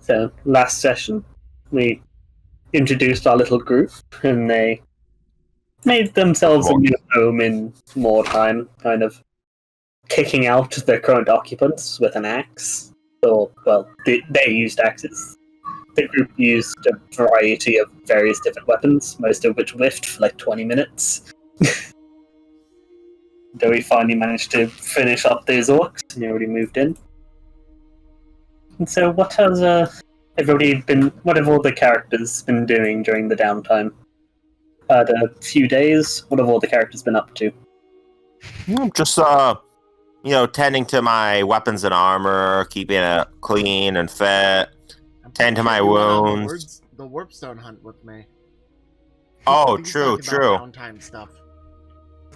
So, last session, we introduced our little group, and they made themselves a new home in Mordheim, kind of kicking out their current occupants with an axe. Or, well, they used axes. The group used a variety of various different weapons, most of which whiffed for like 20 minutes. Though we finally managed to finish up those orcs, and everybody moved in. And so, what has what have all the characters been doing during the downtime? Had a few days. What have all the characters been up to? Just tending to my weapons and armor, keeping it clean and fit, tend to my wounds. The Warpstone hunt with me. Oh, true. Downtime stuff.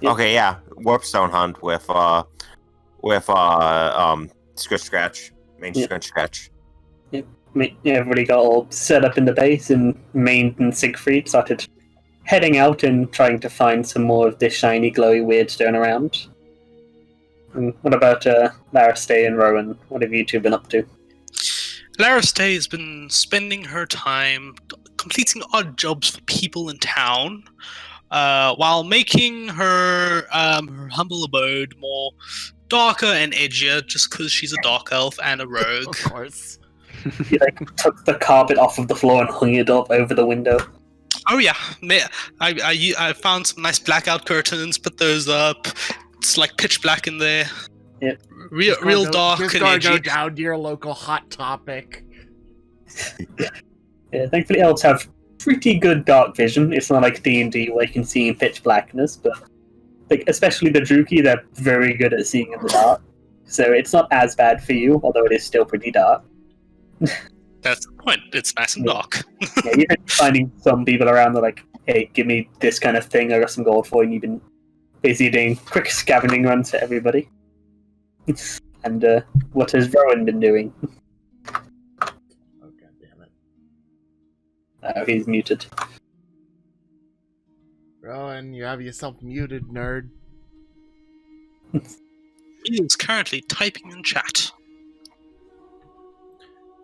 Yep. Okay, yeah, Warpstone hunt with Scratch Scratch, main Scratch Scratch. Yep. Everybody got all set up in the base, and Maine and Siegfried started heading out and trying to find some more of this shiny, glowy weirdstone around. And what about Laristay and Rowan? What have you two been up to? Laristay has been spending her time completing odd jobs for people in town, while making her humble abode more darker and edgier, just because she's a dark elf and a rogue. Of course. He took the carpet off of the floor and hung it up over the window. Oh yeah, I found some nice blackout curtains, put those up. It's like pitch black in there. Yep. Real dark just and gotta edgy. go down to your local Hot Topic. Yeah, thankfully elves have pretty good dark vision. It's not like D&D where you can see in pitch blackness, but especially the Druki, they're very good at seeing in the dark. So it's not as bad for you, although it is still pretty dark. That's the point. It's nice and dark. Yeah, you've been finding some people around that are like, hey, give me this kind of thing, I got some gold for you, and you've been basically doing quick scavenging runs for everybody. And what has Rowan been doing? Oh, god damn it. Oh, he's muted. Rowan, you have yourself muted, nerd. He is currently typing in chat.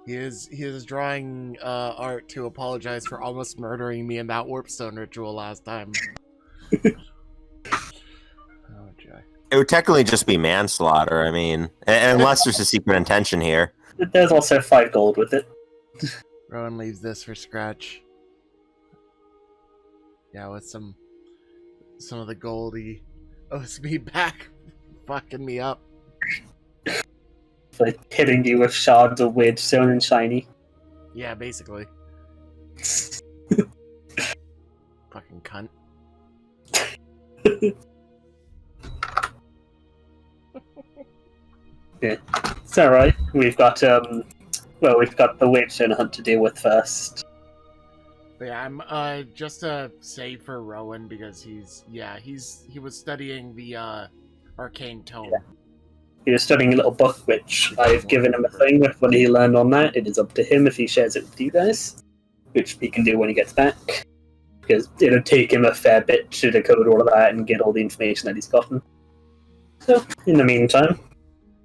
He is drawing art to apologize for almost murdering me in that Warpstone ritual last time. Oh, joy. It would technically just be manslaughter, I mean, unless there's a secret intention here. There's also 5 gold with it. Rowan leaves this for Scratch. Yeah, with some of the gold he owes me back. Fucking me up. It's like hitting you with shards of weirdstone and shiny. Yeah, basically. Fucking cunt. Yeah, it's alright. We've got the weirdstone hunt to deal with first. But yeah, I'm just to say for Rowan because he was studying the arcane tome. Yeah. He was studying a little book, which I've given him a thing with when he learned on that. It is up to him if he shares it with you guys, which he can do when he gets back. Because it'll take him a fair bit to decode all of that and get all the information that he's gotten. So, in the meantime,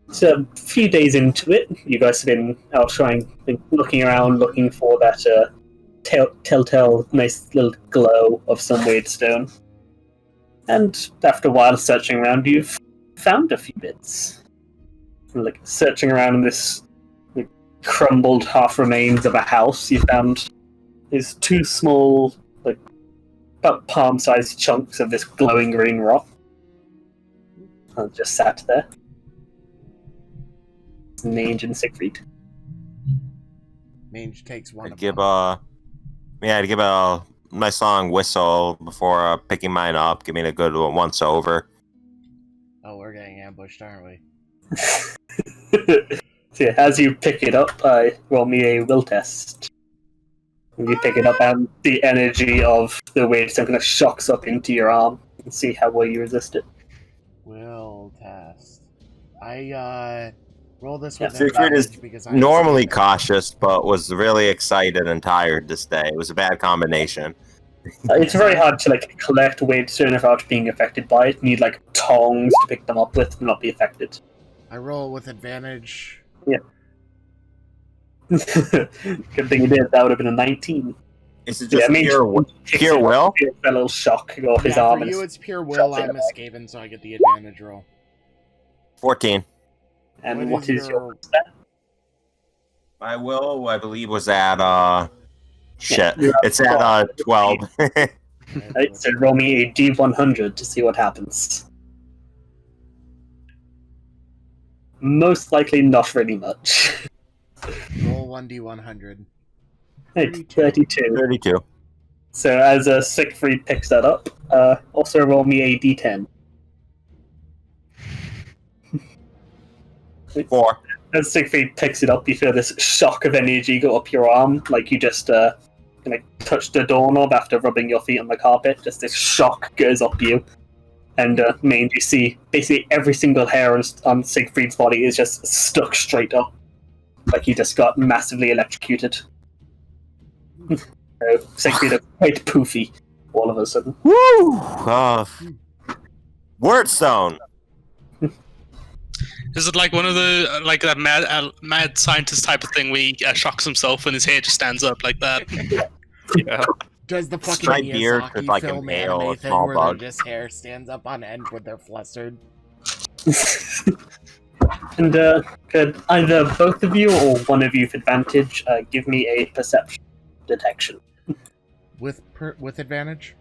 it's a few days into it. You guys have been out looking around, looking for that telltale nice little glow of some weirdstone. And after a while searching around, you've found a few bits. Searching around in this crumbled half remains of a house, you found these 2 small, about palm-sized chunks of this glowing green rock. And just sat there. It's Mange and Siegfried. Mange takes one I'd of give them. I'd give a nice long whistle before picking mine up, give me a good once over. Oh, we're getting ambushed, aren't we? So yeah, as you pick it up, roll me a will test. When you pick it up, and the energy of the weirdstone kind of shocks up into your arm, and see how well you resist it. Will test. I roll this with Siegfried is because normally cautious, but was really excited and tired this day. It was a bad combination. It's very hard to collect weirdstone without being affected by it. You need tongs to pick them up with and not be affected. I roll with advantage. Yeah. Good thing you did. That would have been a 19. Is it just pure will? A little shock off his arm. For you, it's pure will. I'm a Skaven, so I get the advantage roll. 14. And what is your stat? My will, I believe, was at shit. It's at 12. Right, so roll me a D100 to see what happens. Most likely not really much. Roll 1d100. 32. 32. So as Siegfried picks that up, also roll me a D10. 4. As Siegfried picks it up, you feel this shock of energy go up your arm, like you just touched the doorknob after rubbing your feet on the carpet. Just this shock goes up you. And you see basically every single hair on Siegfried's body is just stuck straight up. Like he just got massively electrocuted. Siegfried is quite poofy all of a sudden. Woo! Word zone! Is it like one of the that mad scientist type of thing where he shocks himself and his hair just stands up like that? Yeah. Does the fucking My beard Miyazaki could, like, film impale anime a thing small where bug. their just hair stands up on end when they're flustered? And could either both of you or one of you with advantage give me a perception detection? With advantage?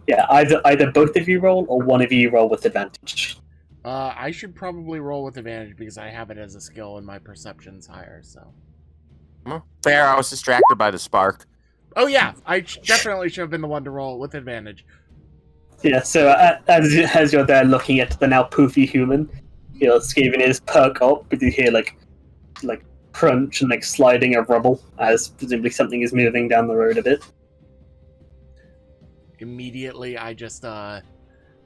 Yeah, either both of you roll or one of you roll with advantage. I should probably roll with advantage because I have it as a skill and my perception's higher, so... Fair, I was distracted by the spark. Oh yeah, I definitely should have been the one to roll with advantage. Yeah, so as you're there looking at the now poofy human, Skaven is perk up, but you hear like crunch and sliding of rubble as presumably something is moving down the road a bit. Immediately, I just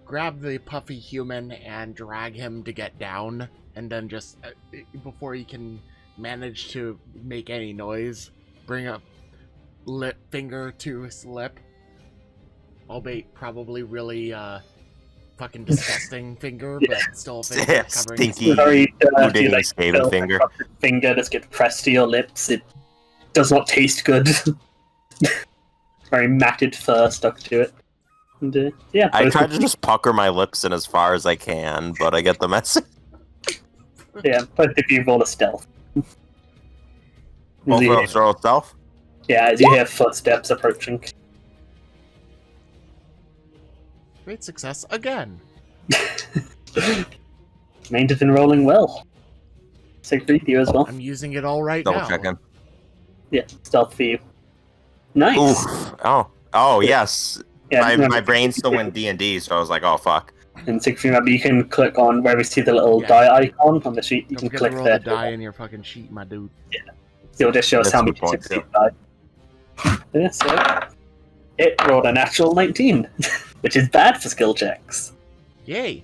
grab the puffy human and drag him to get down, and then just before he can manage to make any noise, bring a finger to his lip, albeit probably really fucking disgusting finger, but still a finger covering stinky, very dirty, Skaven finger. Finger just gets pressed to your lips. It does not taste good. Very matted fur stuck to it. And, yeah, I try to just pucker my lips in as far as I can, but I get the message. Yeah, both of you roll a stealth. Both of us roll stealth? Yeah, as you hear footsteps approaching. Great success again. Main has been rolling well. Siegfried, you as well. I'm using it all right Double now. checking. Yeah, stealth for you. Nice. Oof. Oh, yes. Yeah, My brain still went D&D, so I was like, oh, fuck. And Siegfried, remember, you can click on where we see the little die icon on the sheet. You Don't can forget click to roll there. the die in your fucking sheet, my dude. Yeah. It'll just show us That's how many good point, Siegfried die. Yeah, so it rolled a natural 19, which is bad for skill checks. Yay!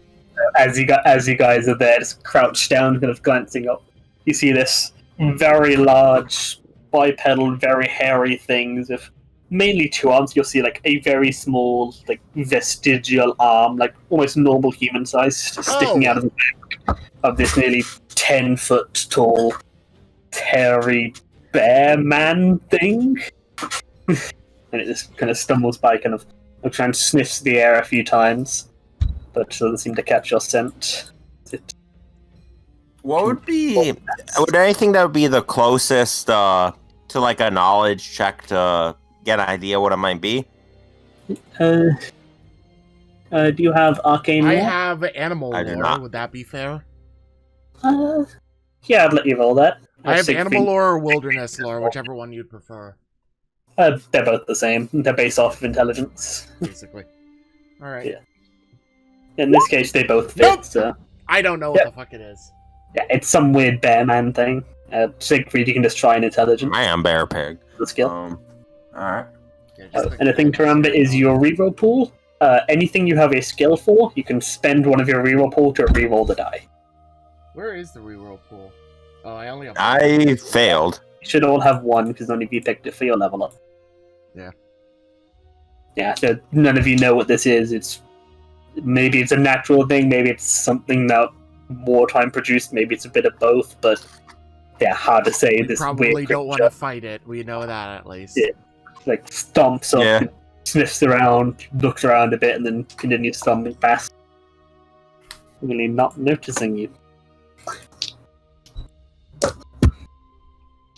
As you guys are there, just crouched down, kind of glancing up, you see this very large, bipedal, very hairy things with mainly two arms. You'll see a very small, vestigial arm, almost normal human size, sticking out of the back of this nearly 10-foot tall, hairy bear man thing. And it just kind of stumbles by, kind of trying to sniffs the air a few times, but doesn't seem to catch your scent. What would anything that would be the closest to a knowledge check to get an idea what it might be? Do you have arcane I lore? have animal I do lore. not. Would that be fair? Yeah, I'd let you roll that. I have Siegfried. animal lore or wilderness lore, whichever one you'd prefer. They're both the same. They're based off of intelligence. Basically. Alright. Yeah. In this case, they both fit. Nope. So. I don't know what the fuck it is. Yeah, it's some weird bear man thing. Siegfried, you can just try an intelligence. I am bear pig. The skill. Alright. Yeah, just And the thing to remember is your reroll pool. Anything you have a skill for, you can spend one of your reroll pool to reroll the die. Where is the reroll pool? Oh, I only have I failed. You should all have one because none of you picked it for your level up. Yeah. Yeah, so none of you know what this is. Maybe it's a natural thing, maybe it's something that wartime produced, maybe it's a bit of both, but hard to say. We This probably weird don't want creature, to fight it. We know that at least. Yeah. like stomps up, Yeah. and sniffs around, looks around a bit, and then continues stomping past. Really not noticing you.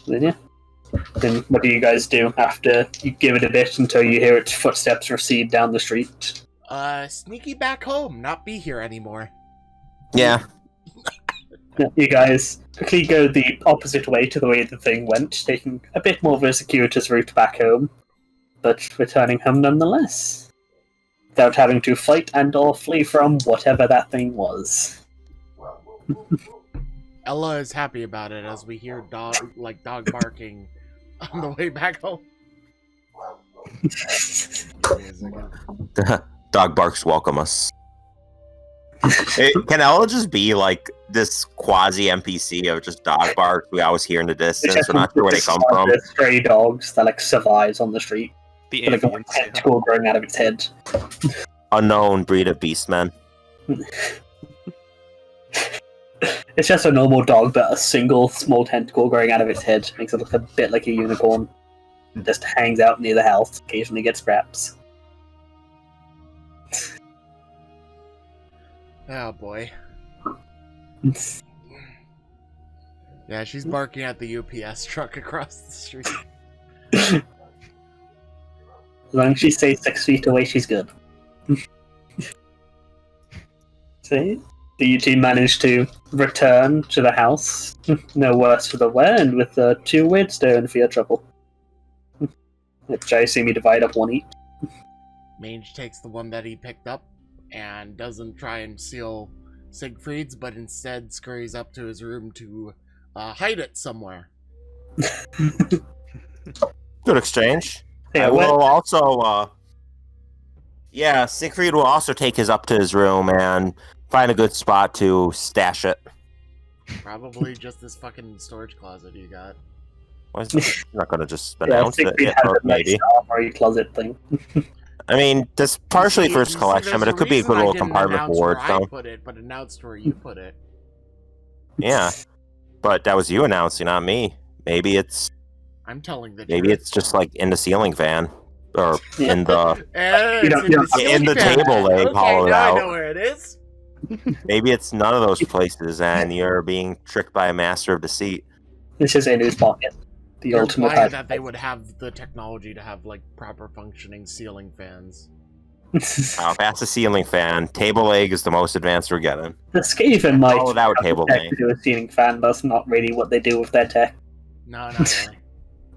Then yeah. Then what do you guys do after you give it a bit until you hear its footsteps recede down the street? Sneaky back home, not be here anymore. Yeah. You guys quickly go the opposite way to the way the thing went, taking a bit more of a circuitous route back home, but returning home nonetheless, without having to fight and or flee from whatever that thing was. Ella is happy about it as we hear dog barking on the way back home. Dog barks welcome us. Hey, can Ella just be like this quasi NPC of just dog barks we always hear in the distance? We're not sure where they come from. Stray dogs that like survives on the street. The With, like a avians, yeah. tentacle growing out of its head. Unknown breed of beastmen. It's just a normal dog, but a single small tentacle growing out of its head makes it look a bit like a unicorn. It just hangs out near the house, occasionally gets scraps. Oh boy. Yeah, she's barking at the UPS truck across the street. As long as she stays 6 feet away, she's good. See? Do you two manage to return to the house? No worse for the wear, and with 2 Weirdstone for your trouble. Which I assume you divide up 1 each. Mange takes the one that he picked up and doesn't try and steal Siegfried's, but instead scurries up to his room to hide it somewhere. Good exchange. Yeah, I will also, Siegfried will also take his up to his room and find a good spot to stash it. Probably just this fucking storage closet you got. Why is it not going to just announce it? Siegfried Yeah, has a nice maybe. armory closet thing. I mean, this partially You for its see, collection, there's but a it could be a reason good I little didn't compartment announce board. where So I put it, but announced where you put it. yeah, but that was you announcing, not me. Maybe it's I'm telling the maybe truth. it's just like in the ceiling fan or in the It's don't- in you the don't- in the ceiling fan. table they Okay, hollowed now I out. know where it is. Maybe it's none of those places, and you're being tricked by a master of deceit. This is Anu's pocket. The You're ultimate implying hide. that they would have the technology to have like proper functioning ceiling fans. That's a ceiling fan. Table leg is the most advanced we're getting. The Skaven might Call it out, have table tech leg. to do a ceiling fan, but that's not really what they do with their tech. No, not really.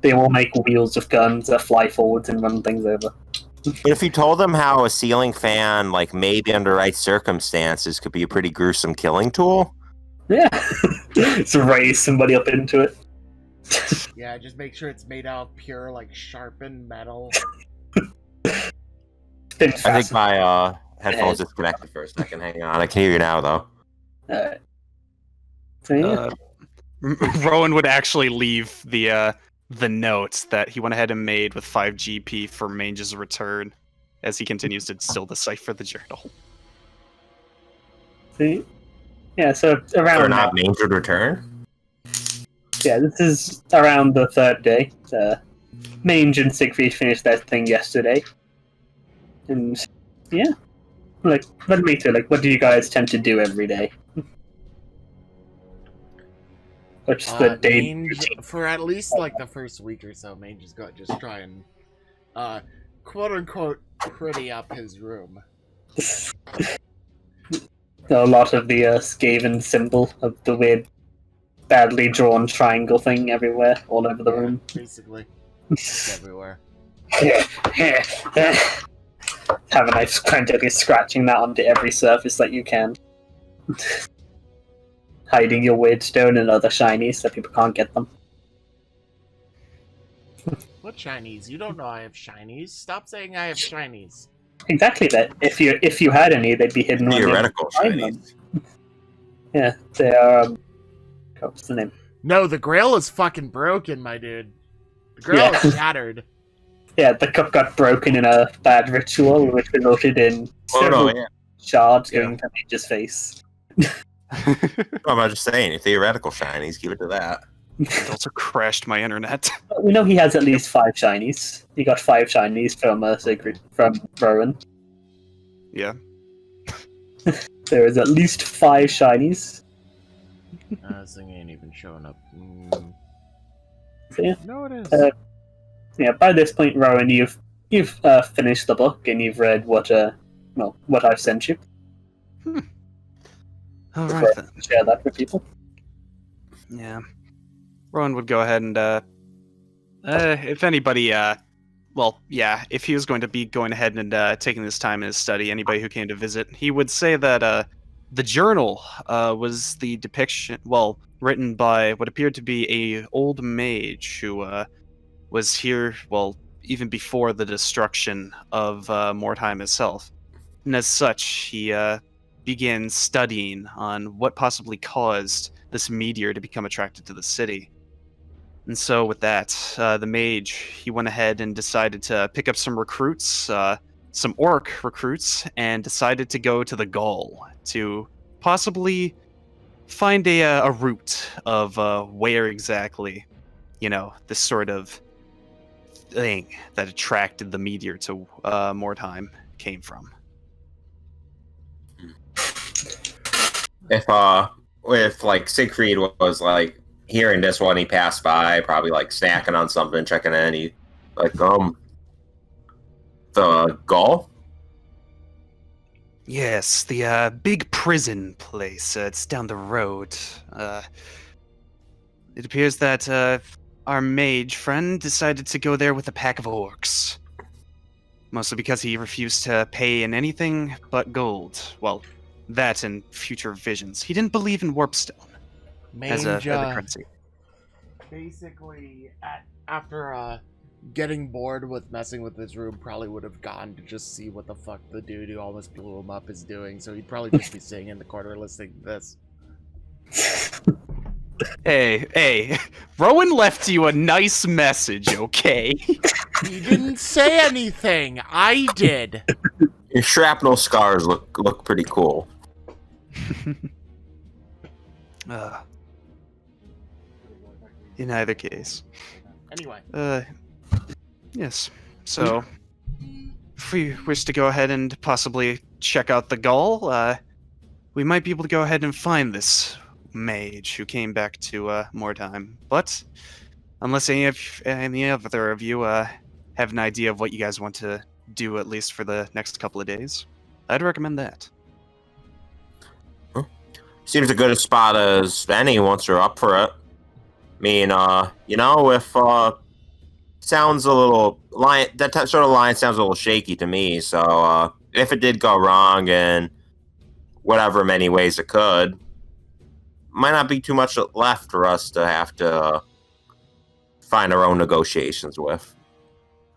They will make wheels of guns that fly forwards and run things over. But if you told them how a ceiling fan, like maybe under right circumstances, could be a pretty gruesome killing tool, Yeah. Just raise somebody up into it. Yeah, just make sure it's made out of pure, like, sharpened metal. Spin I think fast. my headphones disconnected for a second. Hang on, I can hear you now though. Alright. So yeah. Rowan would actually leave the notes that he went ahead and made with 5 GP for Mange's return as he continues to still decipher the journal. See? Yeah, so Or around not majored return. yeah, this is around the 3rd day. Mange and Siegfried finished their thing yesterday. And yeah. Like, let me too, like, what do you guys tend to do every day? What's the day Mange, for at least, like, the first week or so, Mange is going to just try and, quote-unquote, pretty up his room. A lot of the Skaven symbol of the weird, badly drawn triangle thing everywhere, all over the room. Basically. It's everywhere. Have a nice frantically scratching that onto every surface that you can. Hiding your Weirdstone and other shinies so people can't get them. What shinies? You don't know I have shinies. Stop saying I have shinies. Exactly that. If you had any, they'd be hidden. when they Theoretical find them. shinies. Yeah, they are. What's the name? No, the grail is fucking broken, my dude. The grail Yeah. is shattered. Yeah, the cup got broken in a bad ritual, which resulted in several shards going to Mage's face. I'm not just saying, theoretical shinies, give it to that. It also crashed my internet. We know he has at least 5 shinies. He got 5 shinies from Rowan. Yeah. There is at least 5 shinies. This thing ain't even showing up. So, yeah. No, it is. Yeah, by this point, Rowan, you've finished the book and you've read what I've sent you. All right then. Share that with people. Yeah. Rowan would go ahead and, if anybody, if he was going to be going ahead and taking this time in his study, anybody who came to visit, he would say that the journal was the depiction, written by what appeared to be a old mage who was here, even before the destruction of Mordheim itself. And as such, he began studying on what possibly caused this meteor to become attracted to the city. And so with that, the mage, he went ahead and decided to pick up some recruits, some orc recruits, and decided to go to the Gaul to possibly find a route of where exactly, this sort of thing that attracted the meteor to Mordheim came from. If Siegfried was hearing this when he passed by, probably snacking on something, checking in, he the Gaul? Yes, the big prison place. It's down the road. It appears that our mage friend decided to go there with a pack of orcs. Mostly because he refused to pay in anything but gold. Well, that and future visions. He didn't believe in warpstone as a currency. Basically, after getting bored with messing with this room, probably would have gone to just see what the fuck the dude who almost blew him up is doing. So he'd probably just be sitting in the corner listening to this. Hey, Rowan left you a nice message, okay? He didn't say anything. I did. Your shrapnel scars look pretty cool. In either case. Anyway. Yes. So, if we wish to go ahead and possibly check out the Gaul, we might be able to go ahead and find this mage who came back to Mordheim. But unless any other of you have an idea of what you guys want to do, at least for the next couple of days, I'd recommend that. Seems a good spot as any once you're up for it. I mean, if sounds a little that sort of line sounds a little shaky to me. So if it did go wrong in whatever many ways it could, might not be too much left for us to have to find our own negotiations with.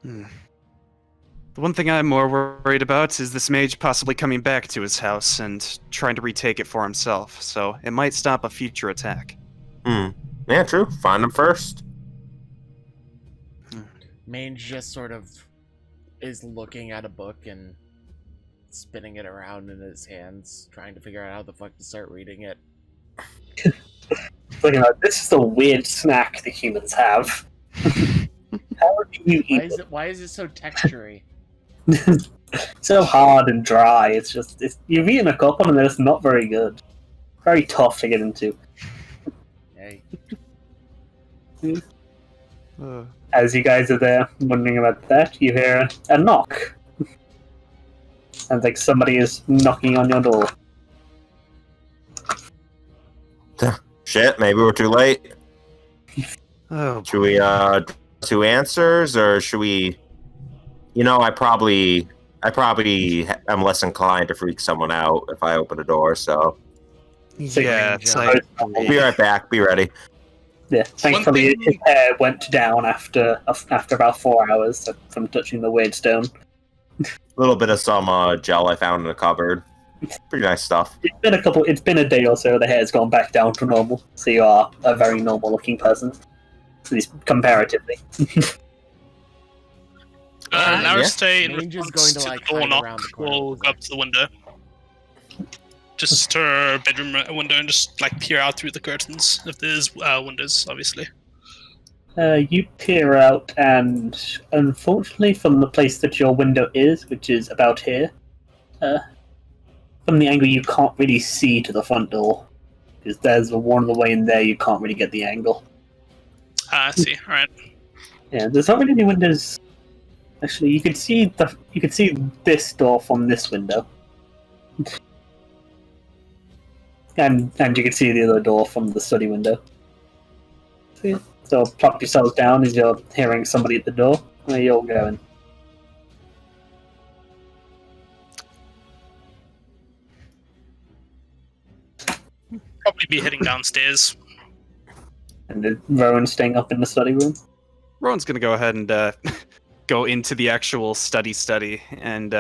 The one thing I'm more worried about is this mage possibly coming back to his house and trying to retake it for himself, so it might stop a future attack. Yeah, true. Find him first. Mange just sort of is looking at a book and spinning it around in his hands, trying to figure out how the fuck to start reading it. This is a weird snack the humans have. How do you eat Why is it so textury? so hard and dry? You've eaten a couple and it's not very good. Very tough to get into. Hey. As you guys are there wondering about that, you hear a knock. And somebody is knocking on your door. Shit, maybe we're too late. Should we two answers, or should we? I probably am less inclined to freak someone out if I open a door. So yeah, we'll be right back. Be ready. Yeah, thankfully his hair went down after about 4 hours from touching the weird stone. A little bit of some gel I found in the cupboard. Pretty nice stuff. It's been a day or so. The hair's gone back down to normal, so you are a very normal-looking person, at least comparatively. Laristay in Mange is response going to to the door hide around knock the corner. will go up to the window. just her bedroom window and just like peer out through the curtains if there's windows, obviously. You peer out, and unfortunately, from the place that your window is, which is about here, from the angle you can't really see to the front door, because there's one of the way in there you can't really get the angle. I see. All right. Yeah, there's not really any windows. Actually, you could see this door from this window, and you can see the other door from the study window. So, yeah. So plop yourselves down as you're hearing somebody at the door. Where are you all going? Probably be heading downstairs. And is Rowan staying up in the study room? Rowan's gonna go ahead and go into the actual study and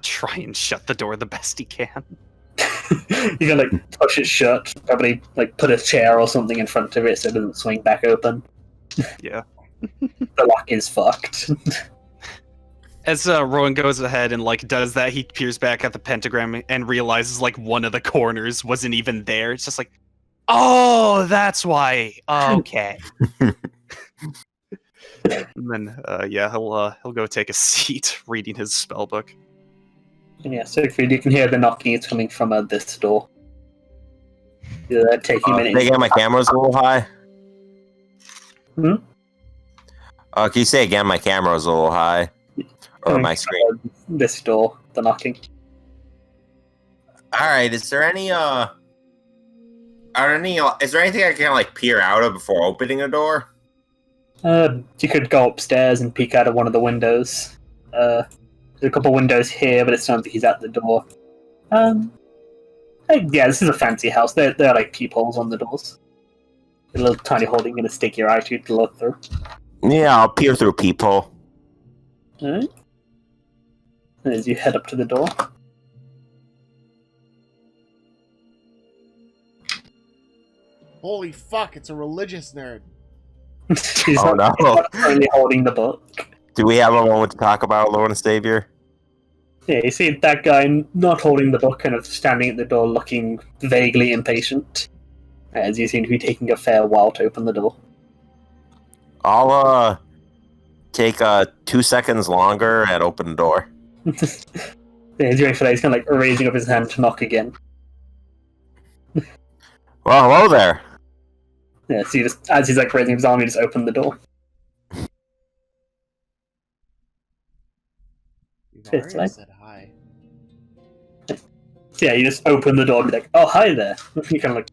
try and shut the door the best he can. You can like push it shut, probably like put a chair or something in front of it so it doesn't swing back open. Yeah. The lock is fucked. As Rowan goes ahead and like does that, he peers back at the pentagram and realizes like one of the corners wasn't even there. It's just like, oh, that's why. Okay. And then he'll go take a seat reading his spell book. And yeah, Siegfried, you can hear the knocking is coming from this door. Taking a minute. Again, my camera's a little high. Hmm? Can you say again? My camera's a little high, or my screen. This door, the knocking. All right. Is there any? Is there anything I can like peer out of before opening a door? You could go upstairs and peek out of one of the windows. There's a couple windows here, but it sounds like he's at the door. Yeah, this is a fancy house. There are like peepholes on the doors. A little tiny hole you're gonna stick your eye to look through. Yeah, I'll peer through a peephole. Alright. As you head up to the door. Holy fuck, it's a religious nerd. He's not currently holding the book. Do we have a moment to talk about Lord and Savior? Yeah, you see that guy not holding the book, kind of standing at the door looking vaguely impatient, as you seem to be taking a fair while to open the door. I'll take 2 seconds longer and open the door. Yeah, he's waiting for that. He's kind of like raising up his hand to knock again. Well, hello there. Yeah, so you just, as he's like raising his arm, you just open the door. You've Fifth, already right? said hi. Yeah, you just open the door and be like, oh, hi there. He kind of like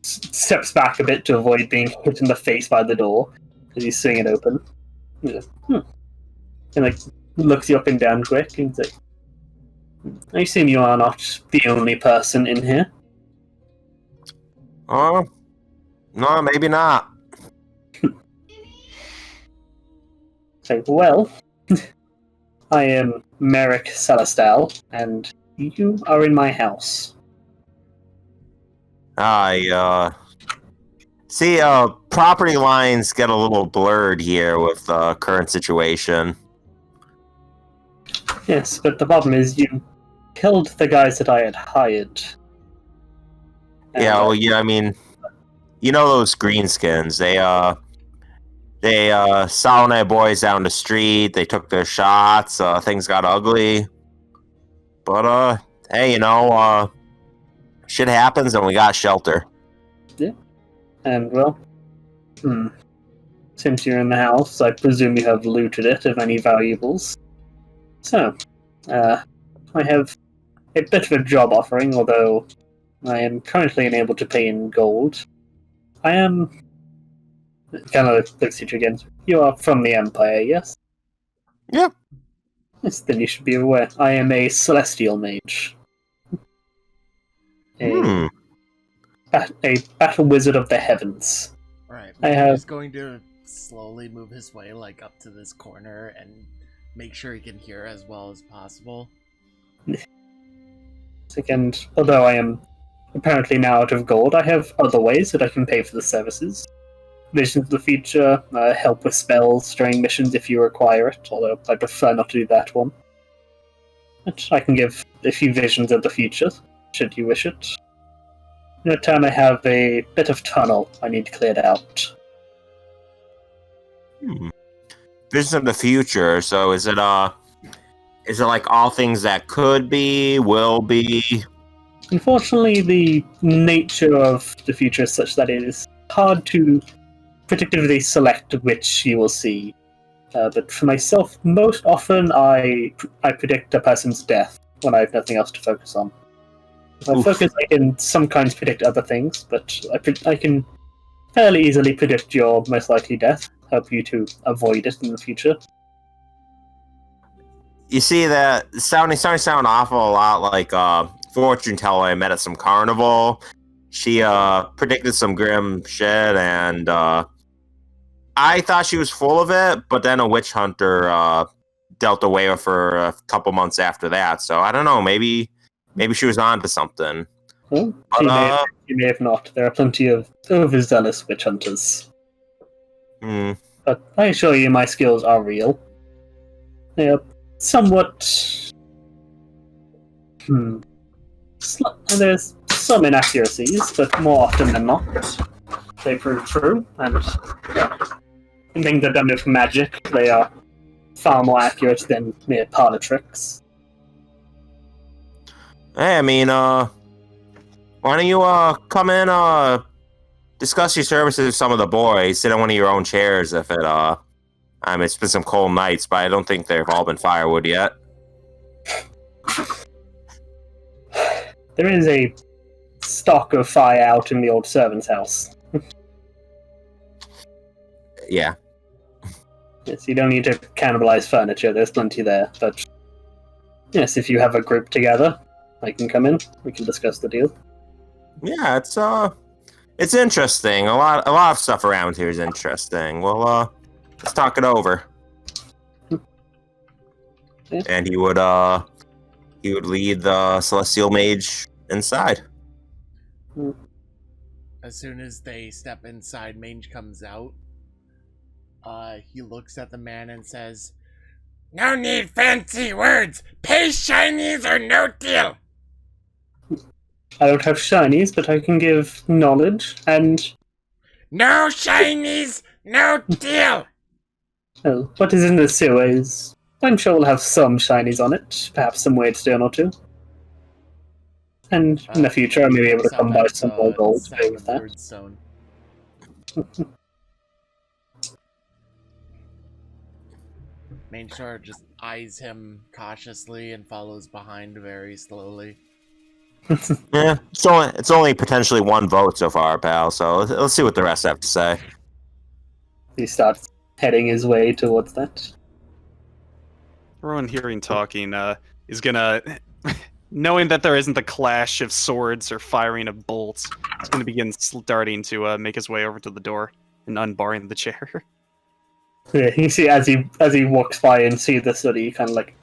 steps back a bit to avoid being hit in the face by the door as you swing it open. He's like, And like looks you up and down quick and he's like, I assume you are not the only person in here. Oh, no, maybe not. So, well, I am Merrick Celestal, and you are in my house. See, property lines get a little blurred here with the current situation. Yes, but the problem is you killed the guys that I had hired. And, Yeah, well, yeah, I mean, you know those greenskins. They saw my boys down the street. They took their shots. Things got ugly. But, hey, you know, shit happens and we got shelter. Yeah. And, well, since you're in the house, I presume you have looted it of any valuables. So, I have a bit of a job offering, although I am currently unable to pay in gold. I am... Kind of looks at you again. You are from the Empire, yes? Yep. Yes, then you should be aware. I am a celestial mage. A battle wizard of the heavens. Alright, I have- he's going to slowly move his way like up to this corner and make sure he can hear as well as possible. And although I am apparently now out of gold, I have other ways that I can pay for the services. Visions of the future, help with spells during missions if you require it, although I prefer not to do that one. But I can give a few visions of the future. should you wish it. In return, I have a bit of tunnel I need cleared out. Visions of the future. So is it like all things that could be, will be? Unfortunately, the nature of the future is such that it is hard to predictively select which you will see. But for myself, most often I predict a person's death when I have nothing else to focus on. If I focus, I can sometimes predict other things, but I can fairly easily predict your most likely death, help you to avoid it in the future. You see that starting to sound awful a lot like fortune teller I met at some carnival. She predicted some grim shit, and I thought she was full of it, but then a witch hunter dealt away with her a couple months after that. So I don't know, maybe she was on to something. Well, she may have not. There are plenty of overzealous witch hunters. But I assure you my skills are real. They are somewhat... There's some inaccuracies, but more often than not, they prove true. And in things that are done with magic, they are far more accurate than mere parlor tricks. Hey, I mean, why don't you come in, discuss your services with some of the boys, sit on one of your own chairs if it, I mean, it's been some cold nights, but I don't think they've all been firewood yet. There is a stock of fire out in the old servant's house. Yeah. Yes, you don't need to cannibalize furniture, there's plenty there, but yes, if you have a group together, I can come in, we can discuss the deal. Yeah, it's interesting. A lot of stuff around here is interesting. Well, let's talk it over. Yeah. And he would lead the celestial mage inside. As soon as they step inside, Mage comes out. He looks at the man and says, "No need fancy words. Pay shinies or no deal." I don't have shinies, but I can give knowledge, and... No shinies, no deal. Well, what is in the sewers? I'm sure we'll have some shinies on it, perhaps some Waystone or two. And in the future, I may be able to come by some more gold to go with that. Mainshore just eyes him cautiously and follows behind very slowly. Yeah, it's only potentially one vote so far, pal. So let's see what the rest have to say. He starts heading his way towards that. Everyone hearing talking is gonna, knowing that there isn't the clash of swords or firing of bolts, is gonna begin starting to make his way over to the door and unbarring the chair. Yeah, you see as he walks by and sees this, sort of, he kind of like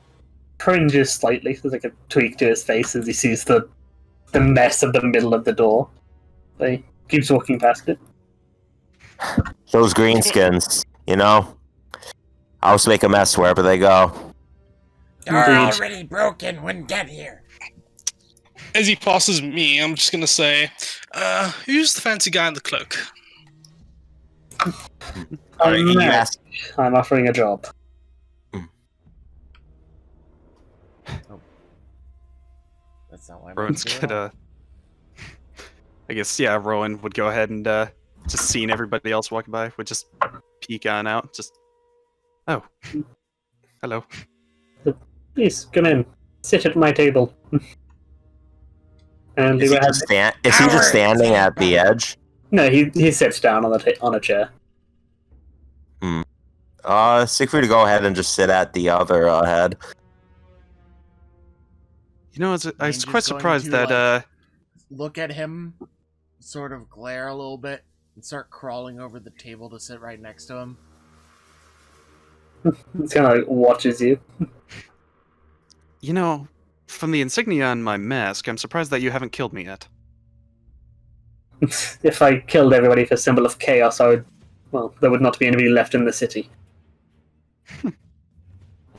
cringes slightly. There's like a tweak to his face as he sees the mess of the middle of the door. But he keeps walking past it. Those greenskins, you know, always make a mess wherever they go. They're already broken when get here. As he passes me, I'm just gonna say, who's the fancy guy in the cloak? I'm offering a job. That's not why Rowan's gonna... I guess, yeah, Rowan would go ahead and just seeing everybody else walking by, would just peek on out, just... Oh. Hello. Please, come in. Sit at my table. And Is he just standing at the edge? No, he sits down on a chair. Siegfried to go ahead and just sit at the other head. You know, I was quite surprised that, look at him, sort of glare a little bit, and start crawling over the table to sit right next to him. He kind of like watches you. You know, from the insignia on my mask, I'm surprised that you haven't killed me yet. If I killed everybody for symbol of chaos, there would not be anybody left in the city.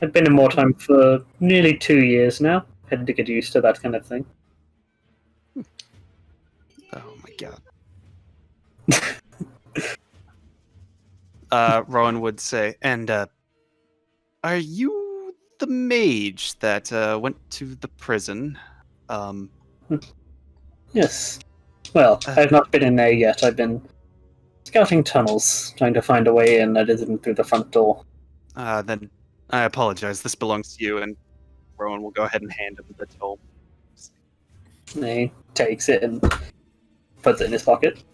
I've been in Mordheim for nearly 2 years now. Had to get used to that kind of thing. God. Rowan would say, and are you the mage that went to the prison? Yes. Well, I've not been in there yet. I've been scouting tunnels, trying to find a way in that isn't through the front door. Then I apologize. This belongs to you, and Rowan will go ahead and hand him the tome. And he takes it and puts it in his pocket,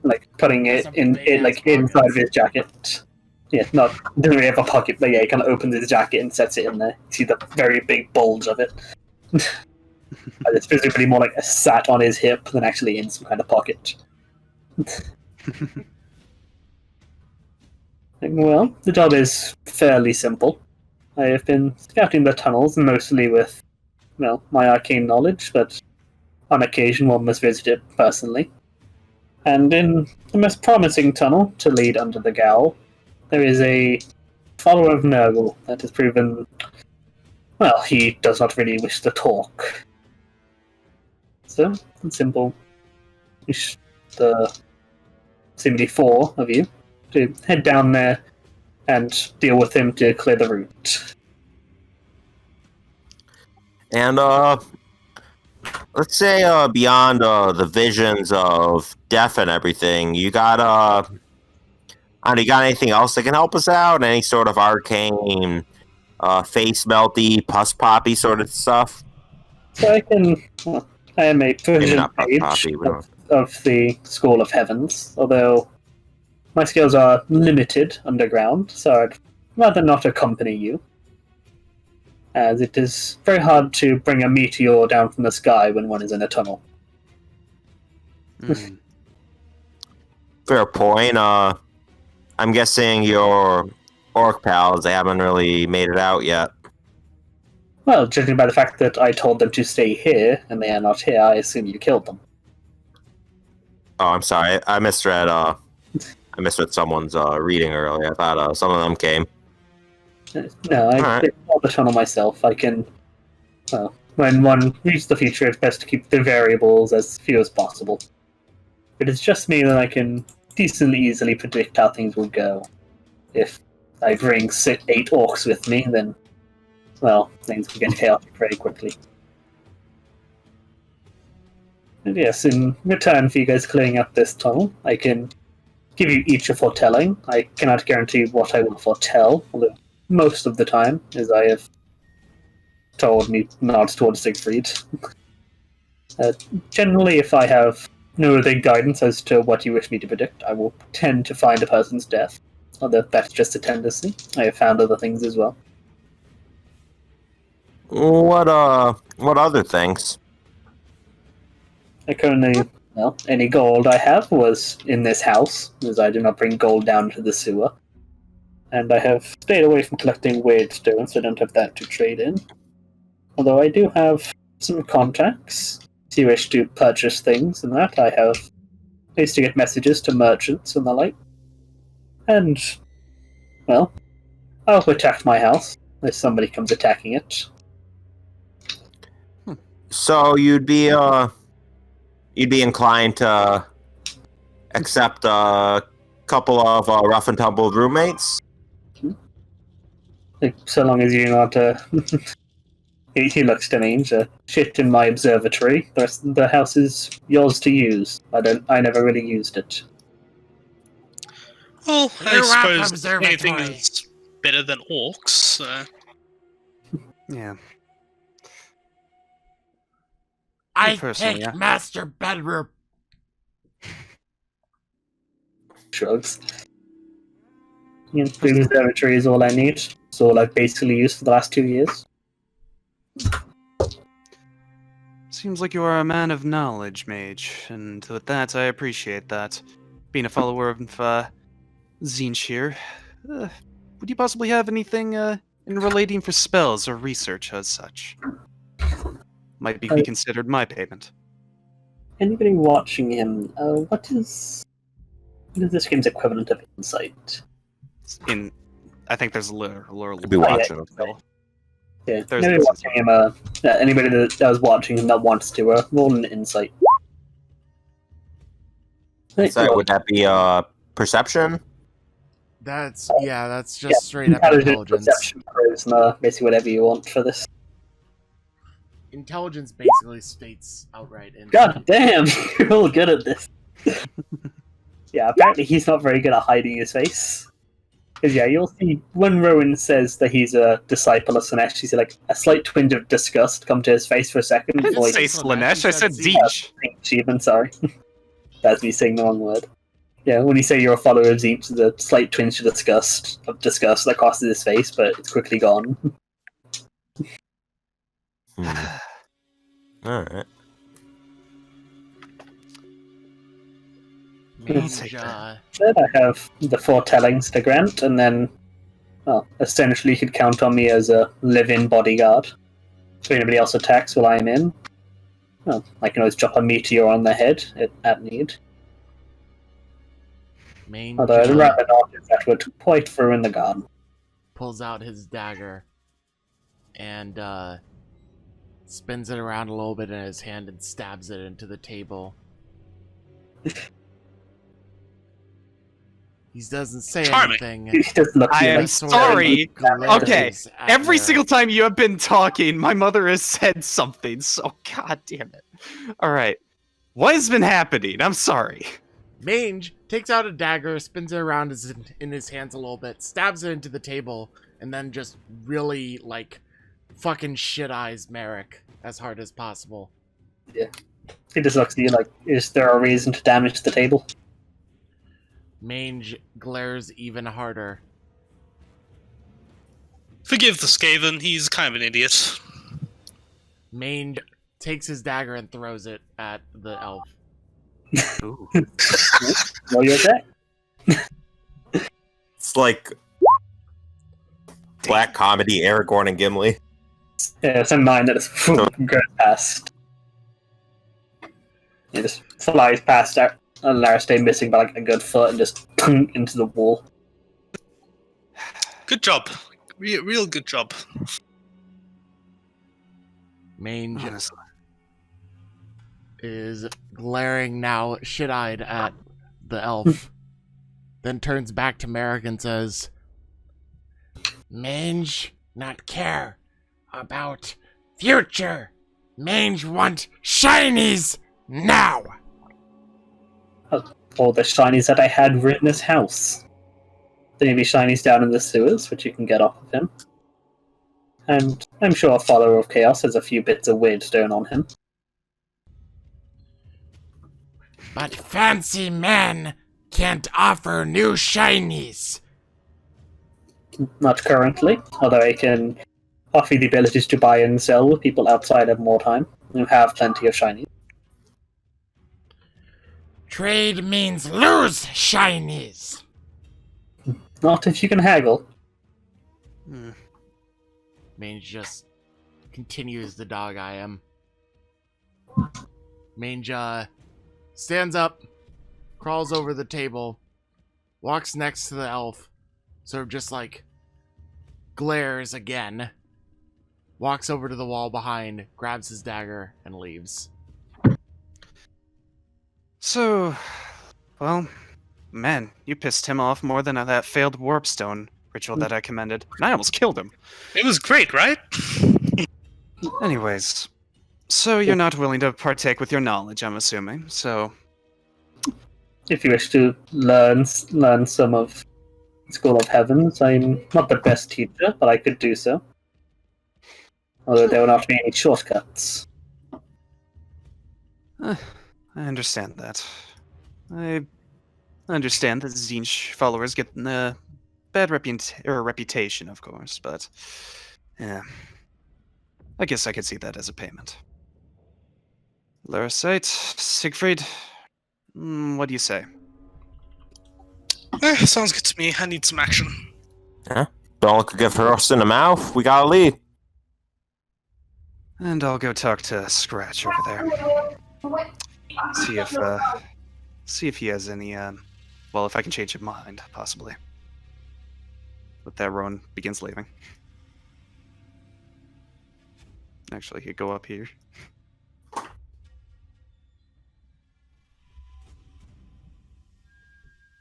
like putting it That's a in big-ass like pocket. inside of his jacket. Yeah, not doesn't really have a pocket, but yeah, he kind of opens his jacket and sets it in there. You see the very big bulge of it. And it's visibly more like a sat on his hip than actually in some kind of pocket. Well, the job is fairly simple. I have been scouting the tunnels, mostly with, well, my arcane knowledge, but on occasion one must visit it personally. And in the most promising tunnel to lead under the Gowl, there is a follower of Nurgle that has proven, well, he does not really wish to talk. So, it's simple. Wish the seemingly 4 of you to head down there and deal with him to clear the route. And let's say beyond the visions of death and everything, you got you got anything else that can help us out? Any sort of arcane, face melty, pus poppy sort of stuff? So I can. Well, I am a Maybe proficient not pus mage poppy. We don't. of the School of Heavens, although my skills are limited underground, so I'd rather not accompany you, as it is very hard to bring a meteor down from the sky when one is in a tunnel. Fair point. I'm guessing your orc pals, they haven't really made it out yet. Well, judging by the fact that I told them to stay here, and they are not here, I assume you killed them. Oh, I'm sorry. I misread someone's reading earlier. I thought some of them came. No, I Alright. did all the tunnel myself. I can... Well, when one reaches the future, it's best to keep the variables as few as possible. If it's just me, then I can decently easily predict how things will go. If I bring 8 orcs with me, then, well, things will get chaotic very quickly. And yes, in return for you guys clearing up this tunnel, I can give you each a foretelling. I cannot guarantee what I will foretell, although most of the time, as I have told me, nods towards Siegfried. Generally, if I have no other guidance as to what you wish me to predict, I will tend to find a person's death. Although that's just a tendency. I have found other things as well. What other things? I currently, well, any gold I have was in this house, as I do not bring gold down to the sewer. And I have stayed away from collecting weird stones, so I don't have that to trade in. Although I do have some contacts. If you wish to purchase things and that, I have ways to get messages to merchants and the like. And, well, I'll protect my house if somebody comes attacking it. So you'd be inclined to accept a couple of rough and tumble roommates? Like, so long as you're not, he looks to me, shit in my observatory. The rest of the house is yours to use. I never really used it. Well, I You're welcome, suppose observatory. anything is better than orcs. Yeah. I personally, take yeah. master bedroom. Shrugs. Yeah, the observatory is all I need. It's all I've basically used for the last 2 years. Seems like you are a man of knowledge, mage, and with that, I appreciate that. Being a follower of Zinshir, would you possibly have anything in relating for spells or research as such? Might be considered my payment. Anybody watching him, what is this game's equivalent of insight? I think there's a little Could be watching. Yeah, There's anybody watching him, anybody that was watching him that wants to roll an insight. So would that be perception? That's just straight up intelligence, intelligence. perception, charisma, basically whatever you want for this. Intelligence basically states outright insight. God damn, you're all good at this. Yeah, apparently he's not very good at hiding his face. Because yeah, you'll see when Rowan says that he's a disciple of Slanesh, you see like a slight twinge of disgust come to his face for a second. I didn't before say he- Slanesh, I said Tzeentch. Tzeentch. Even sorry. That's me saying the wrong word. Yeah, when you say you're a follower of Tzeentch, there's a slight twinge of disgust that crosses his face, but it's quickly gone. Alright. Mange, Then I have the foretellings to grant, and then, well, essentially you could count on me as a live-in bodyguard. So anybody else attacks while I'm in, well, I can always drop a meteor on their head at need. Mange Although I'd rather not, if that would quite ruin the garden. pulls out his dagger and spins it around a little bit in his hand and stabs it into the table. He doesn't say Charming. anything. He just looks I at you am like, sorry. Glares Okay, at Every Merrick. single time you have been talking, my mother has said something, so god damn it. Alright. What has been happening? I'm sorry. Mange takes out a dagger, spins it around in his hands a little bit, stabs it into the table, and then just really, like, fucking shit-eyes Merrick as hard as possible. he just looks at you like, is there a reason to damage the table? Mange glares even harder. Forgive the Skaven, he's kind of an idiot. Mange takes his dagger and throws it at the elf. Ooh. Roll your attack. It's like black comedy, Aragorn and Gimli. Yeah, it's in mine that just goes past. He just flies past out, and Lara stay missing by like a good foot and just into the wall. Good job. Real good job. Mange Honestly. is glaring now shit-eyed at the elf. Then turns back to Merrick and says, Mange not care about future. Mange want shinies now. All the shinies that I had were in this house. There may be shinies down in the sewers, which you can get off of him. And I'm sure a follower of Chaos has a few bits of weird stone on him. But fancy men can't offer new shinies. Not currently, although I can offer you the abilities to buy and sell with people outside of Mordheim who have plenty of shinies. Trade means lose shinies. Not if you can haggle. Hmm. Mange just continues the dog I am. Mange stands up, crawls over the table, walks next to the elf, sort of just like glares again, walks over to the wall behind, grabs his dagger, and leaves. So, well, man, you pissed him off more than that failed warpstone ritual that I commended. And I almost killed him. It was great, right? Anyways, so you're not willing to partake with your knowledge, I'm assuming. So, If you wish to learn some of School of Heavens, I'm not the best teacher, but I could do so. Although there will not be any shortcuts. I understand that. I understand that Tzeentch followers get a bad reputation, of course, but yeah, I guess I could see that as a payment. Larasite, Siegfried, what do you say? Sounds good to me. I need some action. Don't look a good thrust in the mouth. We gotta leave. And I'll go talk to Scratch over there. See if he has any, well, if I can change his mind, possibly. With that, Rowan begins leaving. Actually, he'd go up here.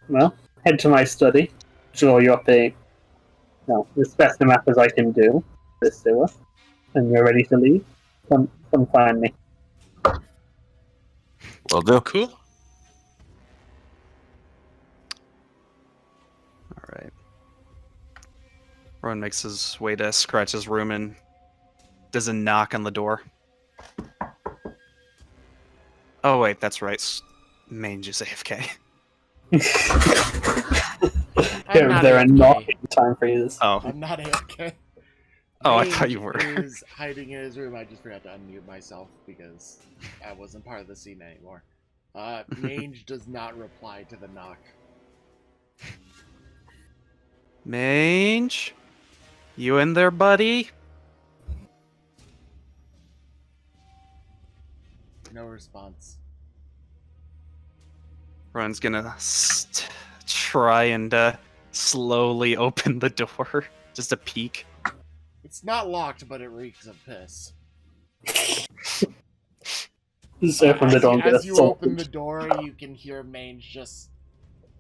well, head to my study, draw you up as best a map as I can do, this sewer, and you're ready to leave. Come find me. Will do. Cool. All right. Rowan makes his way to Scratch's room and does a knock on the door. Oh wait, that's right. Mange is AFK. There are knocking time freezes. Oh. I'm not AFK. Oh, I thought you were. Is hiding in his room. I just forgot to unmute myself because I wasn't part of the scene anymore. Mange does not reply to the knock. Mange? You in there, buddy? No response. Ron's gonna try and slowly open the door. Just a peek. It's not locked, but it reeks of piss. Just open the door and get As you open assaulted. the door, you can hear Mange just...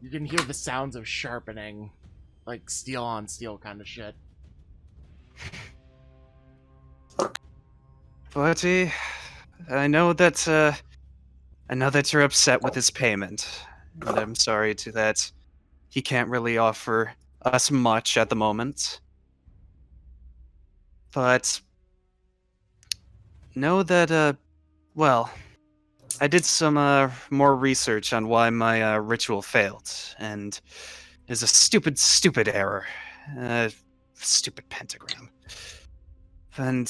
You can hear the sounds of sharpening. Like steel on steel kind of shit. Buddy, I know that you're upset with his payment, and I'm sorry to that. He can't really offer us much at the moment. But know that well, I did some more research on why my ritual failed, and is a stupid error. Stupid pentagram. And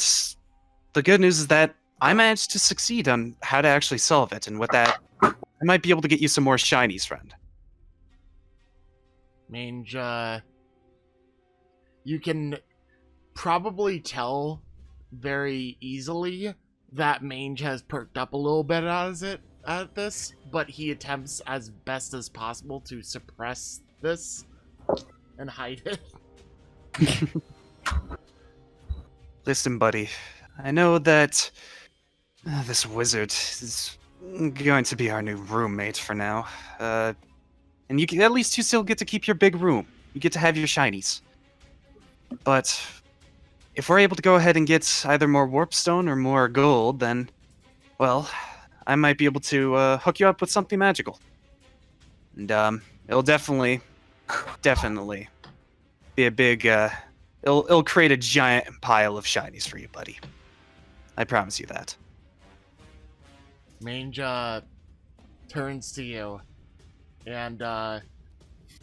the good news is that I managed to succeed on how to actually solve it, and with that, I might be able to get you some more shinies, friend. Mange, you can probably tell very easily that Mange has perked up a little bit at this, but he attempts as best as possible to suppress this and hide it. Listen, buddy, I know that this wizard is going to be our new roommate for now. And at least you still get to keep your big room. You get to have your shinies. But if we're able to go ahead and get either more warpstone or more gold, then, well, I might be able to hook you up with something magical. And it'll definitely be a big. It'll create a giant pile of shinies for you, buddy. I promise you that. Mange turns to you, and the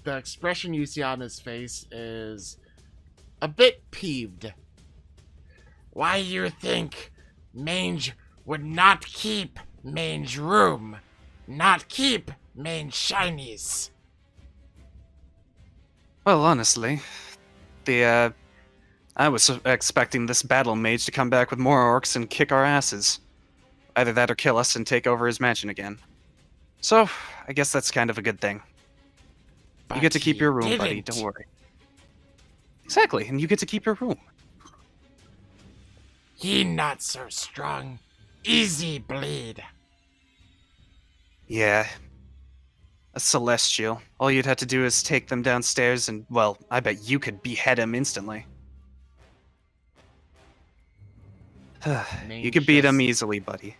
expression you see on his face is a bit peeved. Why you think Mange would not keep Mange room, not keep Mange shinies? Well, honestly, I was expecting this battle mage to come back with more orcs and kick our asses. Either that or kill us and take over his mansion again. So, I guess that's kind of a good thing. You get to keep your room, buddy, don't worry. Exactly, and you get to keep your room. He not so strong. Easy bleed. Yeah. A celestial. All you'd have to do is take them downstairs and, well, I bet you could behead him instantly. You could beat him easily, buddy.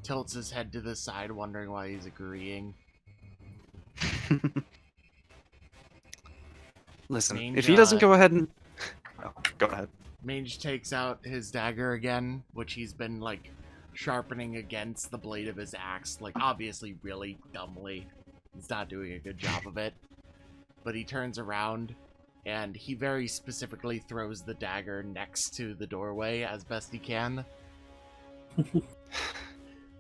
Tilts his head to the side, wondering why he's agreeing. Listen, Mange, if he doesn't go ahead and... Oh, go ahead. Mange takes out his dagger again, which he's been, like, sharpening against the blade of his axe, like, obviously really dumbly. He's not doing a good job of it. But he turns around, and he very specifically throws the dagger next to the doorway as best he can.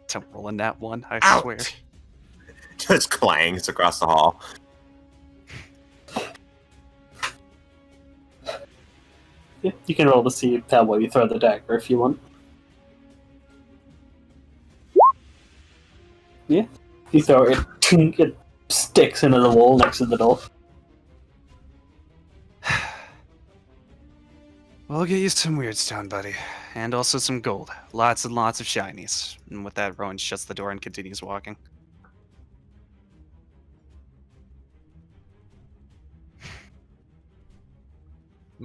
Don't roll in that one, I swear. Just clangs across the hall. Yeah, you can roll to see how well you throw the dagger if you want. Yeah, you throw it, it sticks into the wall next to the door. Well, I'll get you some weirdstone, buddy. And also some gold. Lots and lots of shinies. And with that, Rowan shuts the door and continues walking.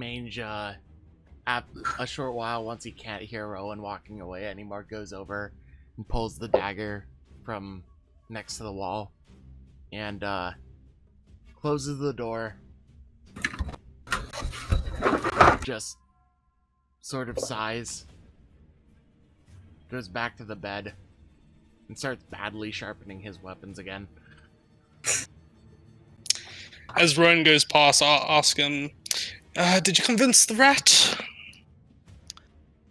Mange, at a short while, once he can't hear Rowan walking away anymore, goes over and pulls the dagger from next to the wall and closes the door. Just sort of sighs, goes back to the bed, and starts badly sharpening his weapons again. As Rowan goes past, I'll ask him, did you convince the rat?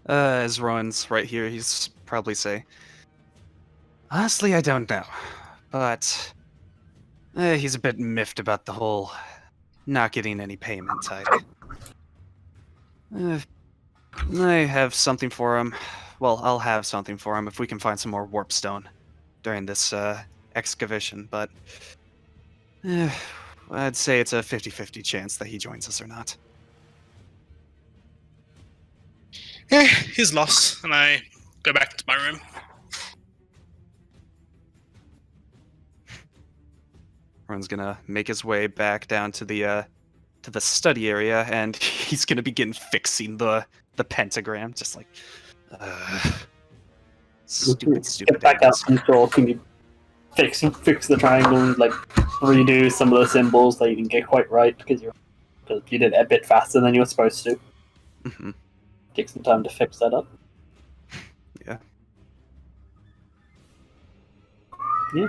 As Rowan's right here, he's probably say, honestly, I don't know. But he's a bit miffed about the whole not getting any payment type. I have something for him. Well, I'll have something for him if we can find some more warpstone during this excavation, but I'd say it's a 50-50 chance that he joins us or not. His loss, and I go back to my room. Ron's gonna make his way back down to the study area, and he's gonna begin fixing the pentagram, just like stupid. Get back out from the door. Can you fix the triangle and like redo some of the symbols that you didn't get quite right because you did it a bit faster than you were supposed to. Mm-hmm. Take some time to fix that up. Yeah. Yeah.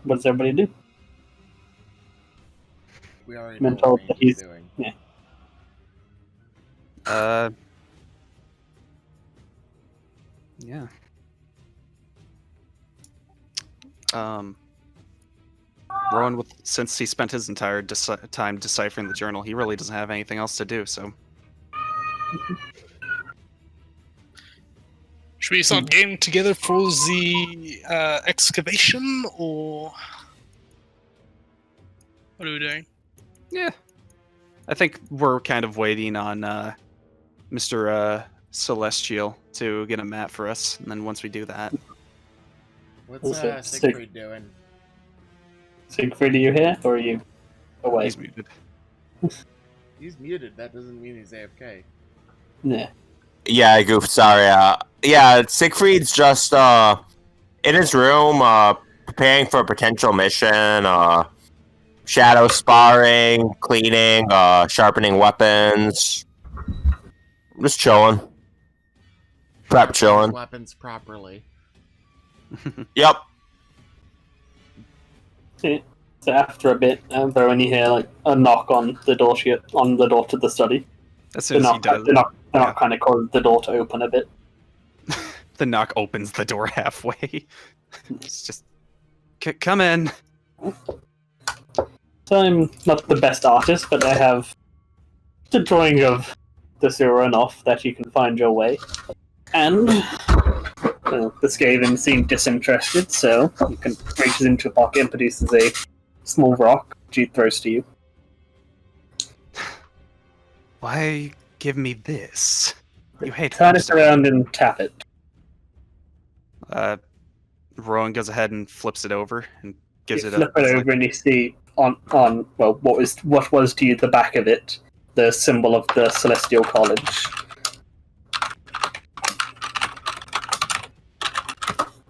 What does everybody do? We already Been know told what that Randy's he's- doing. Yeah. Yeah. Rowan, since he spent his entire time deciphering the journal, he really doesn't have anything else to do, so... Should we start getting together for the excavation, or what are we doing? Yeah. I think we're kind of waiting on Mr. Celestial to get a map for us, and then once we do that... What's Also, Siegfried doing? Siegfried, are you here or are you away? He's muted. He's muted. That doesn't mean he's AFK. Yeah. Yeah, I goofed. Sorry. Yeah, Siegfried's just in his room, preparing for a potential mission. Shadow sparring, cleaning, sharpening weapons. Just chilling. Prep chilling. Weapons properly. Yep. Okay. So after a bit, when you hear like a knock on the door to the study, As soon as he does, the knock kind of causes the door to open a bit. the knock opens the door halfway. It's just... come in. So I'm not the best artist, but I have the drawing of the sewer runoff that you can find your way. And the Skaven seem disinterested, so you can reach into a pocket and produces a small rock which he throws to you. Why give me this? You hate Turn it Force. around and tap it. Rowan goes ahead and flips it over and gives You it flip a... it it's over like- and you see on what was to you the back of it, the symbol of the Celestial College.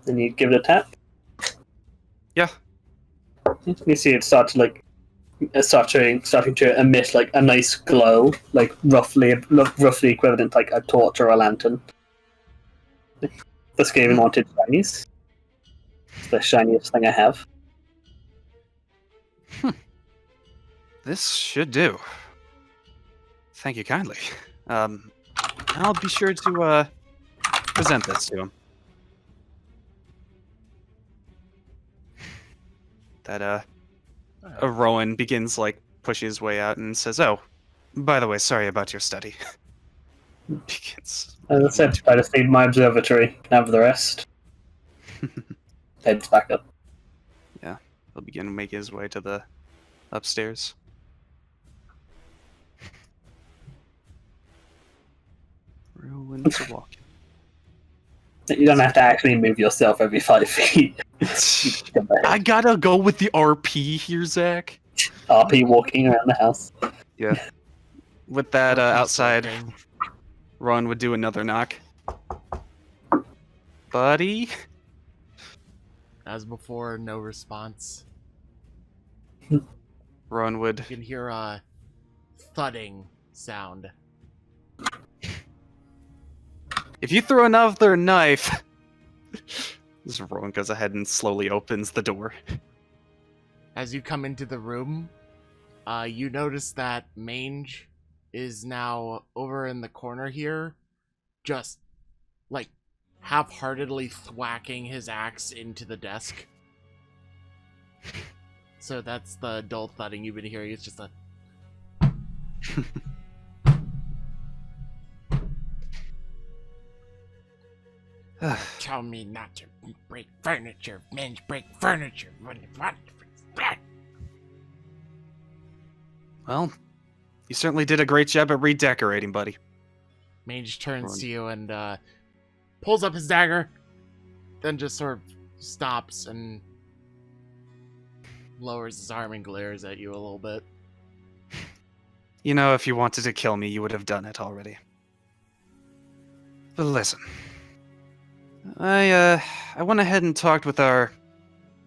Then you give it a tap. Yeah. You see it start to starting to emit like a nice glow, like roughly equivalent like a torch or a lantern. The Skaven wanted shinies. It's the shiniest thing I have. This should do. Thank you kindly. I'll be sure to present this to him. That Rowan begins like pushing his way out and says, "Oh, by the way, sorry about your study." Begins. As I said, I just need my observatory. Can have the rest. Heads back up. He'll begin making his way to the upstairs. Rowan's walking. You don't have to actually move yourself every 5 feet. I gotta go with the RP here, Zach. RP walking around the house. Yeah. with that, outside, Something. Rowan would do another knock. Buddy? As before, no response. Rowan would... You can hear a thudding sound. If you throw another knife... This Rowan goes ahead and slowly opens the door. As you come into the room, you notice that Mange is now over in the corner here, just, like, half-heartedly thwacking his axe into the desk. So that's the dull thudding you've been hearing. It's just a... Tell me not to break furniture. Mange break furniture. Well, you certainly did a great job at redecorating, buddy. Mange turns to you and pulls up his dagger, then just sort of stops and lowers his arm and glares at you a little bit. You know, if you wanted to kill me, you would have done it already. But listen, I went ahead and talked with our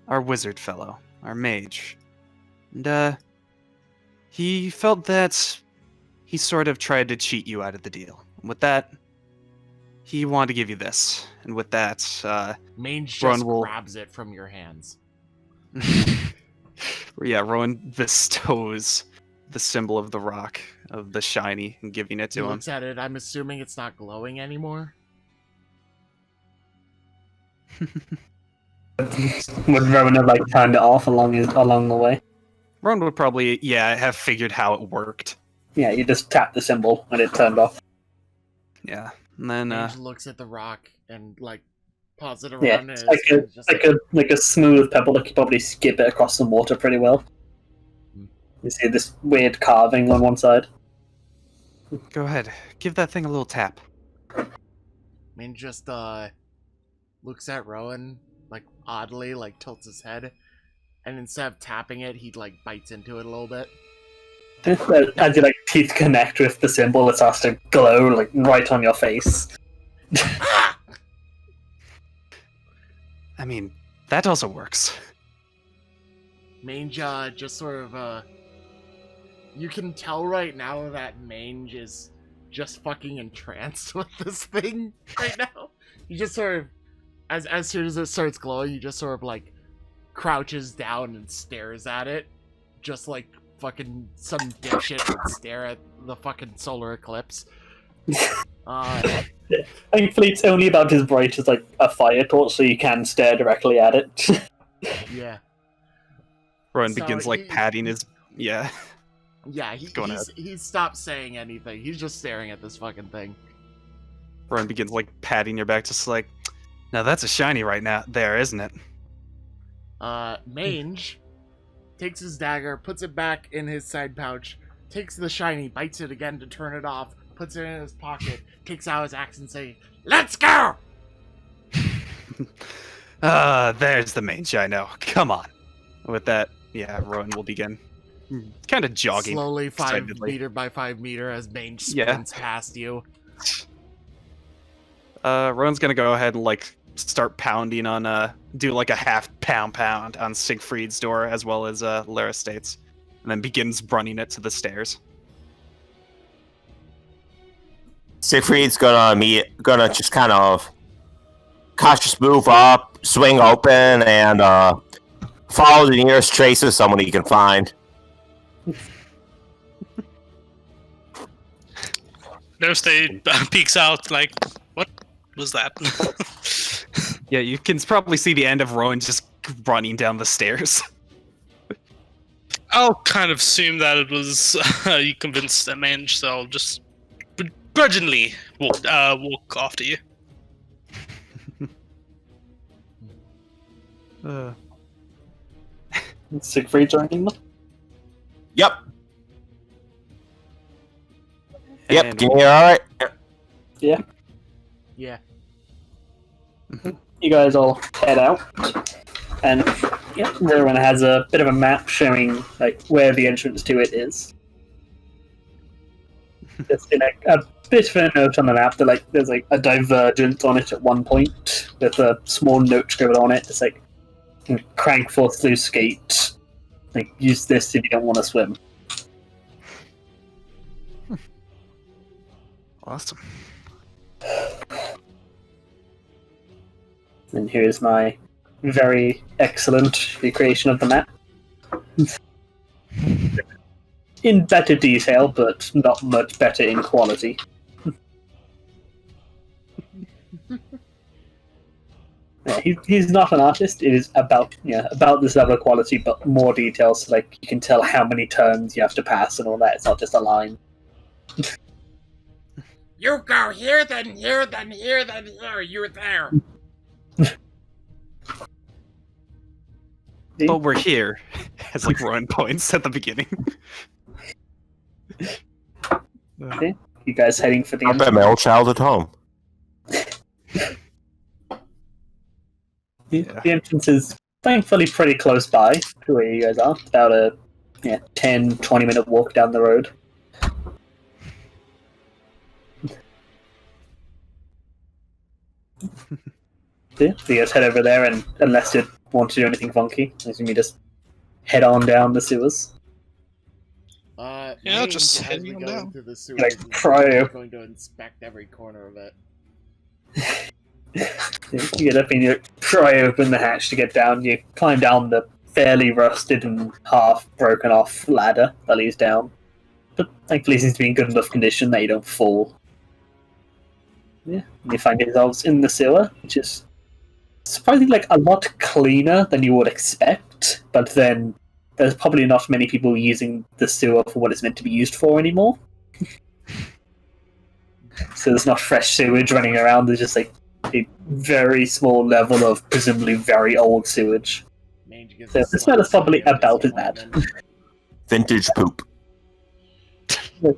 wizard fellow, our mage, and he felt that he sort of tried to cheat you out of the deal. And with that, he wanted to give you this, and with that, Mange just Rowan will... grabs it from your hands. Yeah, Rowan bestows the symbol of the rock, of the shiny, and giving it He to him. looks at it. I'm assuming it's not glowing anymore. Would Rowan have like turned it off along the way? Rowan would probably, have figured how it worked. Yeah, you just tapped the symbol and it turned off. Yeah, and then Mange looks at the rock and like paws it around. Yeah, and it's like a smooth pebble. Like you probably skip it across some water pretty well. You see this weird carving on one side. go ahead, give that thing a little tap. Mange just looks at Rowan like oddly, like tilts his head, and instead of tapping it, he like bites into it a little bit. As your like teeth connect with the symbol, it starts to glow like right on your face. I mean, that also works. Mange just sort of you can tell right now that Mange is just fucking entranced with this thing right now. He just sort of, as soon as it starts glowing, he just sort of like crouches down and stares at it, just like fucking some dipshit would stare at the fucking solar eclipse. Thankfully, it's only about as bright as like a fire torch, so you can stare directly at it. Yeah. Rowan So begins like patting his... Yeah. Yeah, he stopped saying anything. He's just staring at this fucking thing. Rowan begins like patting your back, just like, now that's a shiny right now there, isn't it? Mange takes his dagger, puts it back in his side pouch, takes the shiny, bites it again to turn it off, puts it in his pocket, takes out his axe and say, "Let's go!" There's the Mange I know. Come on. With that, yeah, Rowan will begin kind of jogging. Slowly, 5 excitedly. meter by 5 meter, as Mange Yeah. sprints past you. Rowan's gonna go ahead and like start pounding on do like a half pound on Siegfried's door as well as Lara States, and then begins running it to the stairs. Siegfried's gonna just kind of cautious move up, swing open, and follow the nearest trace of someone he can find. Thursday peeks out like, what was that? Yeah, you can probably see the end of Rowan just running down the stairs. I'll kind of assume that it was you convinced a Mange, so I'll just begrudgingly walk after you. Siegfried joining them? Yep. And Can you hear all right? Yeah. Yeah. You guys all head out, and yeah, everyone has a bit of a map showing like where the entrance to it is. Just like a bit of a note on the map that like there's like a divergent on it at one point with a small note scribbled on it. It's like crank for sluice gate. Like use this if you don't want to swim. Awesome. And here's my very excellent recreation of the map. In better detail, but not much better in quality. Yeah, he's not an artist. It is about this level of quality, but more details. So, like you can tell how many turns you have to pass and all that. It's not just a line. You go here, then here, then here, then here. You're there. But we're here. As like Rowan points at the beginning. Okay. You guys heading for the I bet my old child at home. The entrance is thankfully pretty close by to where you guys are. About a 10-20 minute walk down the road. Yeah, so you guys head over there, and unless you want to do anything funky, I assume you just head on down the sewers. Yeah, just as heading we on go down. into the sewers, Like, is cryo. going to inspect every corner of it. You get up and you pry open the hatch to get down. You climb down the fairly rusted and half broken off ladder that leads down. But thankfully it seems to be in good enough condition that you don't fall. Yeah, and you find yourselves in the sewer, which is surprisingly like a lot cleaner than you would expect, but then there's probably not many people using the sewer for what it's meant to be used for anymore. So there's not fresh sewage running around, there's just like a very small level of presumably very old sewage. So the smell is probably about as bad. Vintage poop.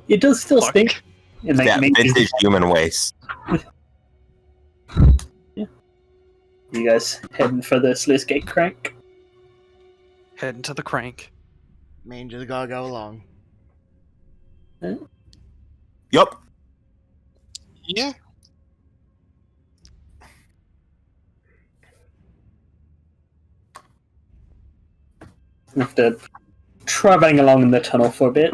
It does still stink. And like, Yeah, vintage human waste. Yeah. You guys heading for the sluice gate crank? Heading to the crank. Main just gotta go along. Yup. Yeah. After traveling along in the tunnel for a bit,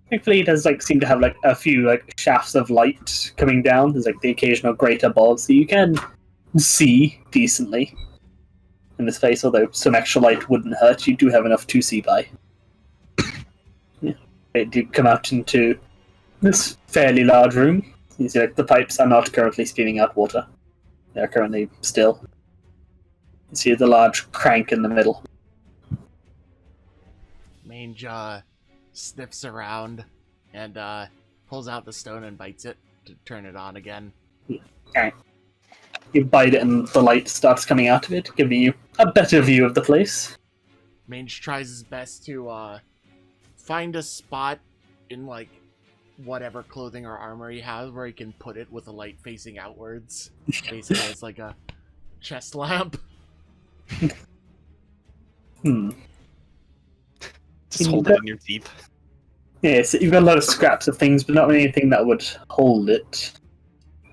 thankfully it does like seem to have like a few like shafts of light coming down. There's like the occasional grate above, so you can see decently in this place. Although some extra light wouldn't hurt, you do have enough to see by. Yeah, they do come out into this fairly large room. You see, like the pipes are not currently spewing out water; they are currently still. You see the large crank in the middle. Mange sniffs around and pulls out the stone and bites it to turn it on again. Okay. You bite it and the light starts coming out of it, giving you a better view of the place. Mange tries his best to find a spot in like whatever clothing or armor he has where he can put it with the light facing outwards. Basically it's like a chest lamp. Just hold it in your teeth. Yeah, so you've got a lot of scraps of things, but not really anything that would hold it.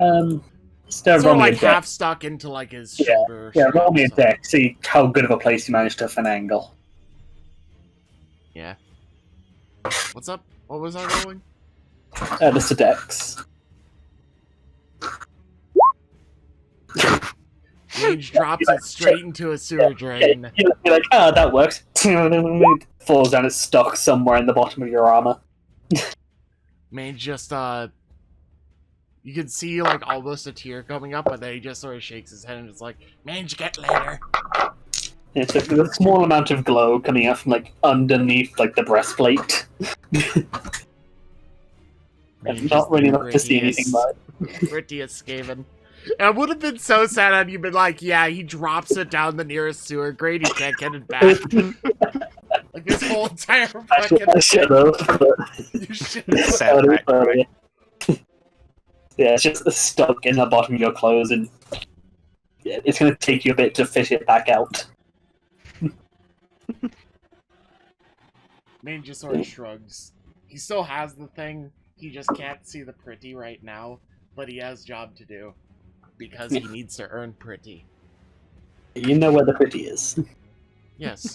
So like half stuck into like his shoulder. Yeah, roll me a deck, see how good of a place you managed to finagle. Yeah. What's up? What was I rolling? Just a dex. Mange drops it straight into a sewer drain. You're like, that works. Falls down, it's stuck somewhere in the bottom of your armor. Mange just, you can see, like, almost a tear coming up, but then he just sort of shakes his head and is like, Mange, get later. It's like, there's a small amount of glow coming out from, like, underneath, like, the breastplate. Not really enough to see anything by it. Prettiest Skaven. It would have been so sad had you been like, yeah, he drops it down the nearest sewer grate, he can't get it back. Like this whole entire fucking I should have, but... You should Yeah, it's just stuck in the bottom of your clothes, and yeah, it's going to take you a bit to fish it back out. Mange just sort of shrugs. He still has the thing. He just can't see the pretty right now, but he has job to do because he needs to earn pretty. You know where the pretty is. Yes.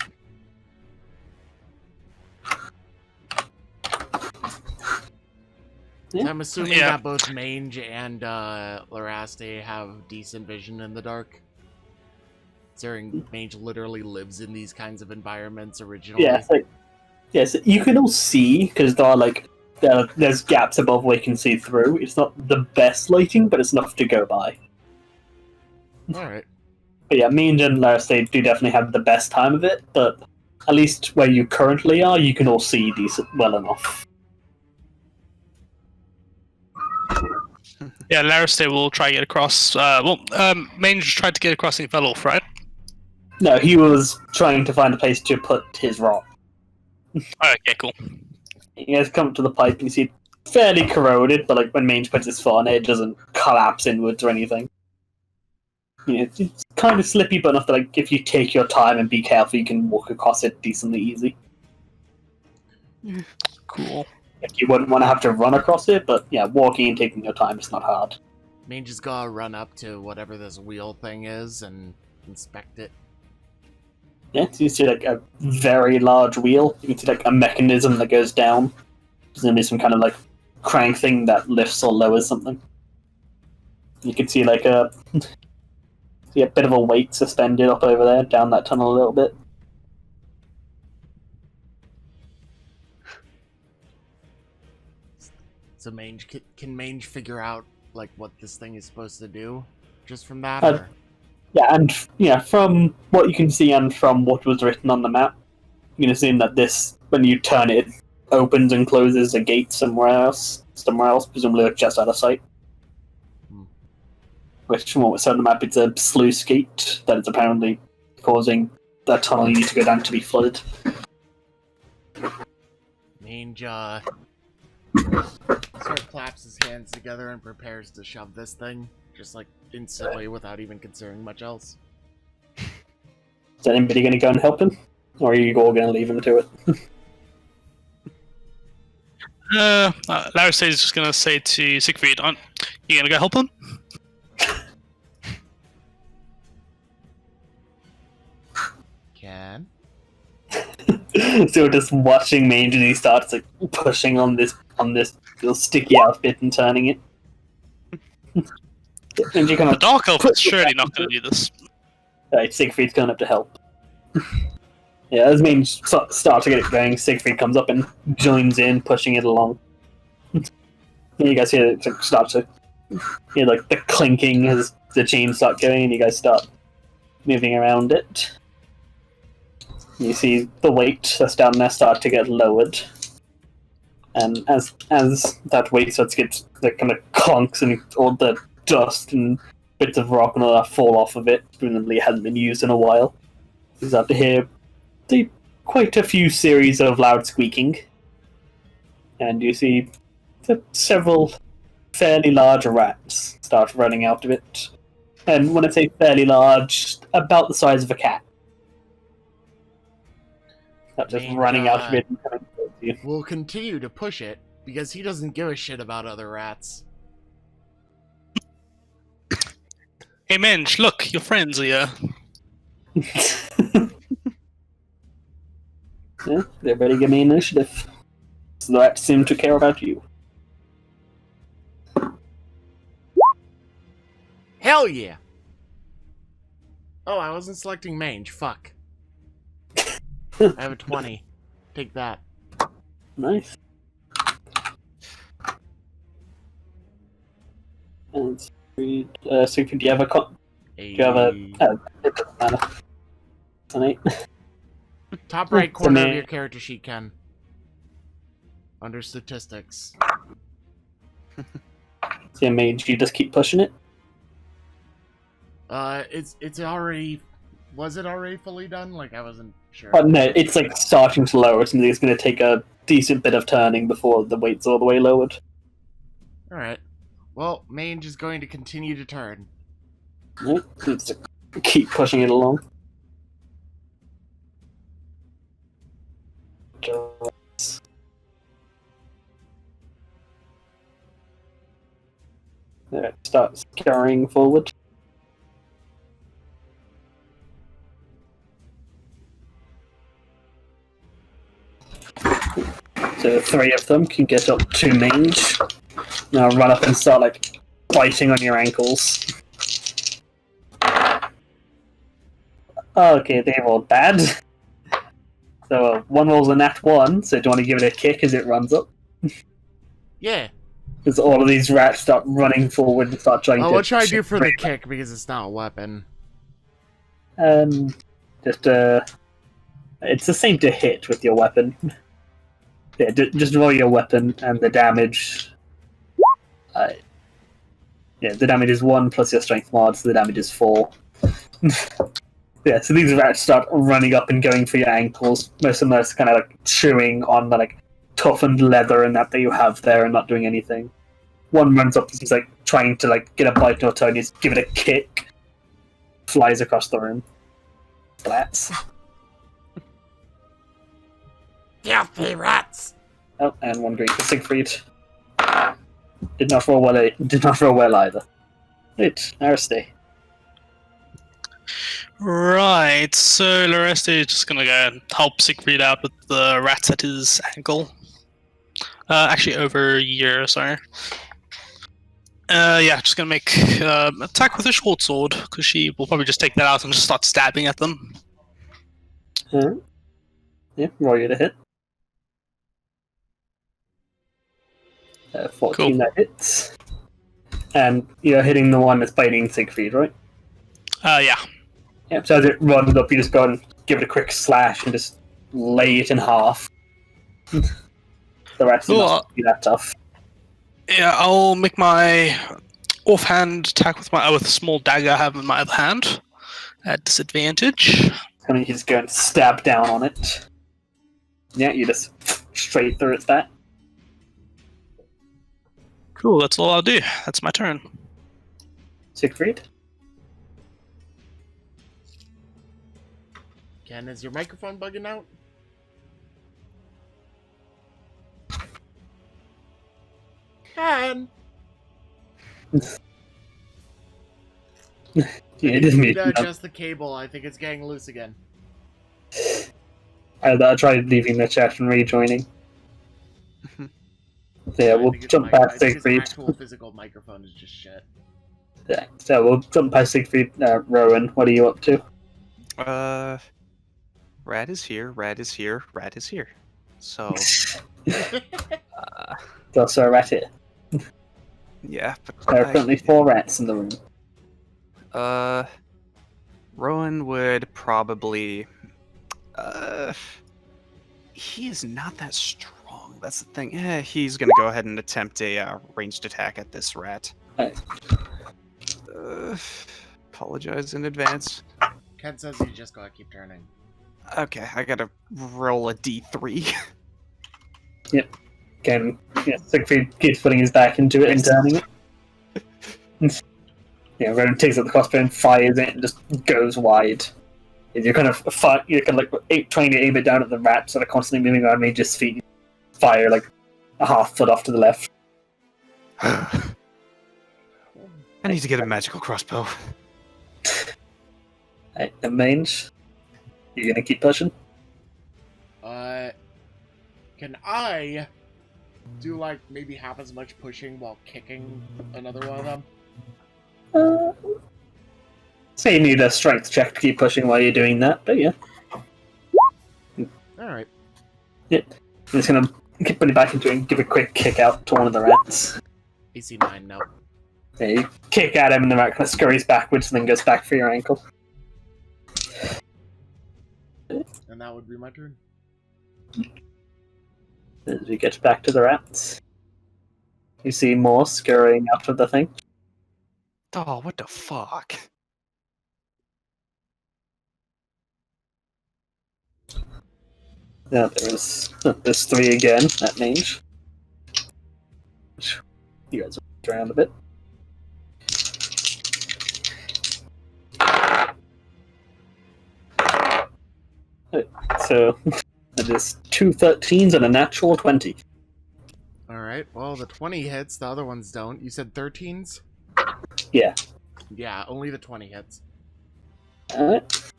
Yeah. So I'm assuming that both Mange and Laraste have decent vision in the dark. Considering Mange literally lives in these kinds of environments originally. Yeah, yes, you can all see because there are there's gaps above where you can see through. It's not the best lighting, but it's enough to go by. Alright. But yeah, Mange and Laraste do definitely have the best time of it, but at least where you currently are, you can all see well enough. Yeah, Laraste will try to get across. Mange tried to get across and he fell off, right? No, he was trying to find a place to put his rock. Okay, cool. He has come up to the pipe and you see it fairly corroded, but like when Mange puts his foot on it, it doesn't collapse inwards or anything. It's kind of slippy, but enough that like if you take your time and be careful, you can walk across it decently easy. Cool. Like, you wouldn't want to have to run across it, but yeah, walking and taking your time is not hard. Mange just gotta run up to whatever this wheel thing is and inspect it. Yeah, so you see like a very large wheel. You can see like a mechanism that goes down. There's gonna be some kind of like crank thing that lifts or lowers something. You can see like a bit of a weight suspended up over there, down that tunnel a little bit. So Mange, can Mange figure out like what this thing is supposed to do just from that? Or? Yeah, and from what you can see and from what was written on the map, you can assume that this, when you turn it, opens and closes a gate somewhere else, presumably just out of sight. Which, from what was said on the map, it's a sluice gate that is apparently causing the tunnel you need to go down to be flooded. Mange, sort of claps his hands together and prepares to shove this thing, just like instantly without even considering much else. Is anybody going to go and help him? Or are you all going to leave him to it? Laraste is just going to say to Siegfried, you going to go help him? Can? So we're just watching Mange and he starts like pushing on this little sticky outfit and turning it. And you kind The of Dark Elf is surely not going to do this. right, Siegfried's going up to help. Yeah, as Mange starts to get it going, Siegfried comes up and joins in, pushing it along. And you guys hear it start to hear like the clinking as the chains start going, and you guys start moving around it. You see the weight that's down there start to get lowered, and as that weight starts to get like kind of clunks and all the dust and bits of rock and all that fall off of it, presumably it hasn't been used in a while. You start to hear quite a few series of loud squeaking, and you see several fairly large rats start running out of it. And when I say fairly large, about the size of a cat. Not just running out of it and coming towards you. We'll continue to push it because he doesn't give a shit about other rats. Hey Mange, look, your friends are here. Yeah, they're ready to give me initiative. So the rats seem to care about you. Hell yeah! Oh, I wasn't selecting Mange. Fuck. I have a 20. Take that. Nice. And Siegfried, do you have a do you have a... it doesn't matter. It's an 8. Top right corner of your character sheet, Ken. Under statistics. So Mage, you just keep pushing it? It's already... Was it already fully done? Like, I wasn't sure. No, it's like starting to lower. It's going to take a decent bit of turning before the weight's all the way lowered. Alright. Well, Mange is going to continue to turn. Right, needs to keep pushing it along. It starts scurrying forward. So 3 of them can get up to mange. Now run up and start like biting on your ankles. Okay, they rolled bad. So one rolls a nat 1, so do you want to give it a kick as it runs up? Yeah. Because all of these rats start running forward and start trying to... What should I do for the kick, because it's not a weapon? Just, it's the same to hit with your weapon. Yeah, just roll your weapon, and the damage... yeah, the damage is 1 plus your strength mod, so the damage is 4. Yeah, so these rats start running up and going for your ankles. Most of them are kind of like chewing on the like toughened leather and that you have there and not doing anything. One runs up and he's like trying to like get a bite or turn, he's give it a kick. Flies across the room. Splats. Filthy rats! Oh, and one green for Siegfried. Did not roll well either. Right, Ariste. Right, so Loreste is just gonna go and help Siegfried out with the rats at his ankle. Actually, over a year, sorry. Yeah, just gonna make attack with a short sword, because she will probably just take that out and just start stabbing at them. Alright. Yeah, roll you to hit. 14 Cool. that hits. And you're hitting the one that's biting Siegfried, right? Yeah. Yeah, so as it runs up, you just go and give it a quick slash and just lay it in half. The rest is not be that tough. Yeah, I'll make my offhand attack with a small dagger I have in my other hand at disadvantage. And you just go and stab down on it. Yeah, you just straight through its back. Cool, that's all I'll do. That's my turn. Siegfried? Ken, is your microphone bugging out? Ken! Yeah, it is me. Adjust the cable. I think it's getting loose again. I'll try leaving the chat and rejoining. So yeah, we'll jump past Siegfried. Actual physical microphone is just shit. Yeah, so we'll jump past Siegfried. Rowan, what are you up to? Rat is here, rat is here, rat is here. So, There's also a rat here. yeah. But There are currently 4 rats in the room. Rowan would probably... he is not that strong. That's the thing. He's gonna go ahead and attempt a ranged attack at this rat. Right. Apologize in advance. Ken says you just gotta keep turning. Okay, I gotta roll a d3. Again, yeah, Siegfried keeps putting his back into it and turning it. Yeah, Rowan takes up the crossbow and fires it and just goes wide. You're kind of trying to aim it down at the rats that are constantly moving around Mage's feet. Fire like a half foot off to the left. I need to get a magical crossbow. Right, the mange. You gonna keep pushing? Can I do like maybe half as much pushing while kicking another one of them? So you need a strength check to keep pushing while you're doing that, but yeah. Alright. Yep. I'm just gonna keep putting it back into it and give a quick kick out to one of the rats. AC 9, no. Yeah, you kick at him and the rat kind of scurries backwards and then goes back for your ankle. And that would be my turn. As we get back to the rats, you see more scurrying out of the thing. Oh, what the fuck? Yeah, there's 3 again at mange. You guys will around a bit. So, that is 2 13s and a natural 20. Alright, well, the 20 hits, the other ones don't. You said 13s? Yeah. Yeah, only the 20 hits. Alright.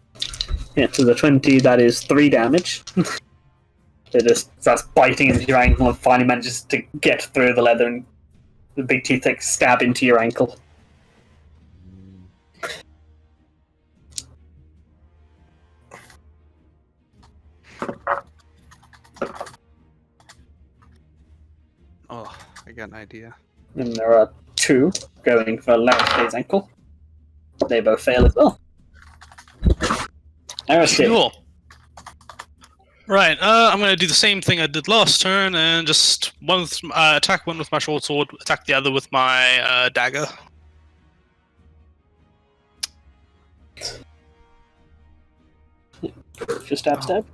Yeah, to the 20, that is 3 damage. It just starts biting into your ankle and finally manages to get through the leather, and the big teeth like stab into your ankle. Oh, I got an idea. And there are 2 going for Larastay's ankle. They both fail as well. Larastay. Cool. Right, I'm going to do the same thing I did last turn, and just attack one with my short sword, attack the other with my dagger. Just stab.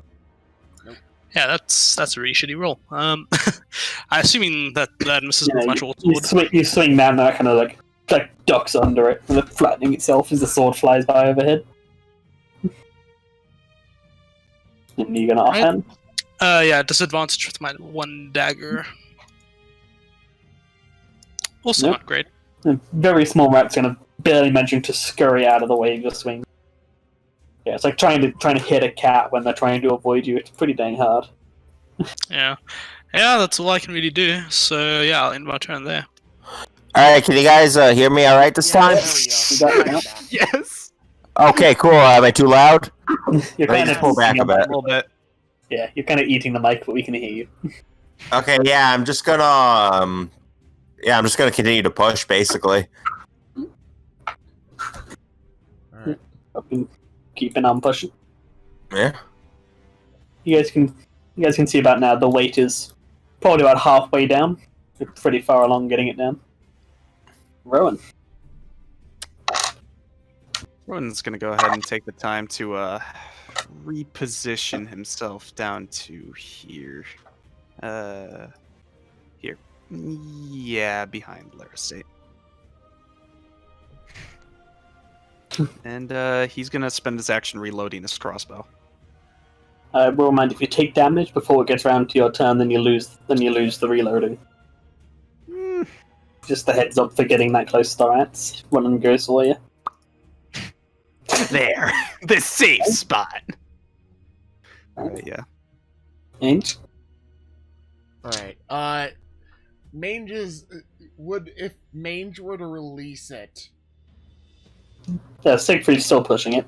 Yeah, that's a really shitty roll. I'm assuming that misses with my short you sword. you swing down, that kind of like ducks under it, and flattening itself as the sword flies by overhead. And you're gonna offhand? Yeah, disadvantage with my 1 dagger. Also Nope. not great. A very small rat's kind of barely managing to scurry out of the way of your swing. Yeah, it's like trying to hit a cat when they're trying to avoid you. It's pretty dang hard. Yeah, that's all I can really do. So yeah, I'll end my turn there. Alright, can you guys hear me alright this time? There we go. You got it now? Yes. Okay, cool. Am I too loud? You're Let me kind just pull back a A bit. little bit. Yeah, you're kind of eating the mic, but we can hear you. Okay, yeah, I'm just gonna continue to push, basically. Alright. Fucking keeping on pushing. Yeah. You guys can see about now the weight is probably about halfway down. You're pretty far along getting it down. Rowan. Rowan's gonna go ahead and take the time to reposition himself down to here. Here. Yeah, behind Larastay. And he's gonna spend his action reloading his crossbow. I will remind, if you take damage before it gets around to your turn, then you lose the reloading. Just a heads up for getting that close to the rats. One of them goes for you. There, the safe spot. Yeah. Ain't? Alright, Mange's... if Mange were to release it, Yeah, Siegfried's still pushing it.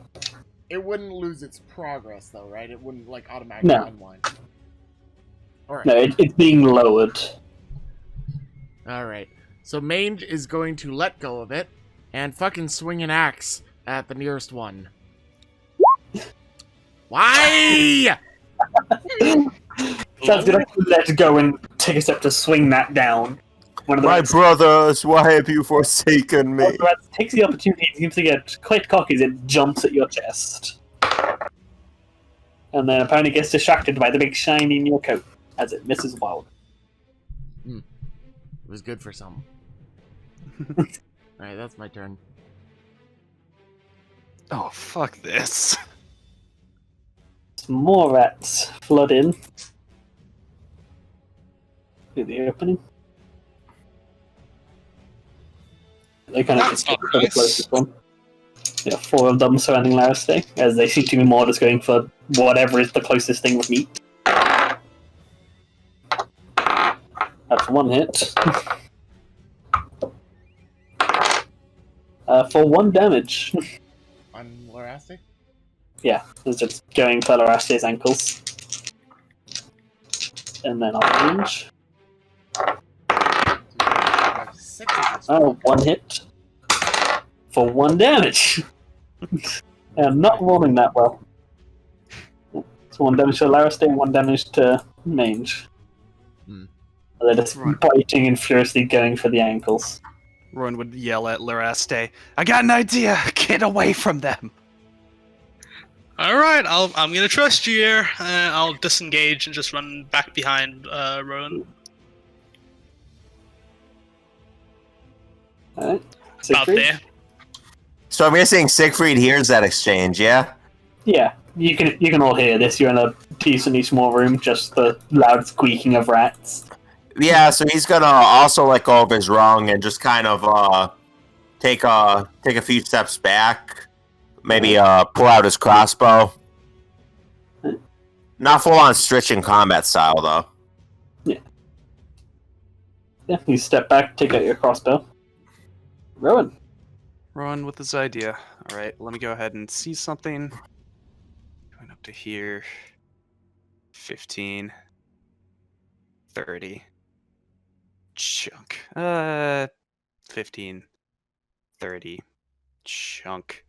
it wouldn't lose its progress, though, right? It wouldn't, like, automatically No. unwind. Alright. No, it's being lowered. Alright. So Mange is going to let go of it and fucking swing an axe at the nearest one. Why? Chad's gonna let go and take a step to swing that down. One of the My rats, brothers, why have you forsaken one me? of the rats takes the opportunity, seems to get quite cocky as it jumps at your chest. And then apparently gets distracted by the big shiny in your coat as it misses wild. It was good for some. Alright, that's my turn. Oh, fuck this. Some more rats flood in through the opening. They kind of That's just not go for the nice. closest one. Yeah, 4 of them surrounding Larastay, as they seem to be more just going for whatever is the closest thing with meat. That's 1 hit. For 1 damage. On Lorastic? Yeah, it's just going for Larastay's ankles. And then I'll range. 6 of this. Oh, 1 hit. For 1 damage. I'm not rolling that well. So 1 damage to Larastay, 1 damage to Mange. They're just Right. biting and furiously going for the ankles. Rowan would yell at Larastay, "I got an idea! Get away from them!" Alright, I'm gonna trust you here. I'll disengage and just run back behind Rowan. Alright. About Siegfried? there. So I'm guessing Siegfried hears that exchange, yeah? Yeah, you can all hear this. You're in a decently small room, just the loud squeaking of rats. Yeah, so he's gonna also let go of his rung and just kind of take a few steps back. Maybe pull out his crossbow. Not full on stricken combat style though. Yeah, you step back, take out your crossbow. Rowan. Rowan with his idea. All right, let me go ahead and see something. Going up to here. 15. 30. Chunk. 15. 30. Chunk.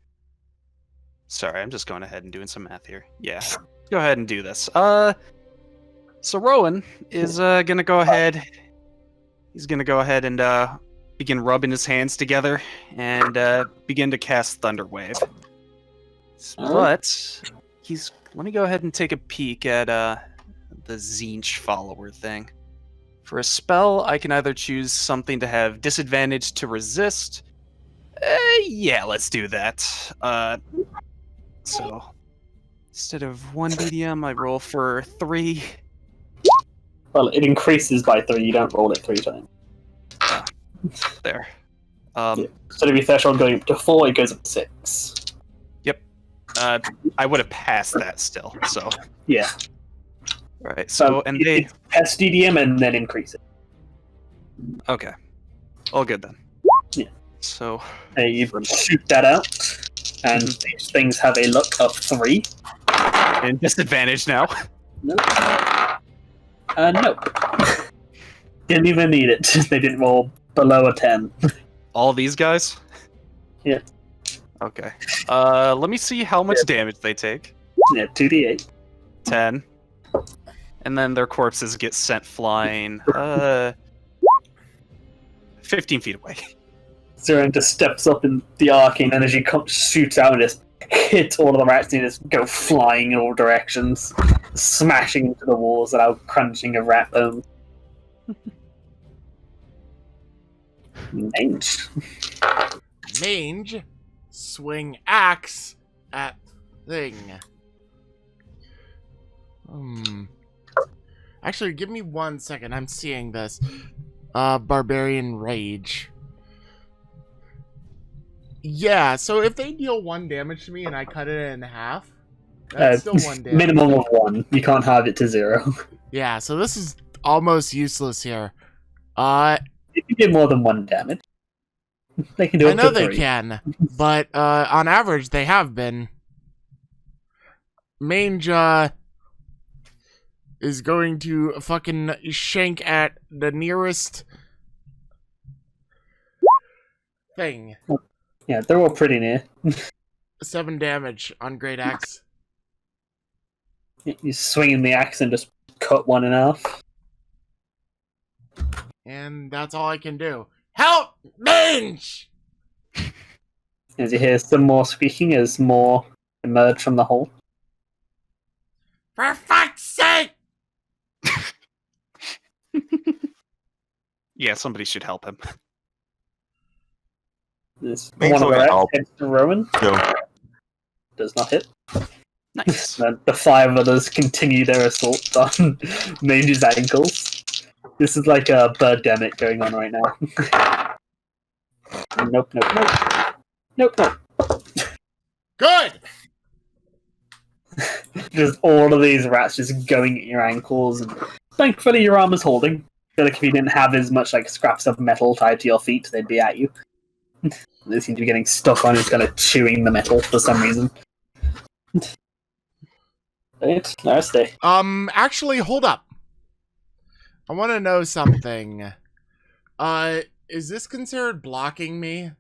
Sorry, I'm just going ahead and doing some math here. Yeah. Go ahead and do this. So Rowan is gonna go ahead. He's gonna go ahead and begin rubbing his hands together and begin to cast Thunderwave. But let me go ahead and take a peek at the Tzeentch follower thing. For a spell, I can either choose something to have disadvantage to resist. Yeah, let's do that. So instead of 1 medium, I roll for 3. Well, it increases by 3. You don't roll it 3 times. There. Instead of your threshold going up to 4, it goes up to 6. Yep. I would have passed that still. So. Yeah. All right. So and they pass DDM and then increase it. Okay. All good then. Yeah. So. You shoot that out, and these things have a luck of 3. And disadvantage now. Nope. Nope. Didn't even need it. They didn't roll below a 10. All these guys? Yeah. Okay. Let me see how much damage they take. Yeah, 2d8. 10. And then their corpses get sent flying 15 feet away. Zeren just steps up in the arcane energy, shoots out and just hits all of the rats and just go flying in all directions, smashing into the walls without crunching of rat bones. Mange. Mange, swing axe at thing. Actually, give me 1 second. I'm seeing this. Barbarian Rage. Yeah, so if they deal 1 damage to me and I cut it in half, that's still 1 damage. Minimum of 1. You can't have it to 0. Yeah, so this is almost useless here. If you did more than 1 damage, they can do it. I know they can, but on average they have been. Mange is going to fucking shank at the nearest thing. Yeah, they're all pretty near. 7 damage on Great Axe. You swing the axe and just cut one in half. And that's all I can do. Help! Mange! As you hear some more squeaking as more emerge from the hole. For fuck's sake! Yeah, somebody should help him. There's one of the rats hits to Rowan. No. Does not hit. Nice. And the 5 others continue their assault on Mange's ankles. This is like a birdemic going on right now. Nope. Good! Just all of these rats just going at your ankles, and thankfully your armor's holding. I feel like if you didn't have as much like scraps of metal tied to your feet, they'd be at you. They seem to be getting stuck on it, kind of chewing the metal for some reason. Right, last day. Actually, hold up. I want to know something. Is this considered blocking me?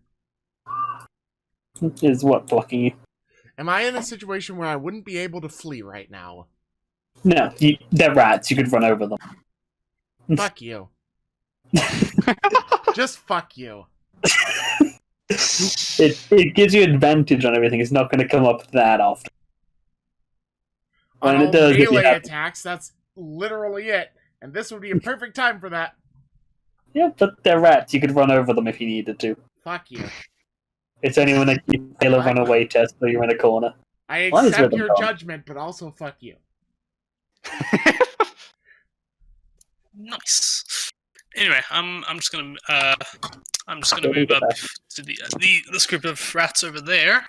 Is what blocking you? Am I in a situation where I wouldn't be able to flee right now? No, they're rats. You could run over them. Fuck you. Just fuck you. It gives you advantage on everything. It's not going to come up that often. On it does, melee attacks, that's literally it. And this would be a perfect time for that. Yeah, but they're rats. You could run over them if you needed to. Fuck you. It's only when they fail a runaway test where you're in a corner. I accept your judgment, but also fuck you. Nice. Anyway, I'm just gonna I'm just going to move up to this group of rats over there.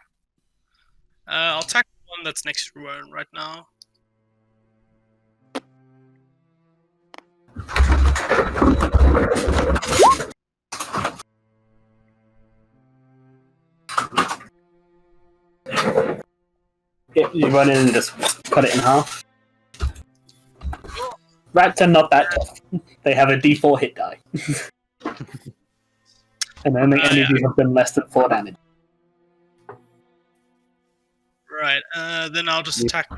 I'll attack the one that's next to Rowan right now. Yeah, you run in and just cut it in half. Rats are not that tough. They have a D4 hit die. And then the energy has been less than 4 damage. Right, then I'll just attack.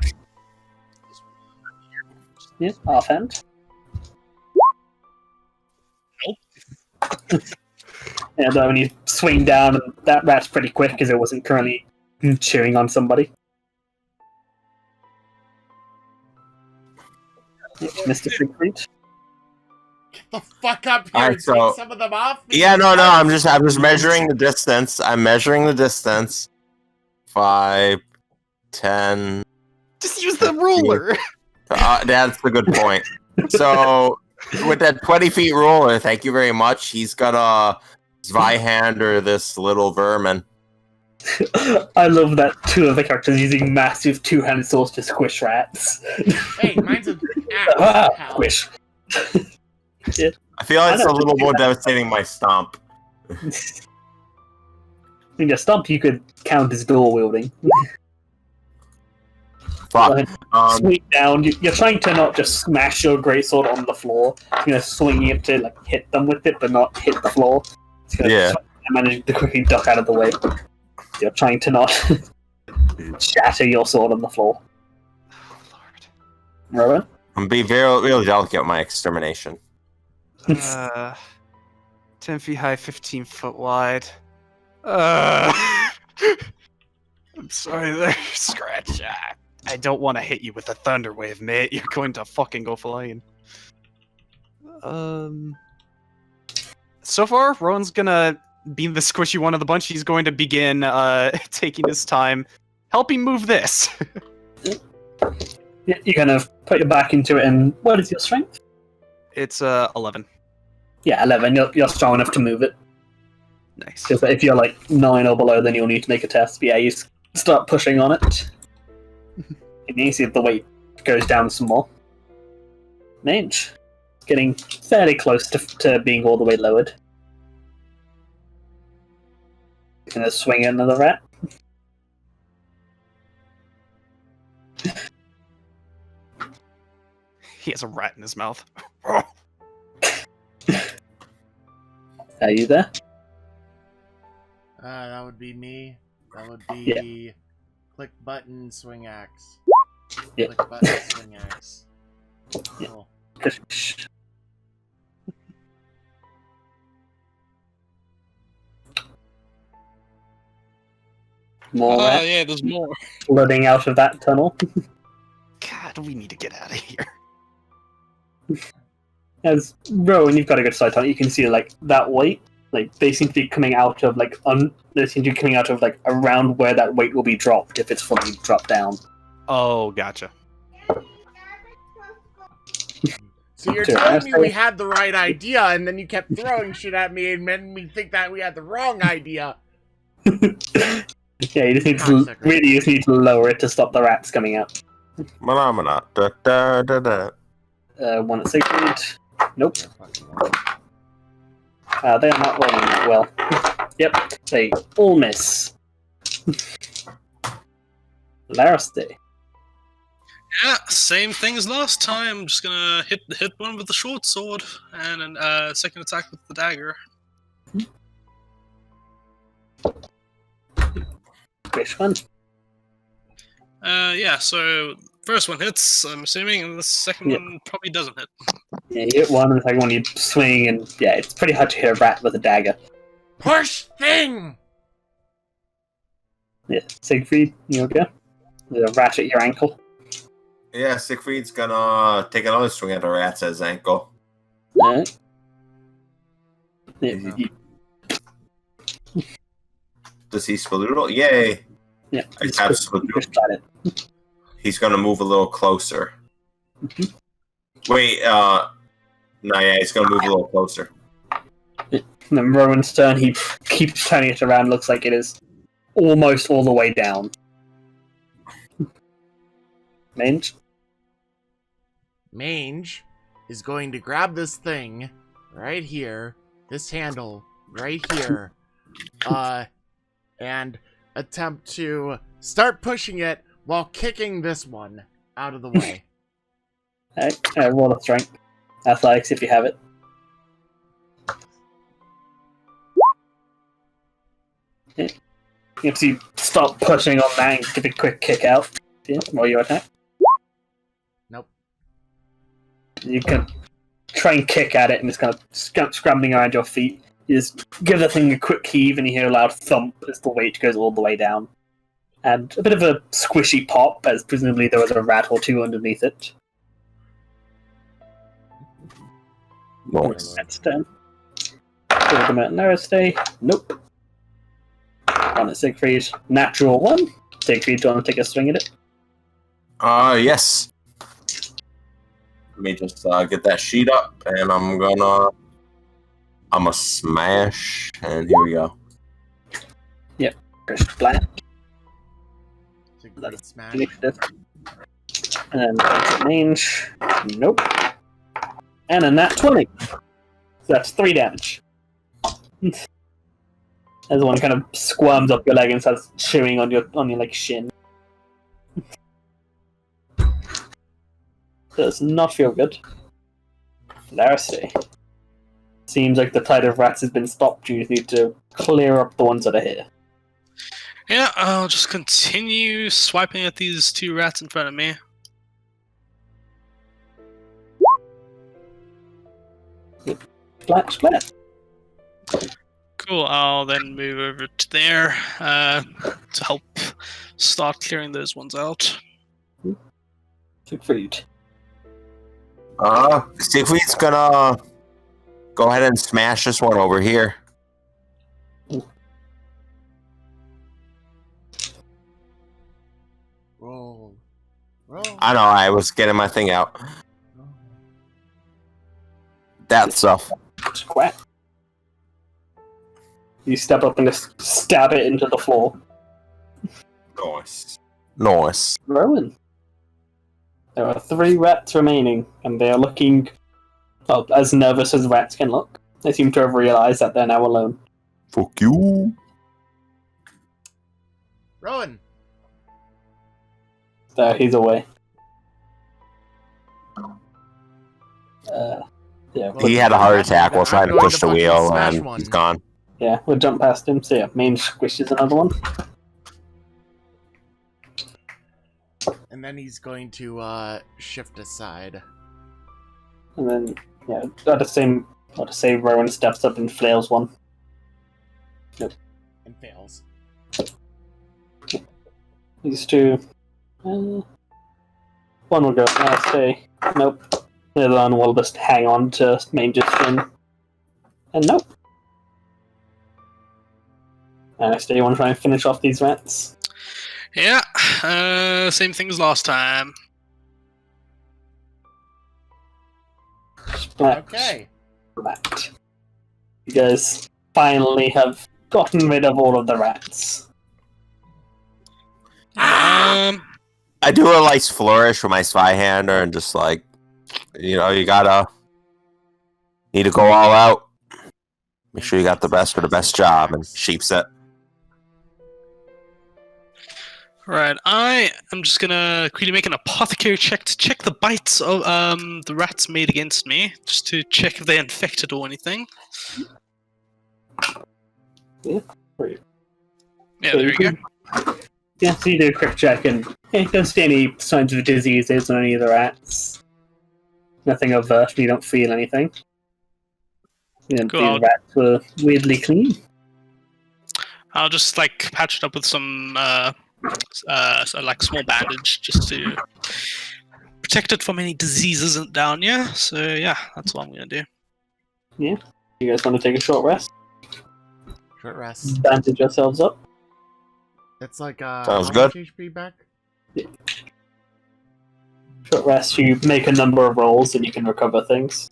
Yeah, offhand. Nope. Yeah, though when you swing down, that rat's pretty quick because it wasn't currently chewing on somebody. Yeah, Mr. Siegfried. Get the fuck up here Alright, and so- take some of them off me. Yeah, no, I'm just measuring the distance. I'm measuring the distance. 5, 10. Just use the ruler. That's a good point. So, with that 20 feet ruler, thank you very much. He's got a Zweihander or this little vermin. I love that 2 of the characters using massive 2-handed swords to squish rats. Hey, mine's a pal. Squish. Yeah. I feel like it's a little more devastating my stomp. In your stump, you could count as dual wielding. Fuck. Swing down. You're trying to not just smash your greatsword on the floor. You're swinging it to like hit them with it, but not hit the floor. Yeah. Managing to quickly duck out of the way. You're trying to not shatter your sword on the floor. Oh, Lord. I'm Rowan? gonna be real delicate with my extermination. 10 feet high, 15 foot wide. I'm sorry there, Scratch. I don't want to hit you with a thunder wave, mate. You're going to fucking go flying. So far, Rowan's gonna be the squishy one of the bunch. He's going to begin taking his time helping move this. You kind of put your back into it, and what is your strength? It's 11. Yeah, 11. You're strong enough to move it. Nice. Because if you're like 9 or below, then you'll need to make a test. But yeah, you start pushing on it. And you see if the weight goes down some more. Mage. Getting fairly close to being all the way lowered. Gonna swing another rat. He has a rat in his mouth. Are you there? That would be me. That would be click button, swing axe. Yeah. Click button, swing axe. Yeah. Cool. More rats Yeah, there's more. flooding out of that tunnel. God, we need to get out of here. As Rowan, you've got a good sight on it. You can see like that weight. Like they seem to be coming out of like they seem to be coming out of like around where that weight will be dropped if it's fully dropped down. Oh, gotcha. So you're Sure, telling me I- we had the right idea, and then you kept throwing shit at me and made me think that we had the wrong idea. Yeah, you just need to really you just need to lower it to stop the rats coming out. Phenomena. Da, da, da, da. One at Siegfried. Nope. They are not rolling that well. Yep, they all miss. Larasty. Yeah, same thing as last time. I'm just gonna hit one with the short sword and a second attack with the dagger. Which one? Yeah, so first one hits, I'm assuming, and the second Yeah. one probably doesn't hit. Yeah, you hit one, and the second one you swing, and yeah, it's pretty hard to hit a rat with a dagger. Push thing! Yeah, Siegfried, you okay? There's a rat at your ankle. Yeah, Siegfried's gonna take another swing at the rat's ankle. Alright. Yeah, Does he spadoodle? Yay! yeah, I it's have just- spadoodle. just got it. He's gonna move a little closer. Wait, no, yeah, he's gonna move a little closer. And then Rowan's turn, he keeps turning it around, looks like it is almost all the way down. Mange? Mange is going to grab this thing right here, this handle right here, and attempt to start pushing it while kicking this one out of the way. Roll a strength. Athletics if you have it. Yeah. If you start pushing on that and give it a quick kick out while you attack. Nope. You can try and kick at it and it's kind of scrambling around your feet. You just give the thing a quick heave and you hear a loud thump as the weight goes all the way down. And a bit of a squishy pop, as presumably there was a rat or two underneath it. Nice. That's done. Stay. Nope. On at Siegfried. Natural one. Siegfried, do you want to take a swing at it? Yes. Let me just get that sheet up, and I'm gonna smash, and here we go. Yep. First flat. It's a great smash. Initiative. And then range. Nope. And a nat 20. So that's 3 damage. As one kind of squirms up your leg and starts chewing on your like shin. Does not feel good. Larcy. Seems like the tide of rats has been stopped. You need to clear up the ones that are here. Yeah, I'll just continue swiping at these 2 rats in front of me. Splat. Cool, I'll then move over to there to help start clearing those ones out. Siegfried. Siegfried's gonna go ahead and smash this one over here. Roll. I know, I was getting my thing out. That stuff. Squat. You step up and just stab it into the floor. Nice. Rowan. There are 3 rats remaining, and they are looking as nervous as rats can look. They seem to have realized that they're now alone. Fuck you. Rowan. There, he's away. Yeah, He had a heart attack while I'm trying to going push the fucking wheel, smash and one. he's gone. yeah, we'll jump past him. So yeah, main squishes another one. And then he's going to shift aside. And then, yeah, I'll just say Rowan steps up and flails one. And fails. These 2. One will go last day. Nope. The other one will just hang on to Mange's fin. And nope. Next day, you want to try and finish off these rats? Yeah, same thing as last time. Splat. Okay. Rat. You guys finally have gotten rid of all of the rats. I do a nice flourish with my Spyhander and just like, you know, you need to go all out. Make sure you got the best for the best job, and sheep set. Right, I am just gonna quickly make an apothecary check to check the bites of the rats made against me, just to check if they're infected or anything. Yeah, great. Yeah, there you go. Yeah, so you do a quick check and you don't see any signs of diseases on any of the rats. Nothing overt, you don't feel anything. And Cool. the rats were weirdly clean. I'll just like patch it up with some like small bandage just to protect it from any diseases down here. So yeah, that's what I'm gonna do. Yeah. You guys want to take a short rest? Short rest. Bandage yourselves up. It's like Sounds how good. much HP back? Short rest, you make a number of rolls and you can recover things.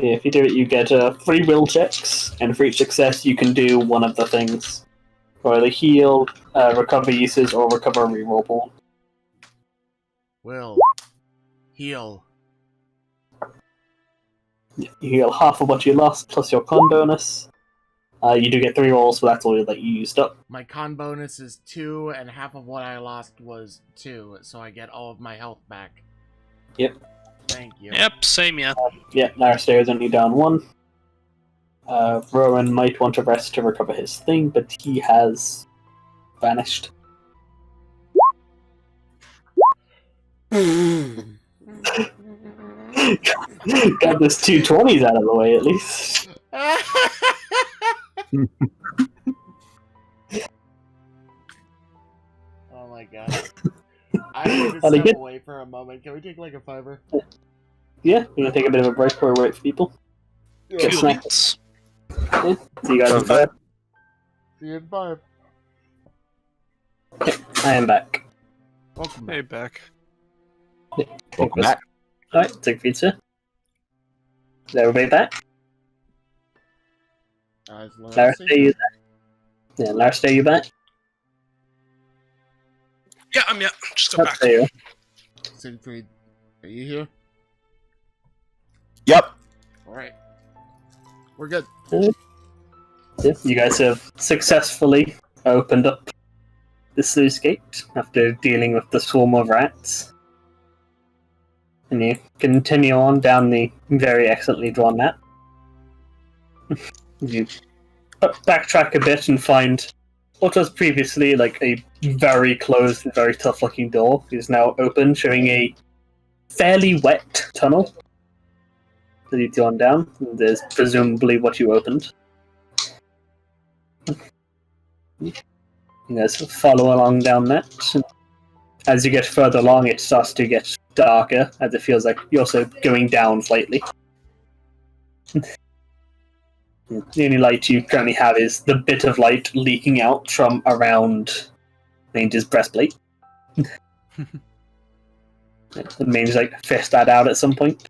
If you do it, you get 3 will checks, and for each success, you can do one of the things. Or either heal, recover uses, or recover and reroll pool. Will. Heal. You heal half of what you lost, plus your con bonus. You do get 3 rolls, so that's all that you used up. My con bonus is 2, and half of what I lost was 2, so I get all of my health back. Yep. Thank you. Yep, same, yeah. Yeah, Larastay is only down 1. Rowan might want to rest to recover his thing, but he has vanished. Got this 2 20s out of the way, at least. Oh my god. I need to Are they step good? away for a moment. Can we take like a fiver? Yeah, we're gonna take a bit of a break where we wait for people. Get Cool snack. beans. Yeah. See you guys in 5. See you in 5. I am back. Welcome Hey, back. back. Welcome back. Alright, take pizza. Is everybody back? Is Larastay, you there? Yeah, Larastay, you back? Yeah, just got back. There you are. Siegfried, are you here? Yep. Alright. We're good. Yeah, you guys have successfully opened up the sluice gate after dealing with the swarm of rats. And you continue on down the very excellently drawn map. You backtrack a bit and find what was previously like a very closed and very tough looking door is now open, showing a fairly wet tunnel that you've gone down. There's presumably what you opened. You guys follow along down that. As you get further along, it starts to get darker, as it feels like you're also going down slightly. The only light you currently have is the bit of light leaking out from around Ranger's breastplate. The mains like fish that out at some point.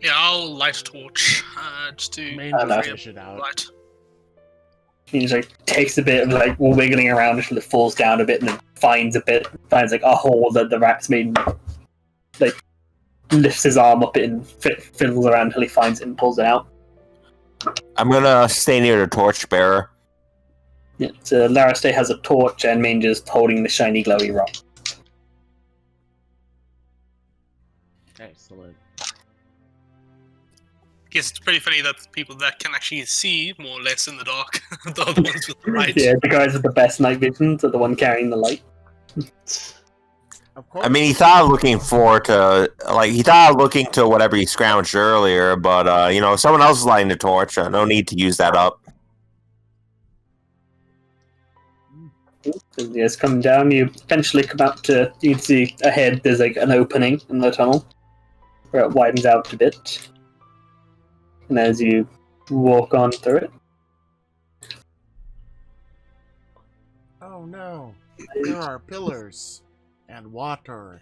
Yeah, I'll light a torch, just to Main I know. just fish it out. light. He just like takes a bit of like wiggling around until it falls down a bit, and then finds like a hole that the rat's made. Like lifts his arm up it and fiddles around until he finds it and pulls it out. I'm gonna stay near the torchbearer. Yeah, so Larastay has a torch and Manger's holding the shiny glowy rock. Excellent. Yes, it's pretty funny that people that can actually see more or less in the dark, the other ones with the light. Yeah, the guys with the best night visions are the one carrying the light. Of course. I mean, he thought of looking to whatever he scrounged earlier, but someone else is lighting the torch. No need to use that up. As you guys come down, you eventually come out to, you can see ahead there's like an opening in the tunnel where it widens out a bit. And as you walk on through it, Oh no. There are pillars. And water.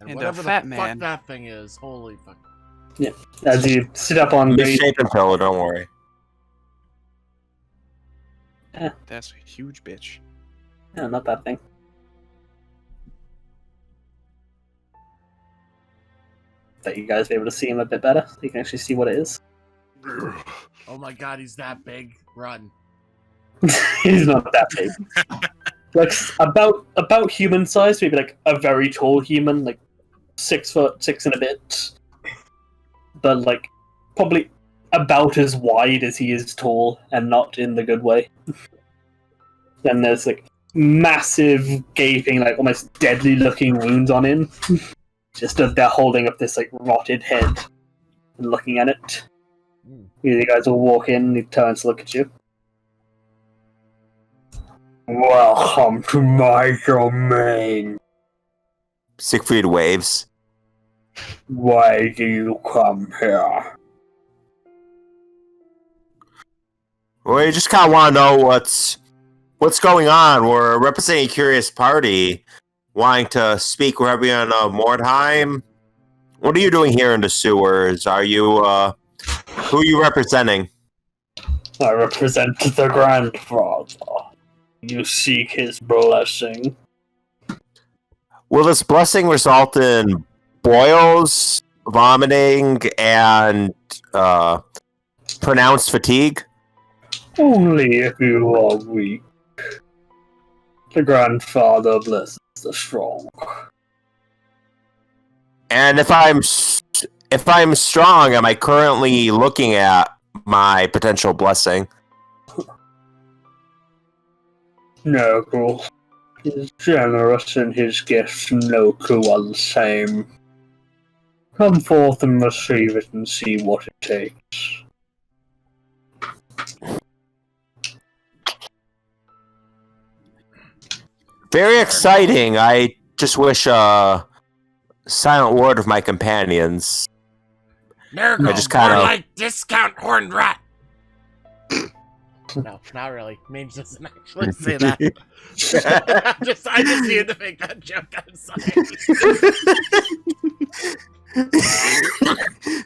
And a whatever fat the man. fuck that thing is. Holy fuck. as you sit up on the Misshapen pillow, don't worry. That's a huge bitch. yeah, not that thing. That you guys be able to see him a bit better, so you can actually see what it is. Oh my god, he's that big. Run. He's not that big. Like about human size, maybe like a very tall human, like 6 foot 6 and a bit. But like probably about as wide as he is tall, and not in the good way. Then there's like massive, gaping, like almost deadly looking wounds on him. Just as they're holding up this like rotted head and looking at it. You guys will walk in and he turns to look at you. Welcome to my domain. Siegfried waves. Why do you come here? Well, you just kind of want to know what's going on. We're representing a curious party, wanting to speak with everyone of Mordheim. What are you doing here in the sewers? Are you, who are you representing? I represent the grandfather. You seek his blessing. Will this blessing result in boils, vomiting, and pronounced fatigue? Only if you are weak. The grandfather blesses the strong. And if I'm strong, am I currently looking at my potential blessing? Nurgle is generous in his gifts, no two are the same. Come forth and receive it and see what it takes. Very exciting. I just wish a silent word of my companions. Nurgle, I just kinda- more like discount horned rat. No, not really. Mage doesn't actually say that. I just needed to make that joke. I'm sorry.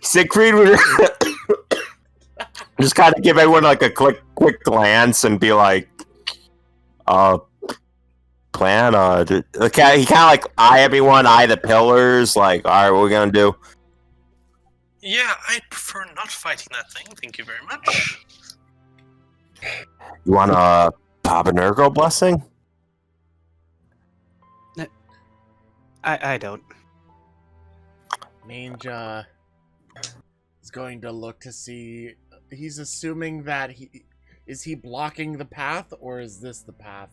Siegfried would just kind of give everyone like a quick glance and be like, plan, he kind of like eye everyone, eye the pillars, like, alright, what are we gonna do? Yeah, I prefer not fighting that thing. Thank you very much. You want a Papa Nurgle blessing? I don't. Mange is going to look to see. He's assuming that is he blocking the path, or is this the path?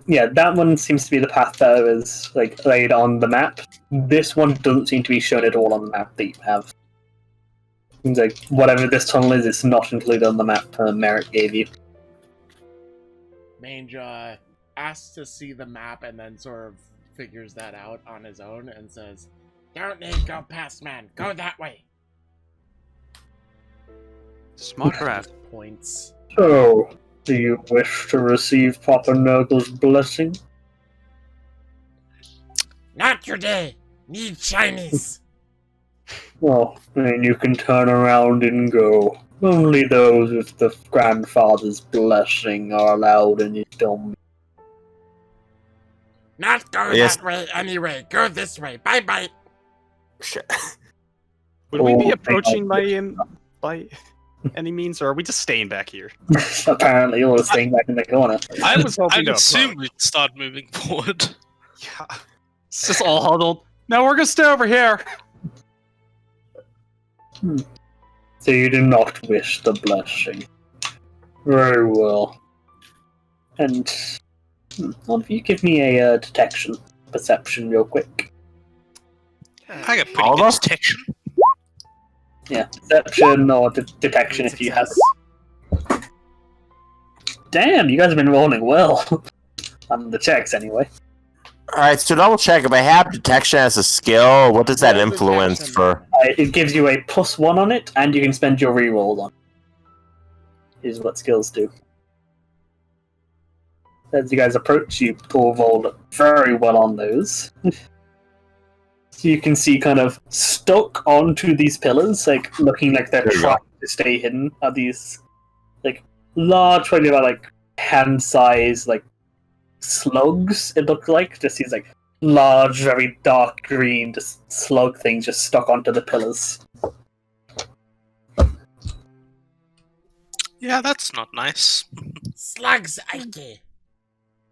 Yeah, that one seems to be the path that is like laid on the map. This one doesn't seem to be shown at all on the map that you have. Seems like whatever this tunnel is, it's not included on the map Merritt gave you. Mange asks to see the map and then sort of figures that out on his own and says, "Don't need go past, man. Go that way." Smart rat. Points. So, do you wish to receive Papa Nurgle's blessing? Not your day. Need Chinese. Well, then you can turn around and go. Only those with the grandfather's blessing are allowed in his dome. Not go Yes. that way anyway. Go this way. Bye bye. Shit. Would we be Oh, approaching by any means, or are we just staying back here? Apparently, all staying back in the corner. I was hoping I'd to assume approach. we'd start moving forward. Yeah. It's just all huddled. No, we're gonna stay over here. So you do not wish the blessing. Very well. And one of you give me a detection perception real quick. I got pretty All of good us? detection. Yeah, perception or detection if you have. Damn, you guys have been rolling well. On the checks, anyway. Alright, so double check, if I have detection as a skill, what does that Roll influence detection. for? It gives you a +1 on it, and you can spend your reroll on it. Is what skills do. As you guys approach, you all rolled very well on those. So you can see kind of stuck onto these pillars, like looking like they're There you trying to stay hidden, are these like large, probably about like hand-sized like slugs. It looked like just these like large, very dark green, just slug things just stuck onto the pillars. Yeah, that's not nice. Slugs, Ike.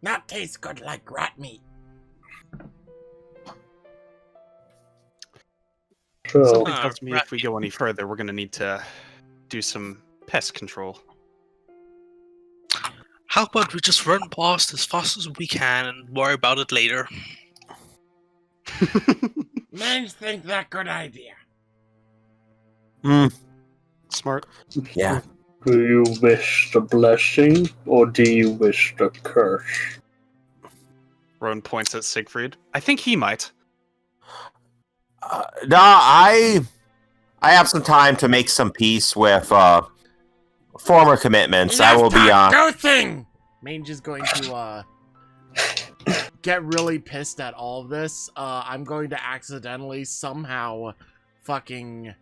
Not taste good like rat meat. So Something tells me rat if we go any further, we're gonna need to do some pest control. How about we just run past as fast as we can and worry about it later? Men think that good idea. Smart. Yeah. do you wish the blessing, or do you wish the curse? Rowan points at Siegfried. I think he might. No, I have some time to make some peace with former commitments. I will be Go thing. Mange is going to get really pissed at all of this, I'm going to accidentally somehow fucking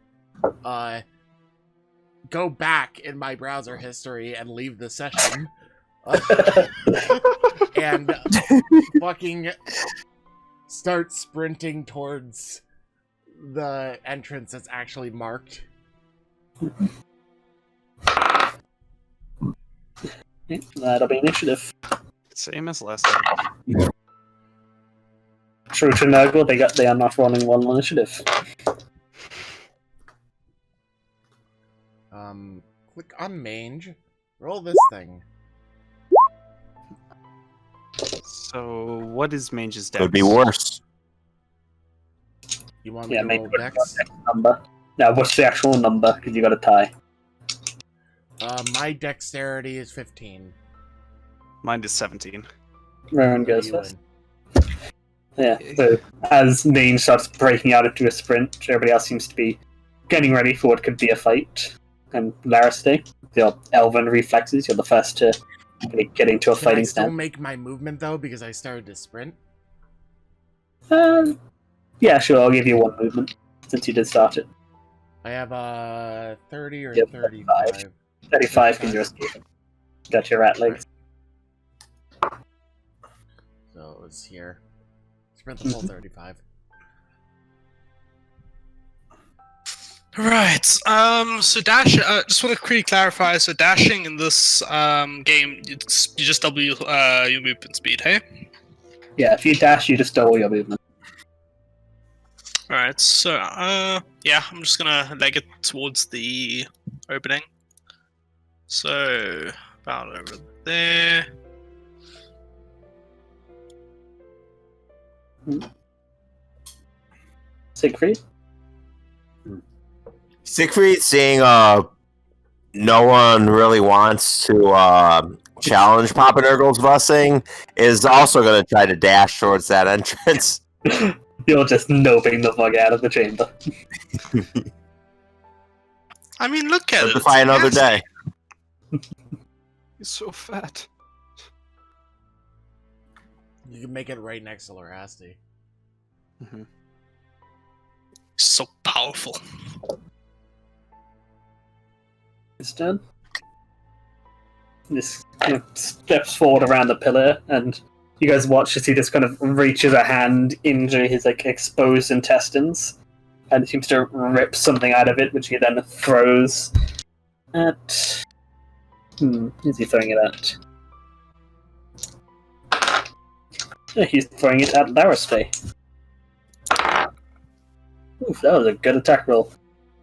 go back in my browser history and leave the session. And fucking start sprinting towards the entrance that's actually marked. That'll be initiative. Same as last time. True to Nurgle, they are not running one initiative. Click on mange. Roll this thing. So, what is Mange's dex? Could be worse. You want me Yeah, to make roll a dex? number. Now, what's the actual number? Because you got a tie. My dexterity is 15. Mine is 17. Rowan goes You first. win. Yeah, so as Main starts breaking out into a sprint, everybody else seems to be getting ready for what could be a fight. And Laraste, your elven reflexes, you're the first to get into a Can I fighting still stance. make my movement, though, because I started to sprint? Yeah, sure, I'll give you one movement, since you did start it. I have 30 or Yep, 35. 35 can you escape. Got your rat legs. So it was here. Sprint the full 35. Right. So dash. Just want to quickly clarify. So dashing in this game, you just double your movement speed. Hey. Yeah, if you dash, you just double your movement. All right. So yeah, I'm just gonna leg it towards the opening. So about over there. Siegfried? Siegfried, seeing no one really wants to challenge Papa Nurgle's busing, is also going to try to dash towards that entrance. You're just noping the fuck out of the chamber. I mean, look at it. Defy another It's day. He's so fat. You can make it right next to Lorasti. so powerful. It's done. This kind of steps forward around the pillar, and you guys watch as he just kind of reaches a hand into his like exposed intestines, and seems to rip something out of it, which he then throws at. Who's he throwing it at? Yeah, he's throwing it at Laraste. Oof, that was a good attack roll.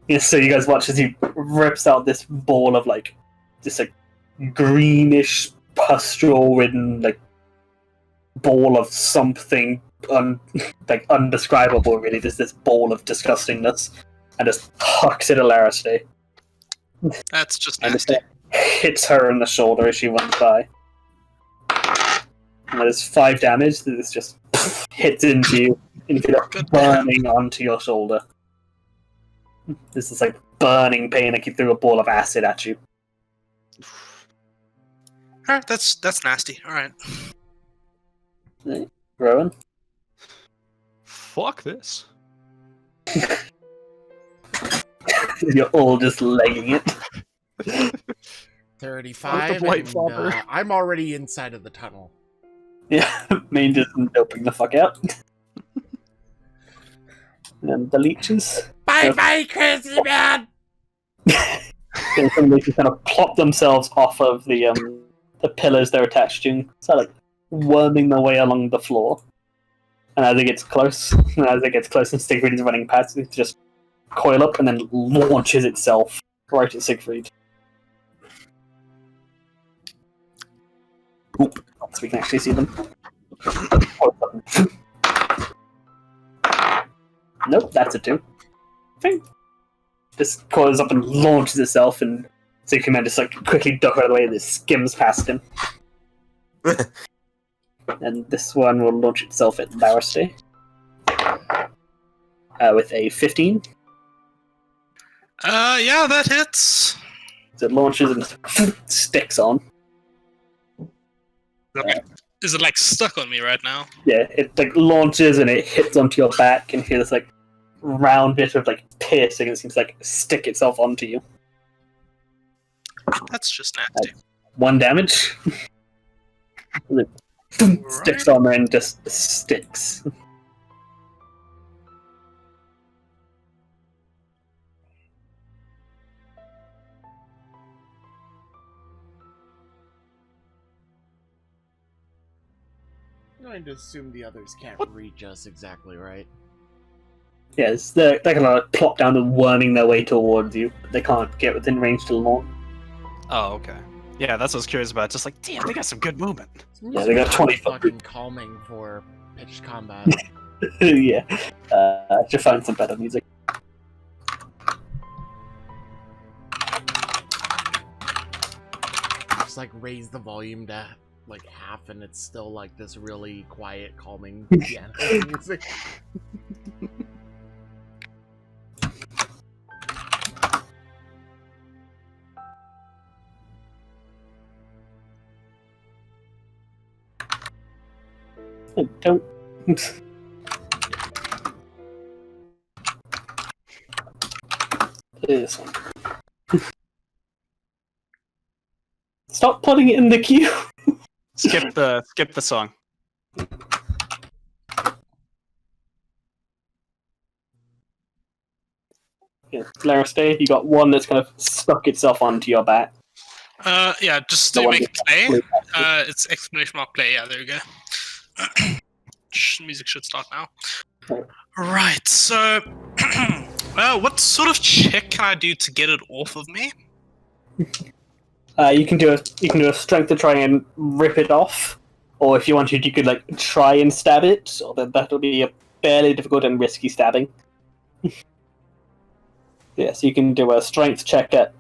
Yeah, so you guys watch as he rips out this ball of like this like greenish pustule-ridden like ball of something like undescribable. Really, there's this ball of disgustingness, and just hucks it at Laraste. That's just And nasty. it hits her in the shoulder as she runs by. And there's 5 damage that this just hits into you, and you feel it burning onto your shoulder. This is like burning pain, like he threw a ball of acid at you. Alright, that's nasty. Alright. Rowan? Fuck this. You're all just legging it. 35, White and Father. I'm already inside of the tunnel. Yeah, Main just doping the fuck out. And the leeches. Bye, crazy man! They just kind of plop themselves off of the pillars they're attached to, so like worming their way along the floor. And as it gets close, and Siegfried is running past, it just coil up and then launches itself right at Siegfried. Oop. So we can actually see them. Nope, that's a 2. Thing. Just coils up and launches itself, and Siegfried just like quickly duck out of the way and it skims past him. And this one will launch itself at Laraste. With a 15. Yeah, that hits. So it launches and sticks on. Okay. Is it like stuck on me right now? Yeah, it like launches and it hits onto your back, and you hear this like round bit of like piercing. And it seems to like stick itself onto you. That's just nasty. 1 damage. Sticks on there and just sticks. I'm going to assume the others can't reach us exactly, right? Yes, they're gonna like, plop down and worming their way towards you. But they can't get within range till more. Oh, okay. Yeah, that's what I was curious about. Just like, damn, they got some good movement. Yeah, they got 20 fucking calming for pitched combat. Yeah. I should find some better music. Just like raise the volume to like half, and it's still like this really quiet, calming piano music. Don't. This one. Stop putting it in the queue. Skip the song. Yeah, Larastay, you got one that's kind of stuck itself onto your back. Yeah, just The to one make it that's play. actually- It's exclamation mark play. Yeah, there you go. Music should start now. Right. Right. So, what sort of check can I do to get it off of me? You can do a strength to try and rip it off, or if you wanted, you could like try and stab it. Or that'll be a fairly difficult and risky stabbing. Yes, you can do a strength check at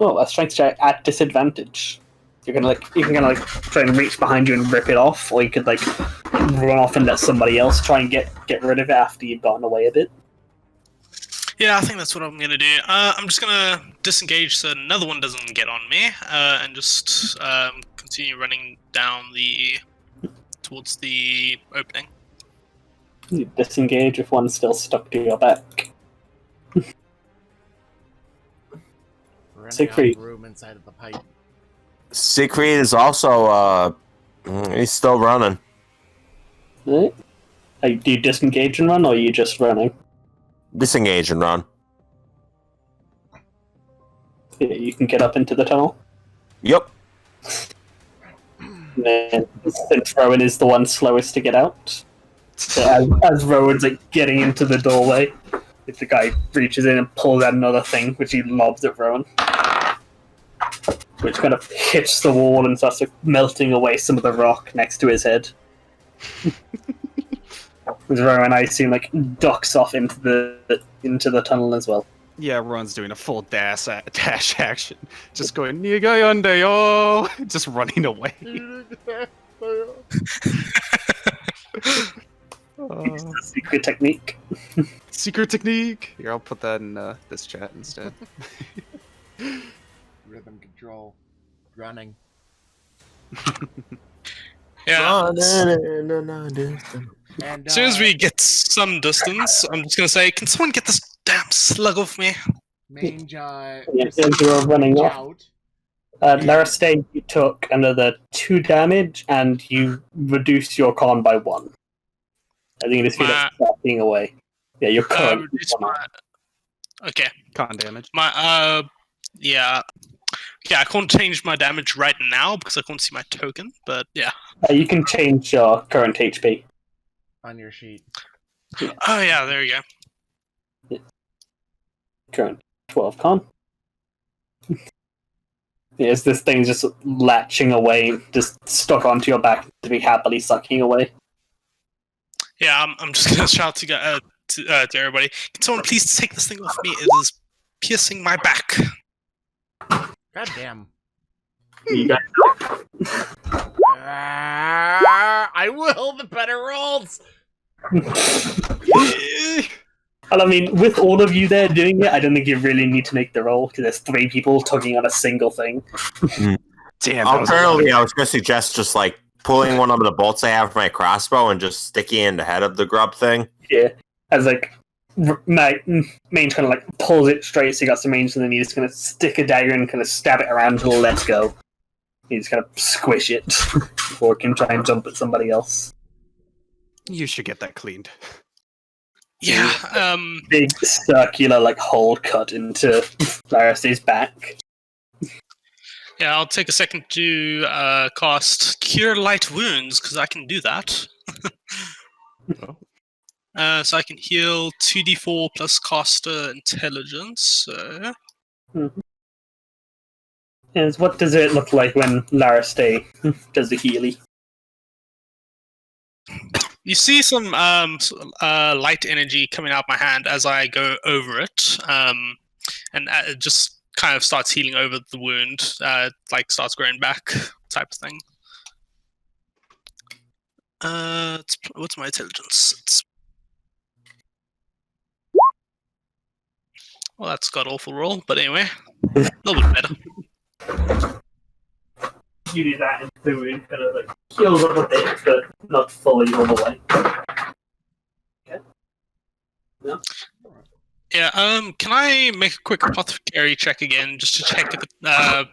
disadvantage. You can try and reach behind you and rip it off, or you could like run off and let somebody else try and get rid of it after you've gotten away a bit. Yeah, I think that's what I'm gonna do. I'm just gonna disengage so another one doesn't get on me, and just continue running down towards the opening. You disengage if one's still stuck to your back. Siegfried. Room inside of the pipe. Siegfried is also, he's still running. Right. Do you disengage and run, or are you just running? Disengage and run. Yeah, you can get up into the tunnel. Yep. And then, since Rowan is the one slowest to get out, so as Rowan's like getting into the doorway, if the guy reaches in and pulls out another thing, which he lobs at Rowan, which kind of hits the wall and starts like, melting away some of the rock next to his head. As Rowan, I assume, like ducks off into the tunnel as well. Yeah, Ron's doing a full dash action. Just going, Niga yonder yo! Just running away. It's the secret technique. Secret technique! Here, I'll put that in this chat instead. Rhythm control. Running. Yeah. And, As soon as we get some distance, I'm just gonna say, can someone get this damn slug off me? Mange, Yeah, as you're running off. Larastay, you took another 2 damage, and you reduced your con by 1. I think it is being away. Yeah, your con. Okay. Con damage. Yeah, I can't change my damage right now because I can't see my token, but yeah. You can change your current HP. On your sheet. Oh yeah, there you go. Current 12 con. Yes, this thing's just latching away, just stuck onto your back to be happily sucking away. Yeah, I'm just gonna shout to everybody. Can someone please take this thing off me? It is piercing my back. God damn. You guys I will. The better rolls. And I mean, with all of you there doing it, I don't think you really need to make the roll, because there's 3 people tugging on a single thing. Damn. Apparently, I was going to suggest just, like, pulling one of the bolts I have from my crossbow and just sticking it in the head of the grub thing. Yeah, as like Mange kind of like pulls it straight, so you got some range, and then you just kind of stick a dagger and kind of stab it around until it lets go. You just kind of squish it before it can try and jump at somebody else. You should get that cleaned. Yeah. Big circular like hole cut into Laris's back. Yeah, I'll take a second to cast Cure Light Wounds, because I can do that. So I can heal 2d4 plus caster intelligence. So. And what does it look like when Laris does the healy? You see some light energy coming out my hand as I go over it, and it just kind of starts healing over the wound, like starts growing back, type of thing. What's my intelligence? Well, that's got awful roll, but anyway, a little bit better. You do that and the wound kind of like heals up a bit, but not fully all the way. Okay. No? Yeah, can I make a quick apothecary check again, just to check if it, I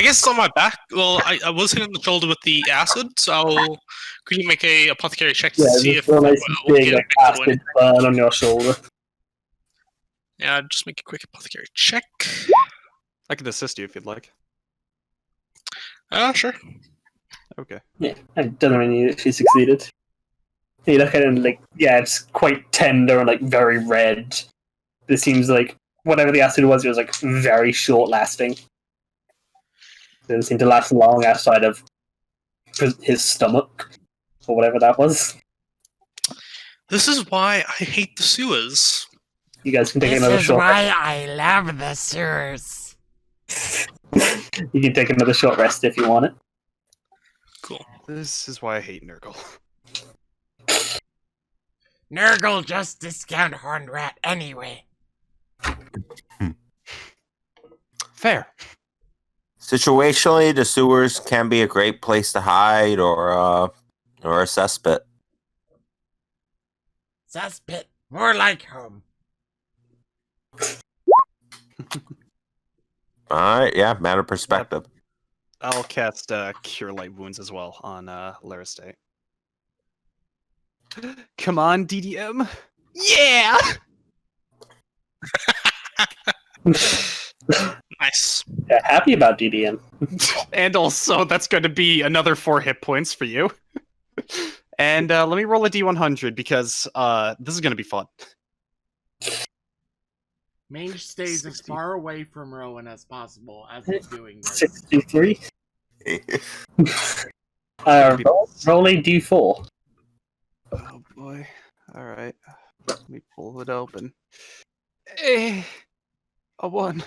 guess it's on my back. Well, I was hit on the shoulder with the acid, so could you make a apothecary check to see if nice big like acid burn on your shoulder. Yeah, just make a quick apothecary check. I can assist you if you'd like. Sure. Okay. Yeah, it doesn't really need it if you succeeded. You look at it and like, yeah, it's quite tender and like very red. It seems like whatever the acid was, it was like very short lasting. It didn't seem to last long outside of his stomach or whatever that was. This is why I hate the sewers. You guys can take another short This is why I love the sewers. You can take another short rest if you want it. Cool. This is why I hate Nurgle. Nurgle just discount Horned Rat anyway. Fair. Situationally, the sewers can be a great place to hide or a cesspit. Cesspit, more like home. Alright, yeah, matter of perspective. I'll cast Cure Light Wounds as well on Laristate. Come on, DDM. Yeah! Nice. Yeah, happy about DDM. And also, that's going to be another 4 hit points for you. And let me roll a D100 because this is going to be fun. Mange stays 60. as far away from Rowan as possible as he's doing this. 63. Roll a D4. Oh boy. Alright. Let me pull it open. A 1.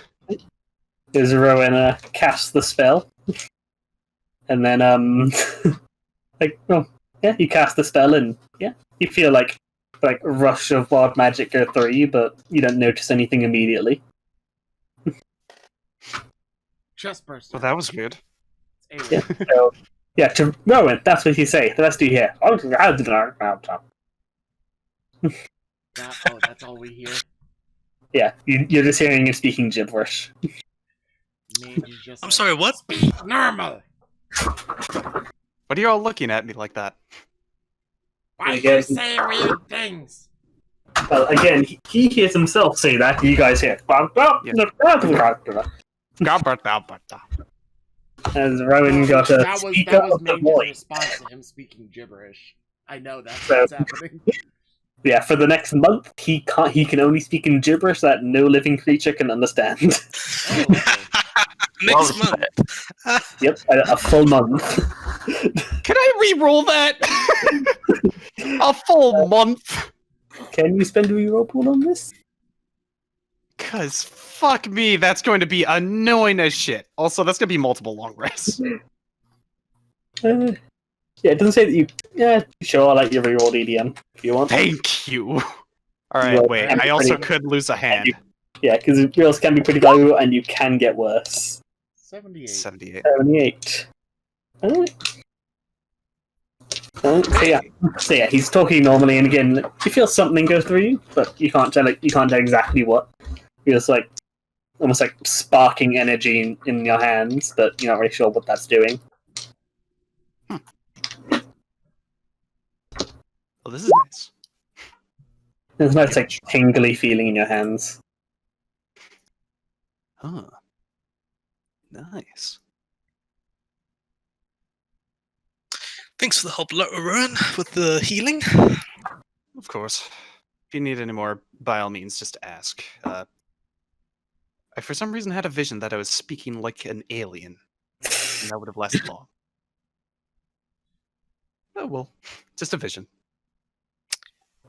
Does Rowan cast the spell? And then, you cast the spell and, yeah, you feel like a rush of wild magic go through you, but you don't notice anything immediately. Chest burster. Well, that was good. Yeah, so, yeah, to Rowan, that's what you say. The rest of you hear. That's all we hear. Yeah, you're just hearing him speaking gibberish. Mange is just I'm like, sorry, what? Speak normal. What are you all looking at me like that? Why Again. you say weird things? Well, again, he hears himself say that, you guys hear. As Rowan got a That speaker was of the Mange's voice. response to him speaking gibberish. I know that's So- what's happening. Yeah, for the next month, he can only speak in gibberish that no living creature can understand. Oh, okay. Next Well, month. Yep, a full month. Can I re-roll that? A full month? Can you spend a reroll pool on this? Cause fuck me, that's going to be annoying as shit. Also, that's gonna be multiple long rests. Yeah, it doesn't say that you... Yeah, sure, I'll let you reroll EDM if you want. Thank you. Alright, Well, wait, I'm I also pretty- could lose a hand. Yeah, because rerolls can be pretty valuable and you can get worse. 78. 78. 78. Alright. So yeah, he's talking normally, and again, you feel something go through you, but you can't tell exactly what. It's like almost like sparking energy in your hands, but you're not really sure what that's doing. Well, this is nice. There's a nice like tingly feeling in your hands. Huh. Nice. Thanks for the help, Rowan, with the healing. Of course. If you need any more, by all means, just ask. I for some reason had a vision that I was speaking like an alien. And that would have lasted long. Oh well, just a vision.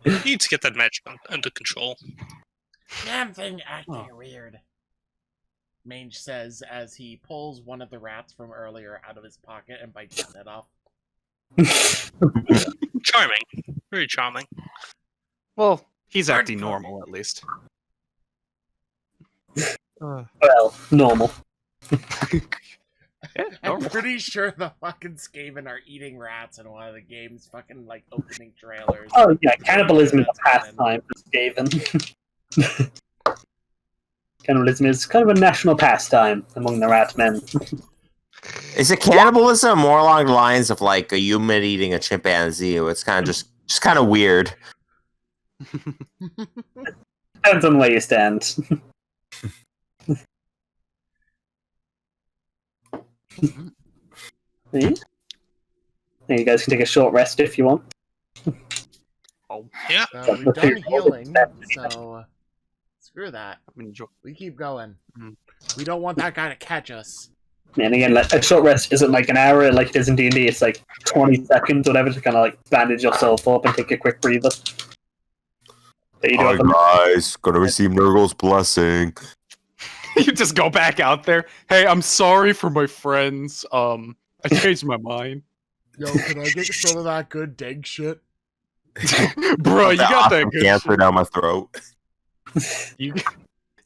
You need to get that magic under control. Damn thing acting weird. Mange says as he pulls one of the rats from earlier out of his pocket and bites his head off. Charming. Very charming. Well, he's acting normal, at least. Well, normal. Yeah, I'm normal. pretty sure the fucking Skaven are eating rats in one of the game's fucking, like, opening trailers. Oh yeah, cannibalism is a pastime for Skaven. Cannibalism is kind of a national pastime among the rat men. Is it cannibalism more along the lines of like a human eating a chimpanzee? It's kind of just kind of weird. Depends on where you stand. Yeah. You guys can take a short rest if you want. Oh, Yeah. We've done healing, so screw that. enjoy. We keep going. Mm. We don't want that guy to catch us. And again, like, a short rest isn't like an hour like it is in D&D. It's like 20 seconds, whatever, to kind of like bandage yourself up and take a quick breather. But you do have guys, gonna receive Nurgle's blessing. You just go back out there. Hey, I'm sorry for my friends. I changed my mind. Yo, can I get some of that good dig shit? Bro, you got that good cancer shit. down my throat. You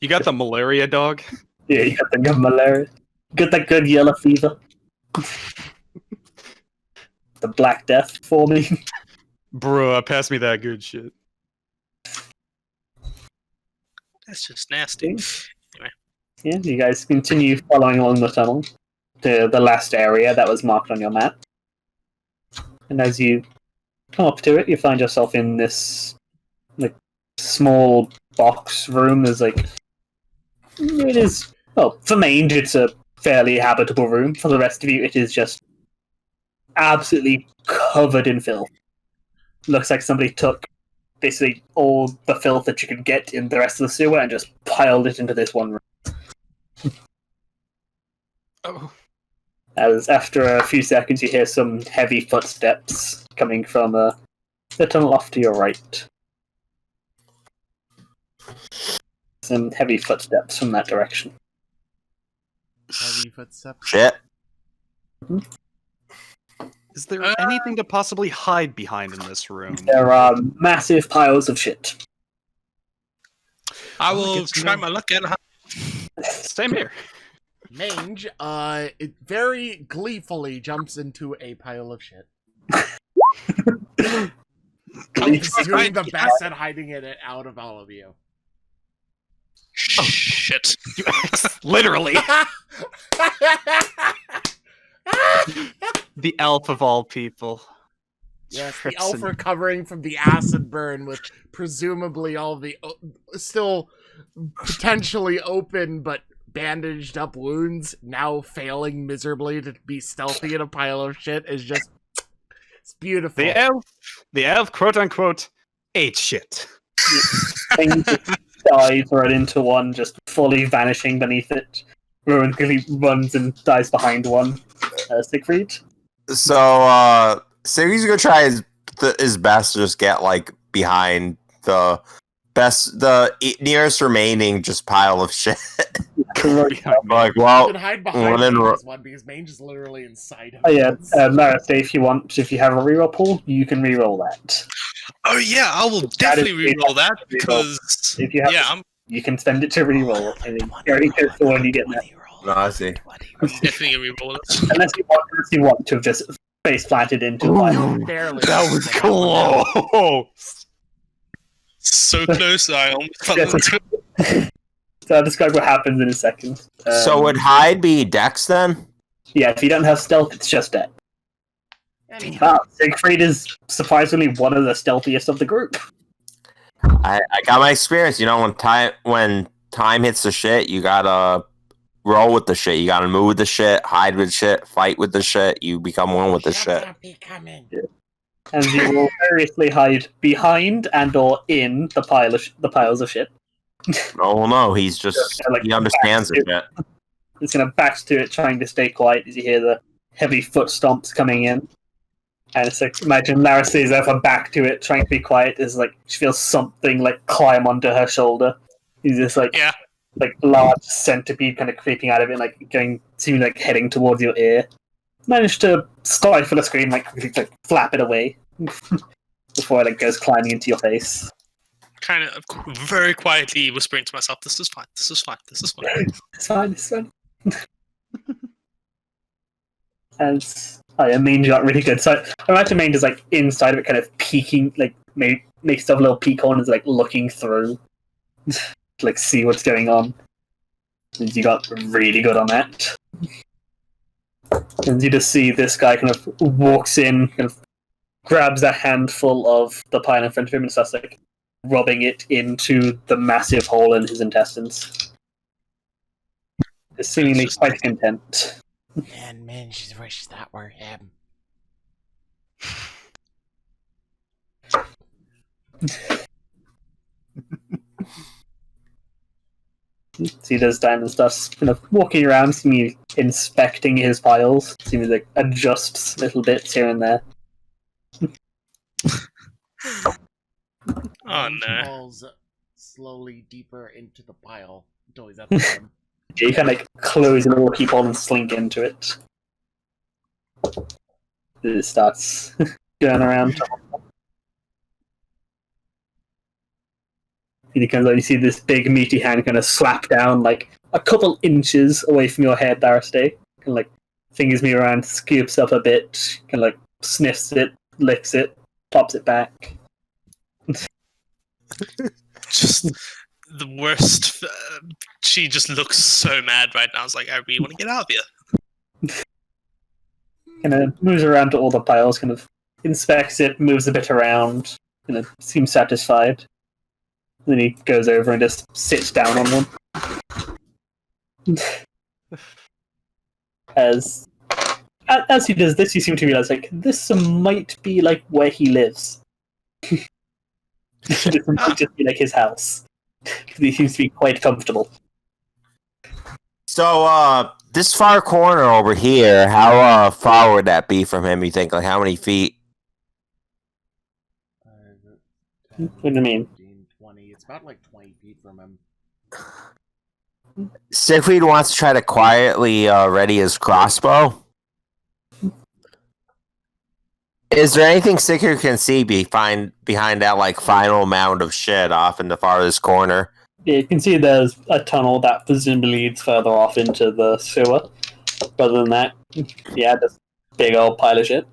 got the malaria, dog? Yeah, you got the good malaria. Got that good yellow fever. The Black Death for me. Bro, pass me that good shit. That's just nasty. Yeah, you guys continue following along the tunnel to the last area that was marked on your map. And as you come up to it, you find yourself in this like small box room. There's like it is for Mange, it's a fairly habitable room. For the rest of you, it is just absolutely covered in filth. Looks like somebody took basically all the filth that you could get in the rest of the sewer and just piled it into this one room. Oh. As after a few seconds, you hear some heavy footsteps coming from the tunnel off to your right. Some heavy footsteps from that direction. Heavy footsteps. Shit. Is there anything to possibly hide behind in this room? There are massive piles of shit. I will try my luck at Same here. Mange, it very gleefully jumps into a pile of shit. He's doing the best at hiding it out of all of you. Shit. Literally. The elf of all people. Yes, the elf recovering from the acid burn with presumably all the still potentially open but bandaged up wounds, now failing miserably to be stealthy in a pile of shit, is just it's beautiful. The elf, quote unquote, ate shit. Things dive right into one, just fully vanishing beneath it. Rowan quickly runs and dies behind one. Siegfried? So, Siggy's gonna try his best to just get like behind the nearest remaining just pile of shit. Like, well, You can hide behind this one because Mange is literally inside him. Oh yeah, Lara, if you have a reroll pool, you can reroll that. Oh yeah, I will definitely reroll that because If you have, you can spend it to reroll. I mean, you already chose the one you get that. No, I see. definitely reroll it. Unless you want to have just face planted into the pile. Barely. That was close. So close, I almost fell Yes, into it. So I'll describe what happens in a second. So would hide be Dex then? Yeah, if you don't have stealth, it's just dead. Anyhow, Siegfried is surprisingly one of the stealthiest of the group. I got my experience. You know, when time hits the shit, you gotta roll with the shit. You gotta move with the shit, hide with shit, fight with the shit. You become one with the shit. And you will variously hide behind and or in the piles of shit. Oh no, he's just he understands the shit. It's kind of backs to it, trying to stay quiet as you hear the heavy foot stomps coming in. And it's like, imagine Lara stays there for back to it, trying to be quiet, as like she feels something like climb onto her shoulder. He's just like large centipede kind of creeping out of it, like seeming like heading towards your ear. Managed to stifle a scream, like flap it away before it like goes climbing into your face. Kind of very quietly whispering to myself, "This is fine. This is fine. This is fine." It's fine. It's fine. And Mange got really good. So I imagine Mange is like inside of it, kind of peeking, like makes stuff little peek corners, like looking through, to, like see what's going on. And you got really good on that. And you just see this guy kind of walks in, kind of grabs a handful of the pile in front of him and starts like rubbing it into the massive hole in his intestines. He's seemingly quite content. Man, she wishes that were him. So he does Diamond stuff, kind of walking around, seemingly inspecting his piles, seemingly like adjusts little bits here and there. Oh no! Falls slowly deeper into the pile until he's at the bottom. You kind of like close a little peephole and slink into it. It starts going around. And you see this big meaty hand kind of slap down like a couple inches away from your head, Darstay. Kind of like fingers me around, scoops up a bit, kind of like sniffs it, licks it, pops it back. Just the worst. She just looks so mad right now. It's like, I really want to get out of here. Kind of moves around to all the piles, kind of inspects it, moves a bit around, kind of seems satisfied. Then he goes over and just sits down on one. As he does this, you seem to realize like this might be like where he lives. This might just be like his house. He seems to be quite comfortable. So, this far corner over here, how far would that be from him, you think? Like, how many feet? What do you mean? 15, 20. It's about like 20 feet from him. Siegfried wants to try to quietly ready his crossbow. Is there anything Siegfried can see behind that, like, final mound of shit off in the farthest corner? Yeah, you can see there's a tunnel that presumably leads further off into the sewer. Other than that, yeah, just big old pile of shit.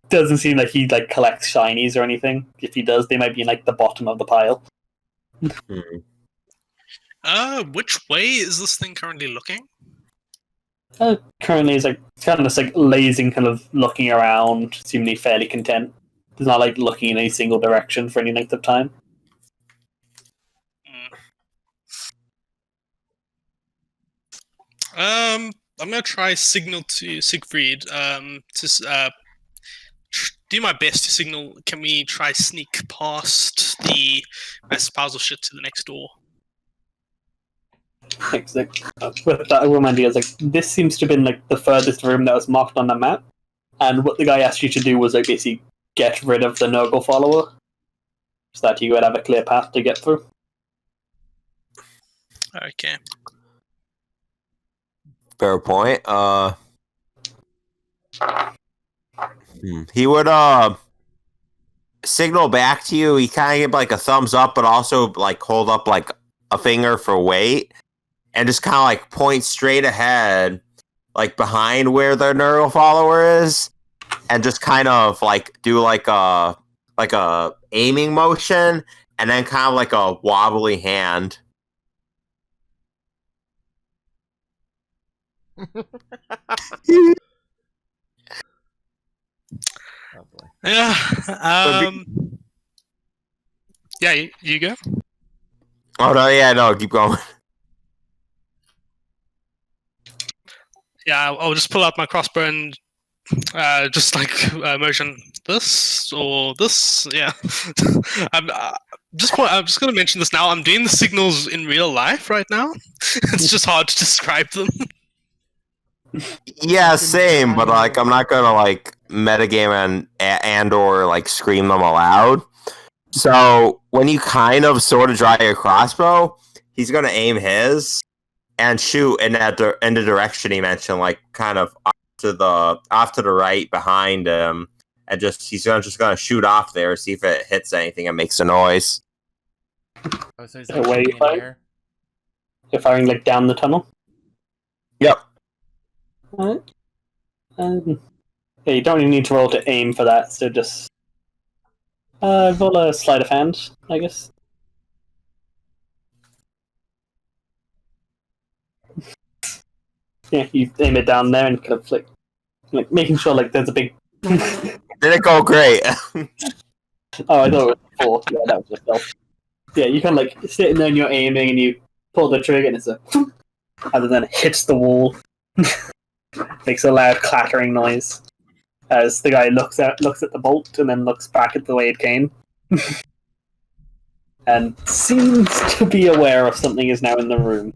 Doesn't seem like he like collects shinies or anything. If he does, they might be in like the bottom of the pile. Which way is this thing currently looking? Currently, it's like kind of just like lazing, kind of looking around, seemingly fairly content. He's not like looking in any single direction for any length of time. I'm gonna try signal to Siegfried to do my best to signal. Can we try sneak past the massive piles of shit to the next door? With that, I will remind you, like this seems to have been like the furthest room that was marked on the map, and what the guy asked you to do was like basically get rid of the Nurgle follower, so that you would have a clear path to get through. Okay. Fair point. He would signal back to you. He kind of give like a thumbs up, but also like hold up like a finger for wait, and just kind of like point straight ahead, like behind where the Nurgle follower is, and just kind of like do like a aiming motion, and then kind of like a wobbly hand. Oh boy. Yeah. Yeah, you go. Oh no, yeah, no, keep going. Yeah, I'll just pull out my crossbow and just like motion this or this. Yeah. I'm just gonna mention this now. I'm doing the signals in real life right now. It's just hard to describe them. Yeah, same, but like I'm not gonna like metagame and or like scream them aloud. So when you kind of sort of draw your crossbow, he's gonna aim his and shoot in the direction he mentioned, like kind of off to the right behind him, and he's just gonna shoot off there, see if it hits anything and makes a noise. Oh, so he's Where are you shooting in firing? here? You're firing like down the tunnel. Yep. Alright. Yeah, you don't even need to roll to aim for that, so just roll a sleight of hand, I guess. Yeah, you aim it down there and kind of like making sure like there's a big. Did it go great? Oh, I thought it was 4. Yeah, that was yourself. Yeah, you kind of like sitting there and you're aiming and you pull the trigger and it's a. And then it hits the wall. Makes a loud clattering noise as the guy looks at the bolt and then looks back at the way it came. And seems to be aware of something is now in the room.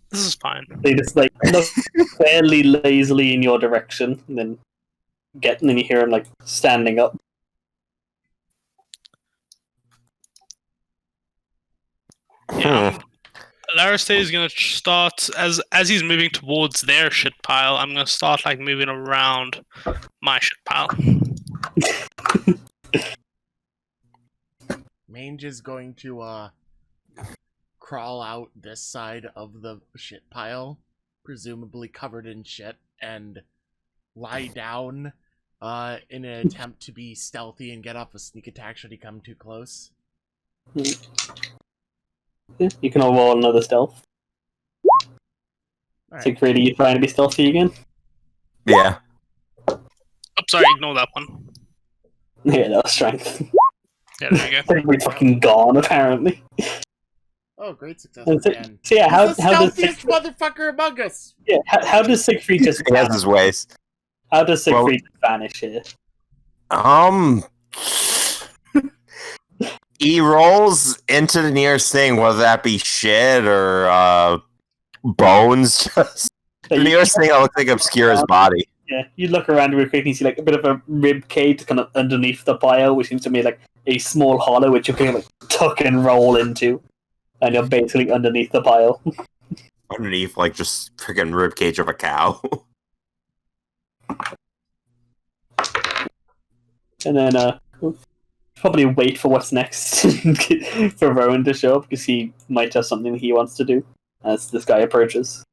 This is fine. They just like look fairly lazily in your direction and then you hear him like standing up. Yeah. Lariste is gonna start as he's moving towards their shit pile. I'm gonna start like moving around my shit pile. Mange is going to crawl out this side of the shit pile, presumably covered in shit, and lie down in an attempt to be stealthy and get off a sneak attack should he come too close. Yeah, you can all roll another stealth. All right. Siegfried, are you trying to be stealthy again? Yeah. Oh, sorry, ignore that one. Yeah, that was strength. Yeah, there you go. Siegfried's fucking gone, apparently. Oh, great success So, again. so yeah, how He's the does stealthiest motherfucker among us. yeah, how does Siegfried just He has his ways. how does Siegfried vanish here? He rolls into the nearest thing, whether that be shit or bones. The nearest thing that looks like obscures body. Yeah, you look around real quick and you see like a bit of a rib cage kind of underneath the pile, which seems to be like a small hollow which you can like tuck and roll into, and you're basically underneath the pile. Underneath, like just freaking ribcage of a cow. And then probably wait for what's next for Rowan to show up because he might have something he wants to do as this guy approaches.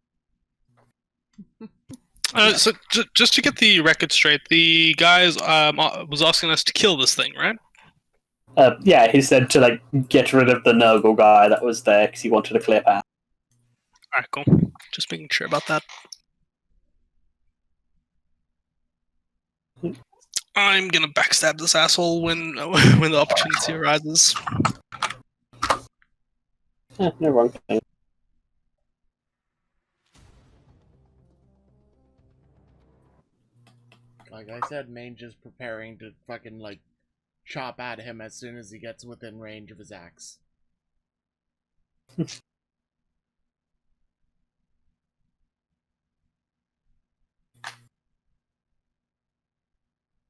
So just to get the record straight, the guys was asking us to kill this thing, right? Yeah, he said to like get rid of the Nurgle guy that was there because he wanted a clear path. Alright, cool. Just making sure about that. I'm gonna backstab this asshole when the opportunity arises. No wrong thing. Like I said, Mange is preparing to fucking like chop at him as soon as he gets within range of his axe.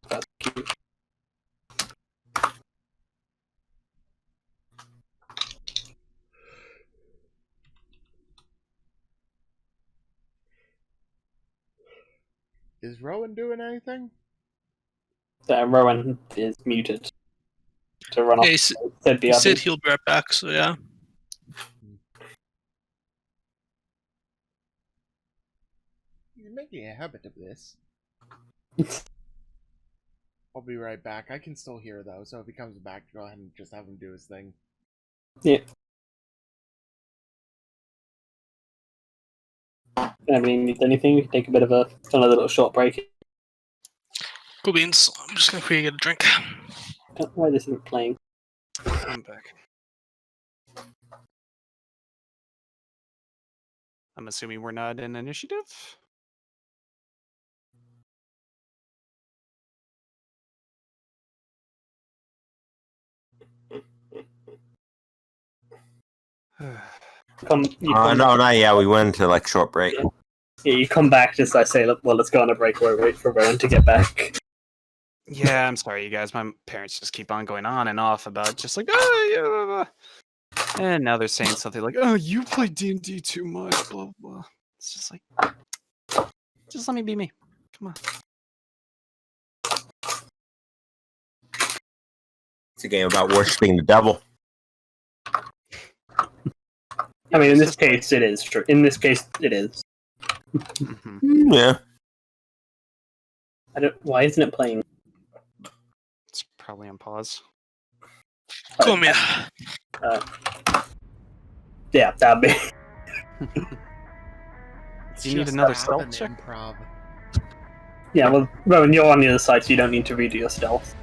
That's cute. Is Rowan doing anything? Rowan is muted to run off. Yeah, he said he'll be right back, so yeah. making a habit of this. I'll be right back. I can still hear though, so if he comes back, go ahead and just have him do his thing. Yeah. I mean, need anything? We can take a bit of another little short break. Cool beans. I'm just gonna quickly get a drink. Don't know why this isn't playing. I'm back. I'm assuming we're not in initiative? Come, No, not yet. We went into like short break. Yeah, you come back just I say, look, well, let's go on a break or wait for Rowan to get back. Yeah, I'm sorry, you guys. My parents just keep on going on and off about just like, oh, yeah, blah, blah. And now they're saying something like, oh, you play D&D too much, blah, blah. It's just like, just let me be me. Come on. It's a game about worshiping the devil. I mean, in this case, it is true. In this case, it is. Mm-hmm. Yeah. Why isn't it playing? It's probably on pause. Come here. Yeah, that'd be. It's Do you need just another not stealth an check? Improv. Yeah, well, Rowan, you're on the other side, so you don't need to redo your stealth.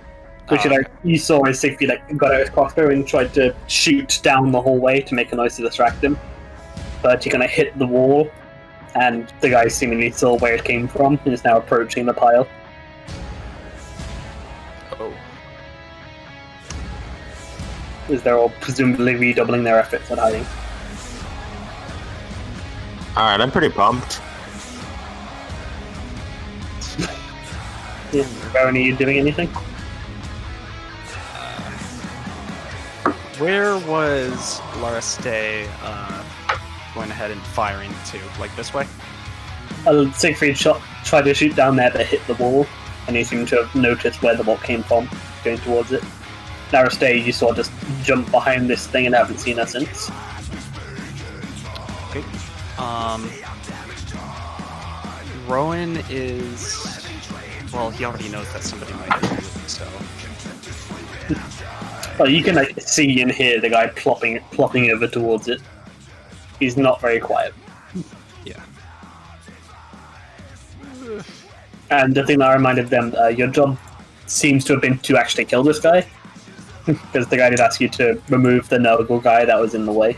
Which you saw as Siegfried got out his crossbow and tried to shoot down the hallway to make a noise to distract him. But he kind of hit the wall, and the guy seemingly saw where it came from and is now approaching the pile. Oh. As they're all presumably redoubling their efforts at hiding. Alright, I'm pretty pumped. Yeah, Rowan, are you doing anything? Where was Laraste going ahead and firing to? Like this way? Siegfried tried to shoot down there but hit the wall, and he seemed to have noticed where the bolt came from, going towards it. Naraste, you saw just jump behind this thing and haven't seen her since. Okay. Rowan is... Well, he already knows that somebody might be here, so... Well, you can see and hear the guy plopping over towards it. He's not very quiet. Yeah. And the thing that reminded them, your job seems to have been to actually kill this guy. Because the guy did ask you to remove the Nurgle guy that was in the way.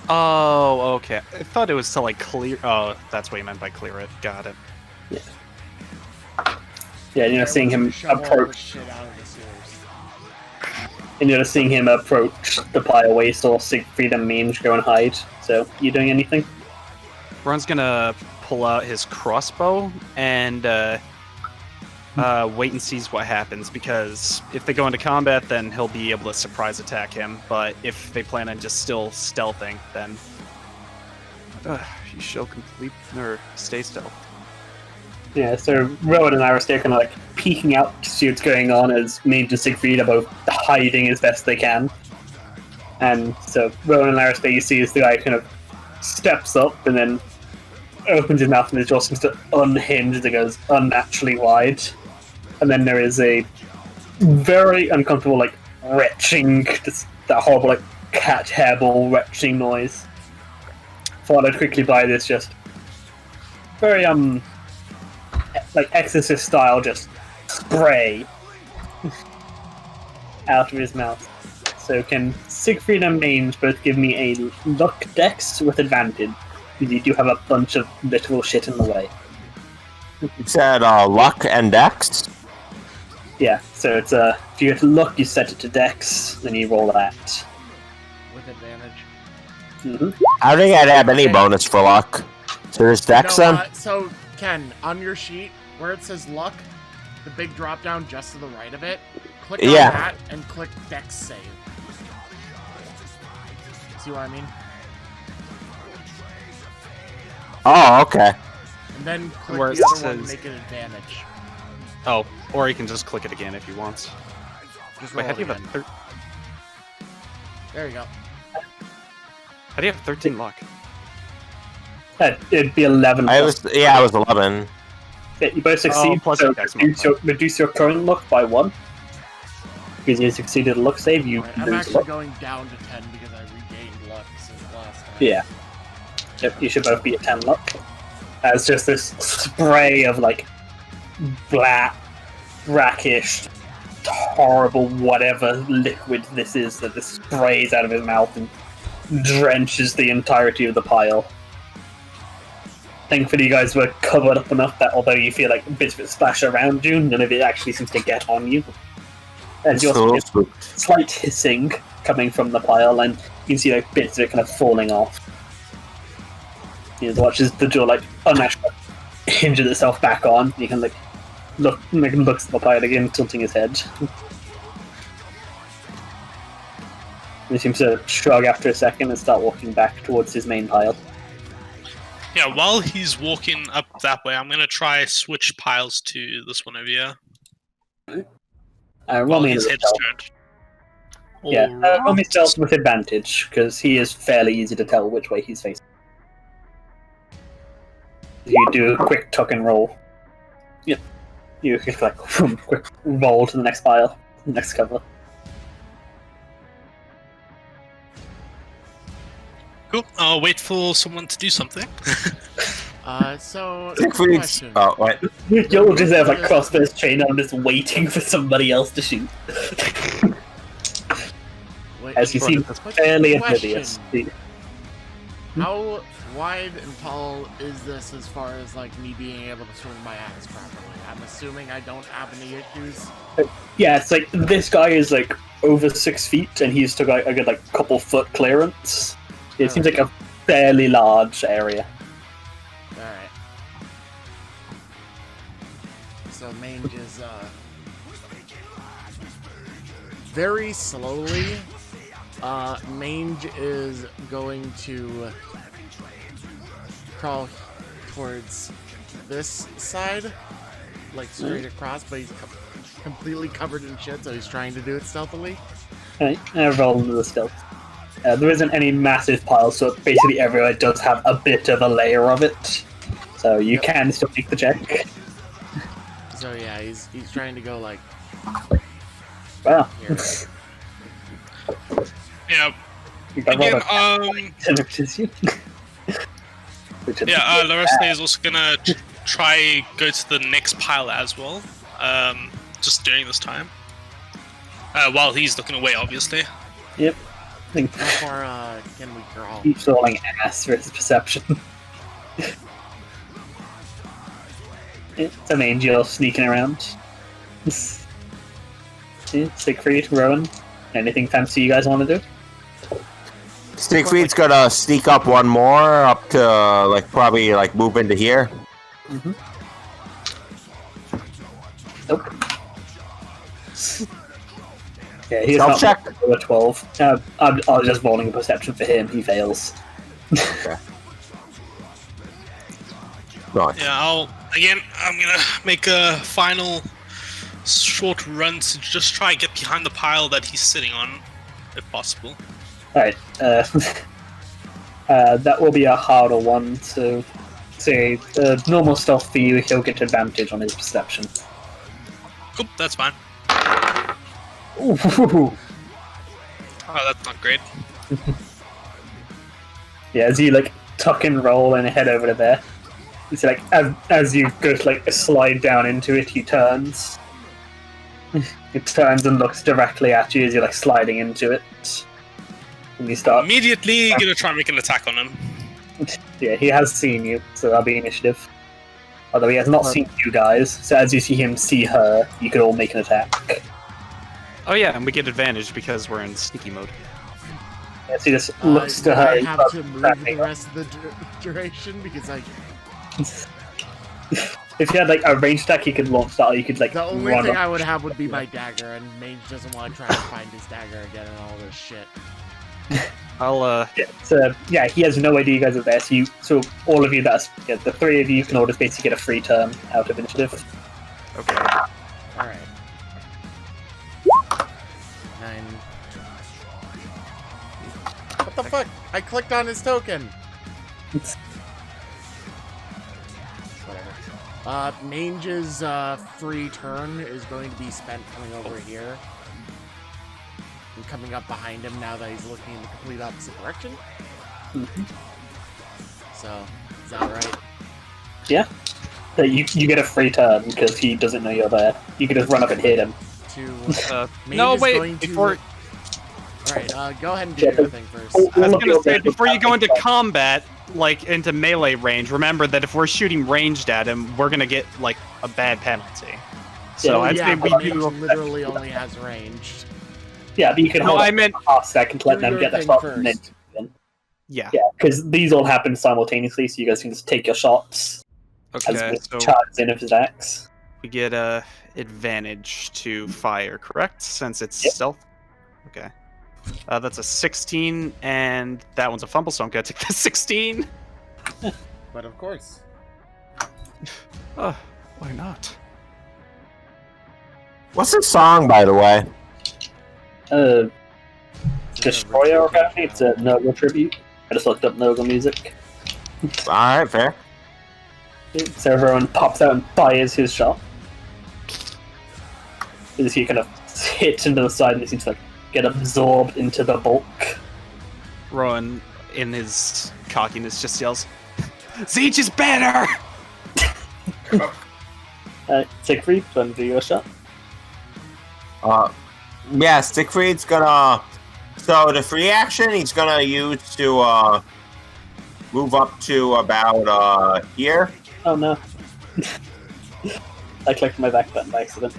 Oh, okay. I thought it was to, like, clear... Oh, that's what you meant by clear it. Got it. Yeah, you know, seeing him approach... And you're just seeing him approach the pile where you saw Siegfried and Mange go and hide. So, you doing anything? Ron's gonna pull out his crossbow and wait and sees what happens, because if they go into combat, then he'll be able to surprise attack him. But if they plan on just still stealthing, then you shall complete or stay stealth. Yeah, so Rowan and Iris are kind of like peeking out to see what's going on as Mange and Siegfried are both hiding as best they can. And so Rowan and Iris, you see as the guy kind of steps up and then opens his mouth and his jaw seems to unhinge as it goes unnaturally wide. And then there is a very uncomfortable, like, retching, just that horrible, like, cat hairball retching noise. Followed quickly by this just very, like, Exorcist style, just spray out of his mouth. So can Siegfried and Mange both give me a luck dex with advantage? Because you do have a bunch of literal shit in the way. You said luck and dex? Yeah, so it's if you get luck, you set it to dex, then you roll that. With advantage. Mm-hmm. I don't think I'd have any bonus for luck. So there's dex No, then? so, Ken, on your sheet, where it says luck, the big drop down just to the right of it, click on that and click dex save. See what I mean? Oh, okay. And then click Where the it other one to says- make it advantage. Oh, or he can just click it again if he wants. Just Wait, roll how do it you have again. There you go. how do you have 13 luck? It'd be 11. I was 11. Yeah, you both succeed, plus so your dex modifier. reduce your current luck by 1. Because you succeeded a luck save, you I'm lose actually luck. going down to 10 because I regained luck since last time. Yeah. Yep, you should both be at 10 luck. As just this spray of, like, black, brackish, horrible whatever liquid this is that this sprays out of his mouth and drenches the entirety of the pile. Thankfully, you guys were covered up enough that although you feel like bits of it splash around you, none of it actually seems to get on you. And you also hear slight hissing coming from the pile, and you can see like bits of it kind of falling off. You watch as the jaw like unnaturally hinges itself back on. You can like looks at the pile again, tilting his head. He seems to shrug after a second and start walking back towards his main pile. Yeah, while he's walking up that way, I'm gonna try switch piles to this one over here. Roll While me his another head's stealth. turned. Yeah, Alright. roll me stealth with advantage, because he is fairly easy to tell which way he's facing. You do a quick tuck and roll. Yep. You quick roll to the next pile, next cover. Cool. I'll wait for someone to do something. So Siegfried's. question. Oh, wait. You'll just have like crossbows chain on, just waiting for somebody else to shoot. Wait, As you seem quick fairly question. oblivious. How wide and tall is this as far as like me being able to swing my axe properly? I'm assuming I don't have any issues. Yeah, it's like this guy is like over 6 feet, and he's took like a good like couple foot clearance. It seems like a fairly large area. Alright. So Mange is very slowly. Mange is going to crawl towards this side, like straight across, but he's completely covered in shit, so he's trying to do it stealthily. Right, roll into the stealth. There isn't any massive piles, so basically everywhere does have a bit of a layer of it. So you can still make the check. So yeah, he's trying to go like Wow. here. Yeah. You got Again, Larissa is also gonna try go to the next pile as well. Just during this time. While he's looking away, obviously. Yep. How far can we crawl? Keeps rolling ass for his perception. It's an angel sneaking around. Siegfried, Rowan, anything fancy you guys want to do? Siegfried's gonna sneak up one more, up to like probably like move into here. Mm-hmm. Nope. Yeah, he's not Self-check? over 12. I was just rolling a perception for him. He fails. Okay. Right. Yeah, I'm gonna make a final short run to just try and get behind the pile that he's sitting on, if possible. Alright, that will be a harder one, so say normal stealth for you, he'll get advantage on his perception. Cool, that's fine. Ooh. Oh, that's not great. Yeah, as you like tuck and roll and head over to there, it's like as you go to like slide down into it, he turns. It turns and looks directly at you as you're like sliding into it. And you start. Immediately gonna try and make an attack on him. Yeah, he has seen you, so that'll be initiative. Although he has not seen you guys, so as you see him see her, you could all make an attack. Oh yeah, and we get advantage because we're in sneaky mode. Yeah, so he just looks to her. I and have starts to move attacking the her. rest of the duration because I. If you had like a range attack, you could launch that, or you could like The only run thing up. I would have would be my dagger, and Mange doesn't want to try to find his dagger again and all this shit. I'll Yeah, so yeah, he has no idea you guys are there. So all of you the three of you can all just basically get a free turn out of initiative. okay. Alright. 9. What the fuck? I clicked on his token! Mange's free turn is going to be spent coming over here. And coming up behind him now that he's looking in the complete opposite direction. So, is that right? Yeah. So you get a free turn because he doesn't know you're there. You can just run up and hit him. No, wait, before... Alright, go ahead and do your thing first. I was gonna say, before you go into combat, like, into melee range, remember that if we're shooting ranged at him, we're gonna get, like, a bad penalty. So I'd say we Mage do... literally only has ranged. Yeah, but you can hold I meant... half second to let them get their shot and then... Yeah. Yeah, because these all happen simultaneously, so you guys can just take your shots Okay, as so charges in of his axe. we get a advantage to fire, correct? Since it's stealth? Okay. That's a 16, and that one's a fumble, so I'm gonna take the 16. But of course. Oh, why not? What's the song, by the way? Destroyer, apparently. It's a Nurgle tribute. I just looked up Nurgle music. Alright, fair. So everyone pops out and fires his shot. As he kind of hits into the side and he seems to like get absorbed into the bulk. Rowan, in his cockiness, just yells, Zeech is better! Siegfried, do you want to do your shot? Yeah, Siegfried's gonna... So the free action he's gonna use to move up to about here. Oh no. I clicked my back button by accident.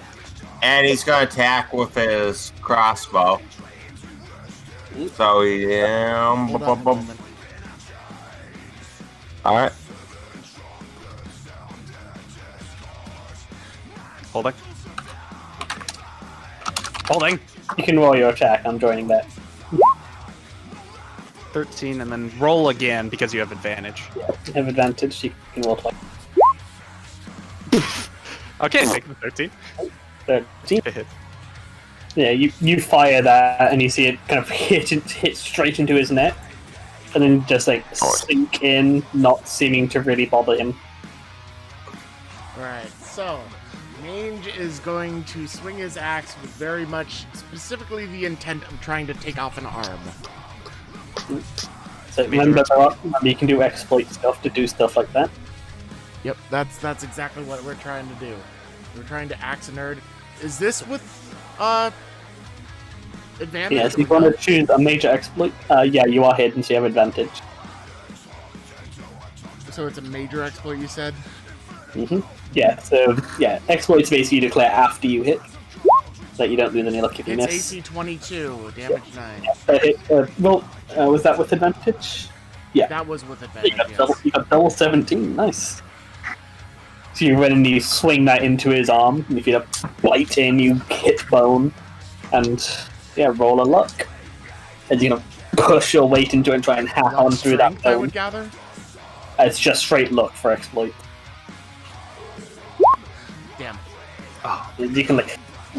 And he's gonna attack with his crossbow. So yeah. Hold on a moment. Alright. Holding. Holding! You can roll your attack, I'm joining that. 13, and then roll again because you have advantage. Yeah, you have advantage, you can roll twice. Okay, make the 13. 13. A hit. Yeah, you fire that and you see it kind of hit straight into his neck. And then just like sink in, not seeming to really bother him. Alright, so Mange is going to swing his axe with very much specifically the intent of trying to take off an arm. So remember, you can do exploit stuff to do stuff like that. Yep, that's exactly what we're trying to do. We're trying to axe a nerd. Is this with advantage? Yeah, so you want to choose a major exploit. Yeah, you are hidden, so you have advantage. So it's a major exploit, you said? Yeah, so yeah, exploits basically you declare after you hit. So that you don't lose any luck if you It's miss. AC 22, damage 9. Was that with advantage? Yeah. That was with advantage, You got double 17, nice. So you run and you swing that into his arm, and if you bite in, you hit bone, and yeah, roll a luck. And you push your weight into it and try and hack on through that I bone. would gather? It's just straight luck for exploit. Damn. You can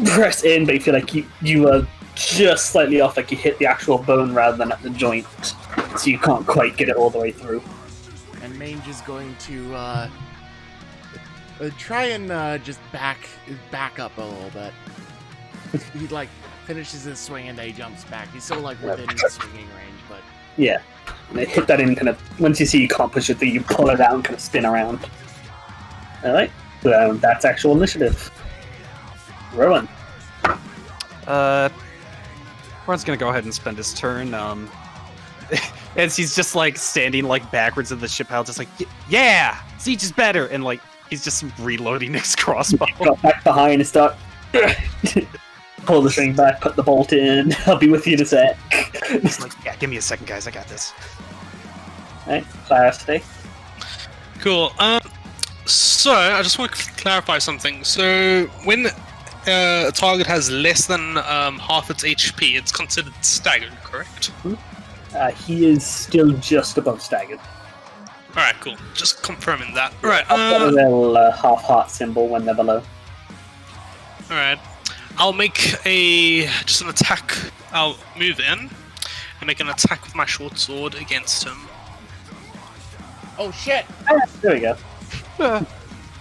press in, but you feel like you are just slightly off, like you hit the actual bone rather than at the joint, so you can't quite get it all the way through. And Mange is going to try and just back up a little bit. He finishes his swing and then he jumps back. He's still within swinging range, but Yeah, and they hit that in kind of, once you see you can't push it through, you pull it out and kind of spin around. Alright, so that's actual initiative. Rowan. Rowan's gonna go ahead and spend his turn, as he's just standing backwards in the ship pile, just yeah! Siege is better! And he's just reloading his crossbow. Got back behind and start pull the string back, put the bolt in, I'll be with you in a sec. He's yeah, give me a second, guys, I got this. Alright, clarity. Cool. So I just want to clarify something. So when a target has less than half its HP, it's considered staggered, correct? He is still just above staggered. Alright, cool. Just confirming that. Alright, I've got a little half heart symbol when they're below. alright. I'll make just an attack. I'll move in and make an attack with my short sword against him. oh shit! There we go.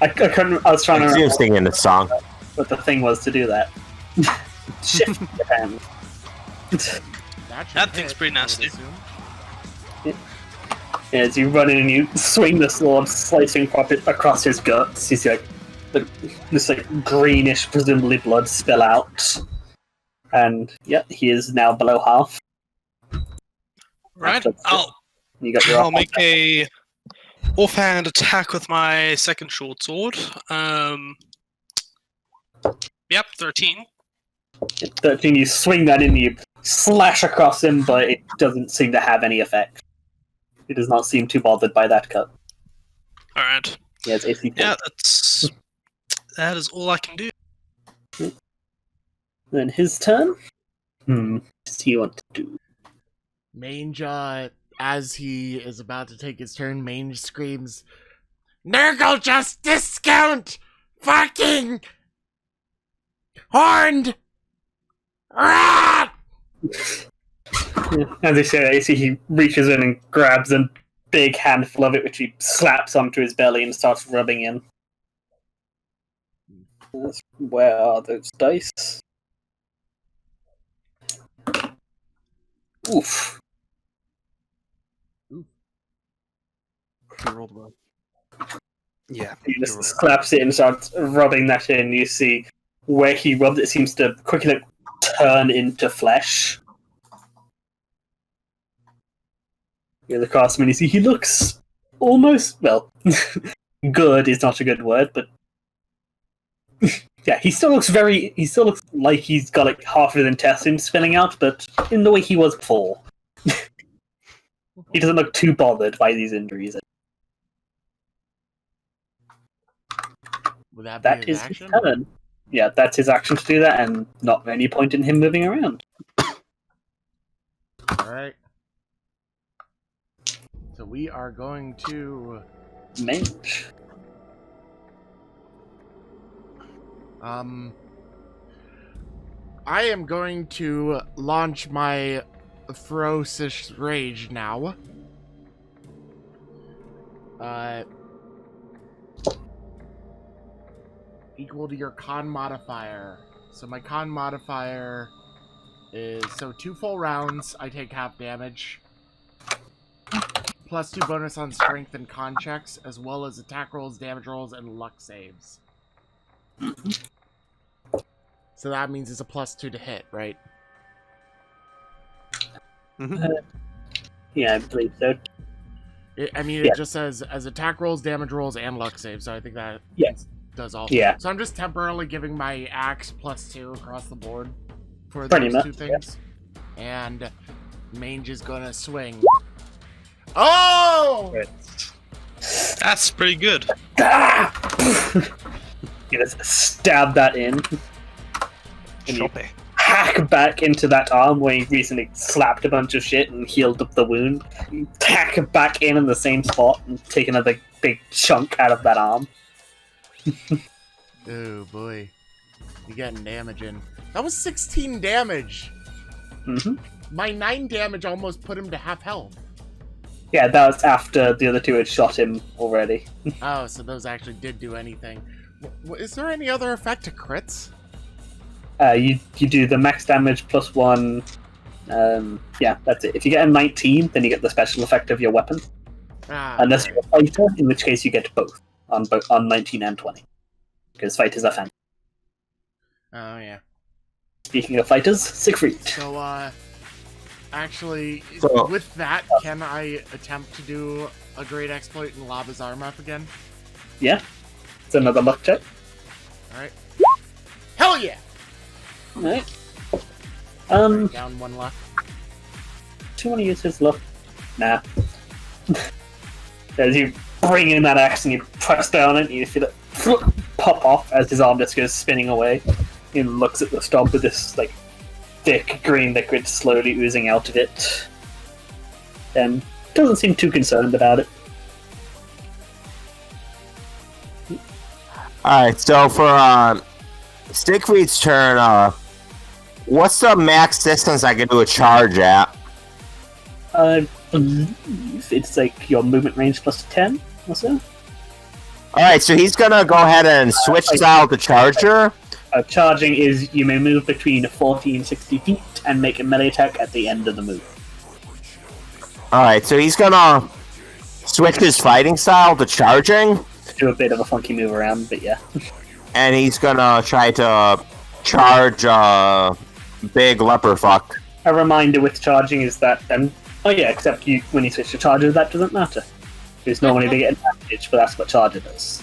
I couldn't. I was trying to He remember was singing the song. what the thing was to do that. Shift your hand. That thing's pretty nasty. As you run in and you swing the sword, slicing across his guts, you see like this like greenish, presumably blood spill out, and yeah, he is now below half. Right. You got your I'll make a offhand attack with my second short sword. Yep, 13. 13. You swing that in, you slash across him, but it doesn't seem to have any effect. He does not seem too bothered by that cut. All right. He has AC. Yeah, that is all I can do. Then his turn. What does he want to do? Mange, as he is about to take his turn, Mange screams, Nurgle just discount fucking horned rat! As I say, you see he reaches in and grabs a big handful of it, which he slaps onto his belly and starts rubbing in. Where are those dice? Oof. You rolled well. Yeah. He just slaps it and starts rubbing that in. You see where he rubbed it seems to quickly turn into flesh. Yeah, the craftsman, you see, he looks almost, well, good is not a good word, but yeah, he still looks like he's got like half of his intestines spilling out, but in the way he was before. He doesn't look too bothered by these injuries. Would that be That his is action? his turn. Yeah, that's his action to do that, and not any point in him moving around. Alright. So we are going to... Mange. I am going to launch my ferocious rage now. Equal to your con modifier. So my con modifier is, so 2 full rounds, I take half damage. Plus 2 bonus on strength and con checks, as well as attack rolls, damage rolls, and luck saves. So that means it's a +2 to hit, right? Yeah, I believe so. It just says as attack rolls, damage rolls, and luck saves, so I think that does all. Yeah. So I'm just temporarily giving my axe +2 across the board for Pretty those much, 2 things. And Mange is gonna swing. Oh! Right. That's pretty good. You just stab that in. And you Chope. hack back into that arm where you recently slapped a bunch of shit and healed up the wound. You hack back in the same spot and take another big chunk out of that arm. Oh boy. You're getting damage in. That was 16 damage! My 9 damage almost put him to half health. Yeah, that was after the other 2 had shot him already. Oh, so those actually did do anything. Is there any other effect to crits? You do the max damage +1. Yeah, that's it. If you get a 19, then you get the special effect of your weapon. Unless you're a fighter, in which case you get both on 19 and 20. Because fighters are fan. Oh, yeah. Speaking of fighters, Siegfried. So, actually, So- with that, can I attempt to do a great exploit and lob his arm up again? Yeah, it's another luck check. Alright. Hell yeah! Alright. Down 1 luck. Do you want to use his luck? Nah. As you bring in that axe and you press down it, you feel it pop off as his arm just goes spinning away. He looks at the stump with this like thick green liquid slowly oozing out of it. Doesn't seem too concerned about it. Alright, so for Siegfried's turn, what's the max distance I can do a charge at? I believe it's like your movement range +10 or so. Alright, so he's gonna go ahead and switch style to Charger. Charging is you may move between 40 and 60 feet and make a melee attack at the end of the move. Alright, so he's gonna switch his fighting style to Charging. Do a bit of a funky move around, but yeah. And he's gonna try to charge big leper fuck. A reminder with charging is that except when you switch to charger, that doesn't matter. Because normally they get advantage, but that's what charger does.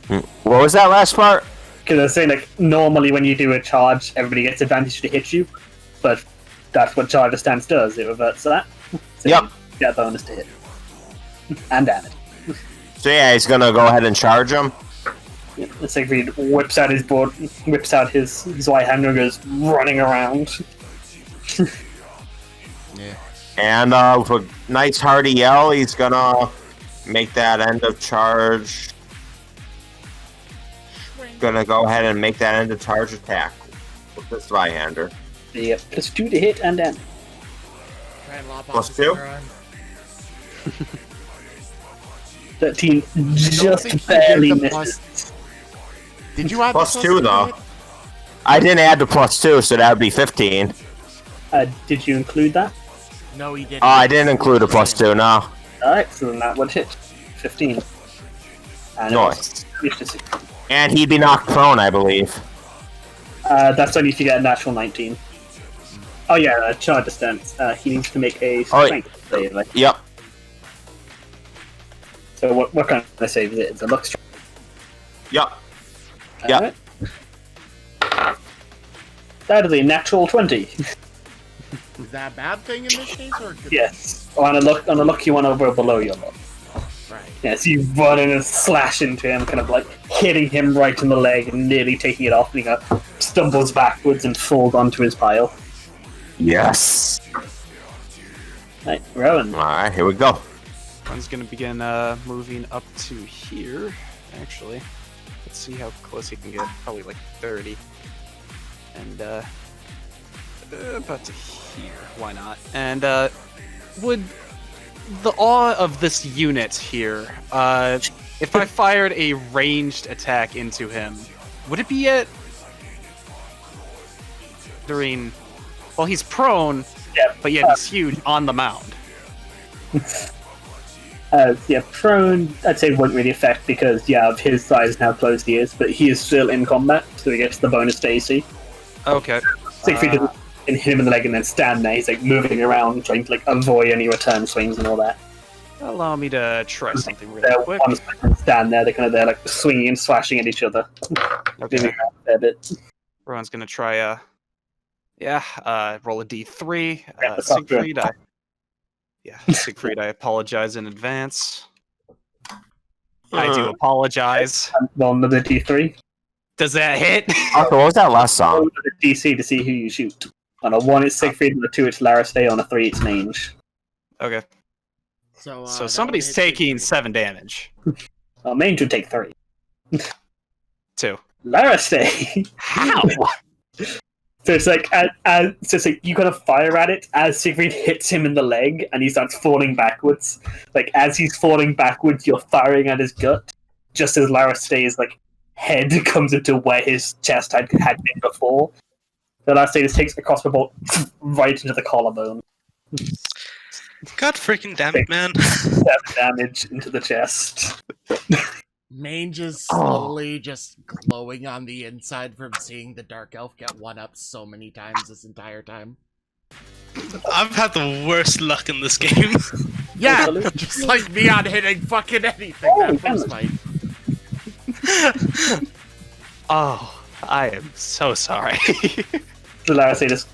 What was that last part? Because I was saying, like, normally when you do a charge, everybody gets advantage to hit you, but that's what charger stance does. It reverts to that. So Yep. you get a bonus to hit. And damage. So yeah, he's gonna go ahead and charge him. Yeah, Siegfried whips out his board, whips out his white hand and goes running around. Yeah. And with a nice hearty yell, he's gonna make that end of charge. Gonna go ahead and make that end of charge attack with this Zweihander. Yep, +2 to hit and damage. Try and lop Plus off two? the Sauron. 13 I don't just think you barely did the misses. Did you add Plus the 2 though. I didn't add the +2, so that would be 15. Did you include that? No, he didn't. I didn't include a +2, no. Alright, so then that would hit. 15. And Nice. it was- And he'd be knocked prone, I believe. that's only if you get a natural 19. Oh yeah, charge distance. He needs to make a Oh, strength save. Like. Yep. So what kind of save is it? It's a luck strength. Yep. Yep. Alright. That is a natural 20. Is that a bad thing in this case, or good? Yes. On a luck you want over or below your luck. Right. Yes, you run in and slash into him, kind of like hitting him right in the leg and nearly taking it off, and he stumbles backwards and falls onto his pile. Yes. Right, Rowan. Alright, here we go. One's gonna begin moving up to here, actually. Let's see how close he can get. Probably like 30. And about to here. Why not? And would the awe of this unit here, if I fired a ranged attack into him, would it be at during? Well, he's prone, Yeah, but yet he's huge on the mound. yeah, prone, I'd say wouldn't really affect because, of his size and how close he is, but he is still in combat, so he gets the bonus to AC. Okay. Siegfried doesn't hit him in the leg and then stand there. He's like moving around, trying to like avoid any return swings and all that. Allow me to try something really They're quick. one second stand there. They're kind of there, like swinging and slashing at each other. Moving Okay. around a fair bit. Everyone's gonna try roll a d3. Yeah, that's not good. Siegfried, I apologize in advance. I do apologize. Roll another D3. Does that hit? Also, what was that last Roll song? another DC to see who you shoot. On a 1 it's Siegfried, on a 2 it's Larastay, on a 3 it's Mange. Okay. So, So that somebody's would hit taking Siegfried. 7 damage. Mange would take 3. 2. Larastay! How? So it's like, you kind of fire at it as Siegfried hits him in the leg and he starts falling backwards. Like, as he's falling backwards, you're firing at his gut, just as Larastay's, like, head comes into where his chest had been before. So Larastay just takes the crossbow bolt right into the collarbone. God freaking damn it, man. 7 damage into the chest. Mange is slowly just glowing on the inside from seeing the Dark Elf get one up so many times this entire time. I've had the worst luck in this game. Yeah, Really? just like me on hitting fucking anything that first fight. Oh, I am so sorry. So Larastay just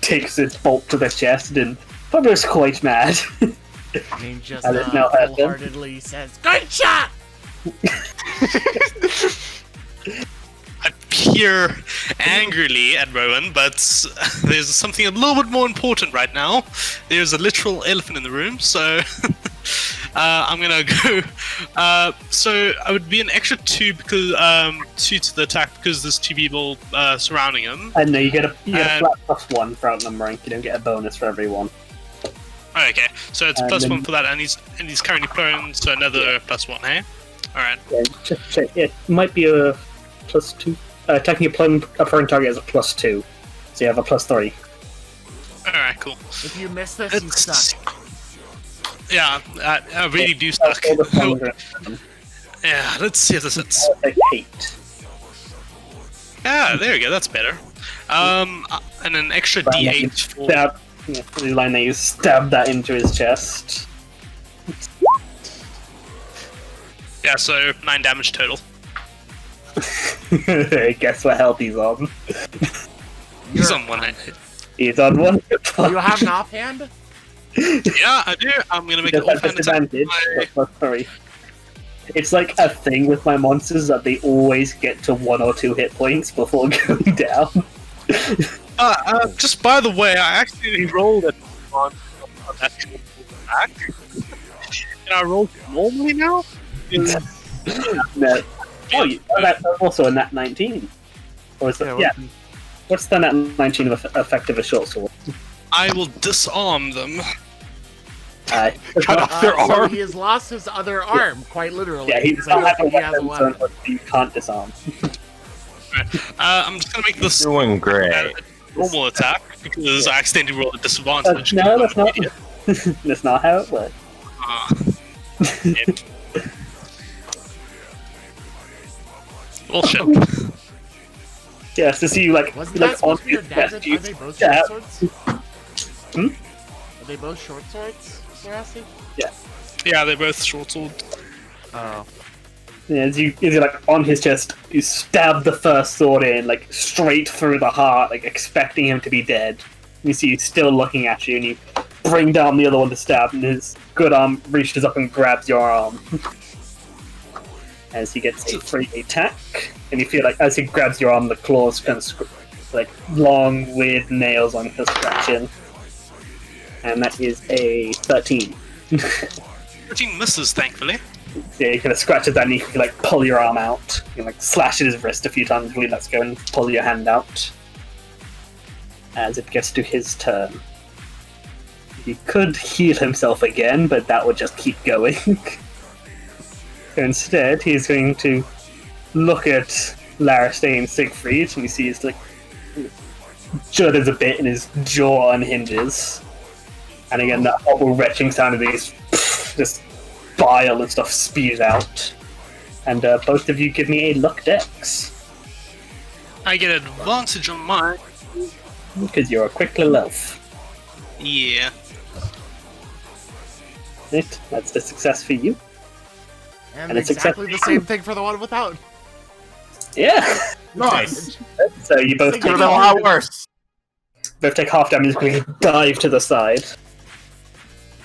takes his bolt to the chest and Bubba's quite mad. Mange just I didn't know that then. wholeheartedly says, "Good shot!" I peer angrily at Rowan, but there's something a little bit more important right now. There's a literal elephant in the room, so I'm gonna go. So I would be an extra 2 because 2 to the attack because there's 2 people surrounding him. And no, you get a And- flat +1 for outnumbering. You don't get a bonus for every one. Okay, so it's And plus then- 1 for that, and he's currently prone, so another plus 1, hey? Alright. Yeah, just check. It might be a +2. Attacking a prone target is a +2, so you have a +3. Alright, cool. If you miss this, you suck. Yeah, I really do suck. All the thunder. Yeah, let's see if this hits. Like 8. Yeah, there we go, that's better. And an extra D8 for... Stab. Yeah, the line that you stab that into his chest. Yeah, so 9 damage total. Guess what health he's on? He's on 1 hit. He's on 1 hit Do you have an offhand? Yeah, I do. I'm gonna make Just an at offhand attack. disadvantage. Sorry. It's like a thing with my monsters that they always get to 1 or 2 hit points before going down. Just by the way, I actually rolled it on that attack. And I rolled normally now? No. Oh, that's also a nat 19. Or is it? Yeah. What's the nat 19 of effect of a short sword? I will disarm them. Cut off their So arm. he has lost his other arm, quite literally. Yeah, he because doesn't have a he has a weapon, weapon. so you can't disarm. I'm just gonna make this Doing great. a normal attack because I accidentally rolled a disadvantage. No, that's not. That's not how it works. Bullshit. Yeah, so see you like, Wasn't that supposed to be your dad's? Are you they both stab. short swords? Hmm? Are they both short swords, Sarasi? Yeah, they're both short sword. Oh. Yeah, as you like on his chest, you stab the first sword in, like straight through the heart, like expecting him to be dead. You see he's still looking at you, and you bring down the other one to stab, and his good arm reaches up and grabs your arm. As he gets a free attack, and you feel like as he grabs your arm, the claws kind of like long, weird nails on his scratching. And that is a 13. 13 misses, thankfully. Yeah, he kind of scratches that, and you can like pull your arm out. You can, like slash at his wrist a few times, really lets go, and pull your hand out. As it gets to his turn, he could heal himself again, but that would just keep going. Instead, he's going to look at Larastay and Siegfried, and you see he's like judders a bit, and his jaw unhinges. And again, that horrible retching sound of these just bile and stuff spews out. And both of you give me a luck dex. I get advantage on mine. Because you're a quick little elf. Yeah. Right, that's a success for you. And And it's exactly the accepted. same thing for the one without. Yeah! Nice. So you both Could Could take, have been a lot worse. both take half damage when you dive to the side.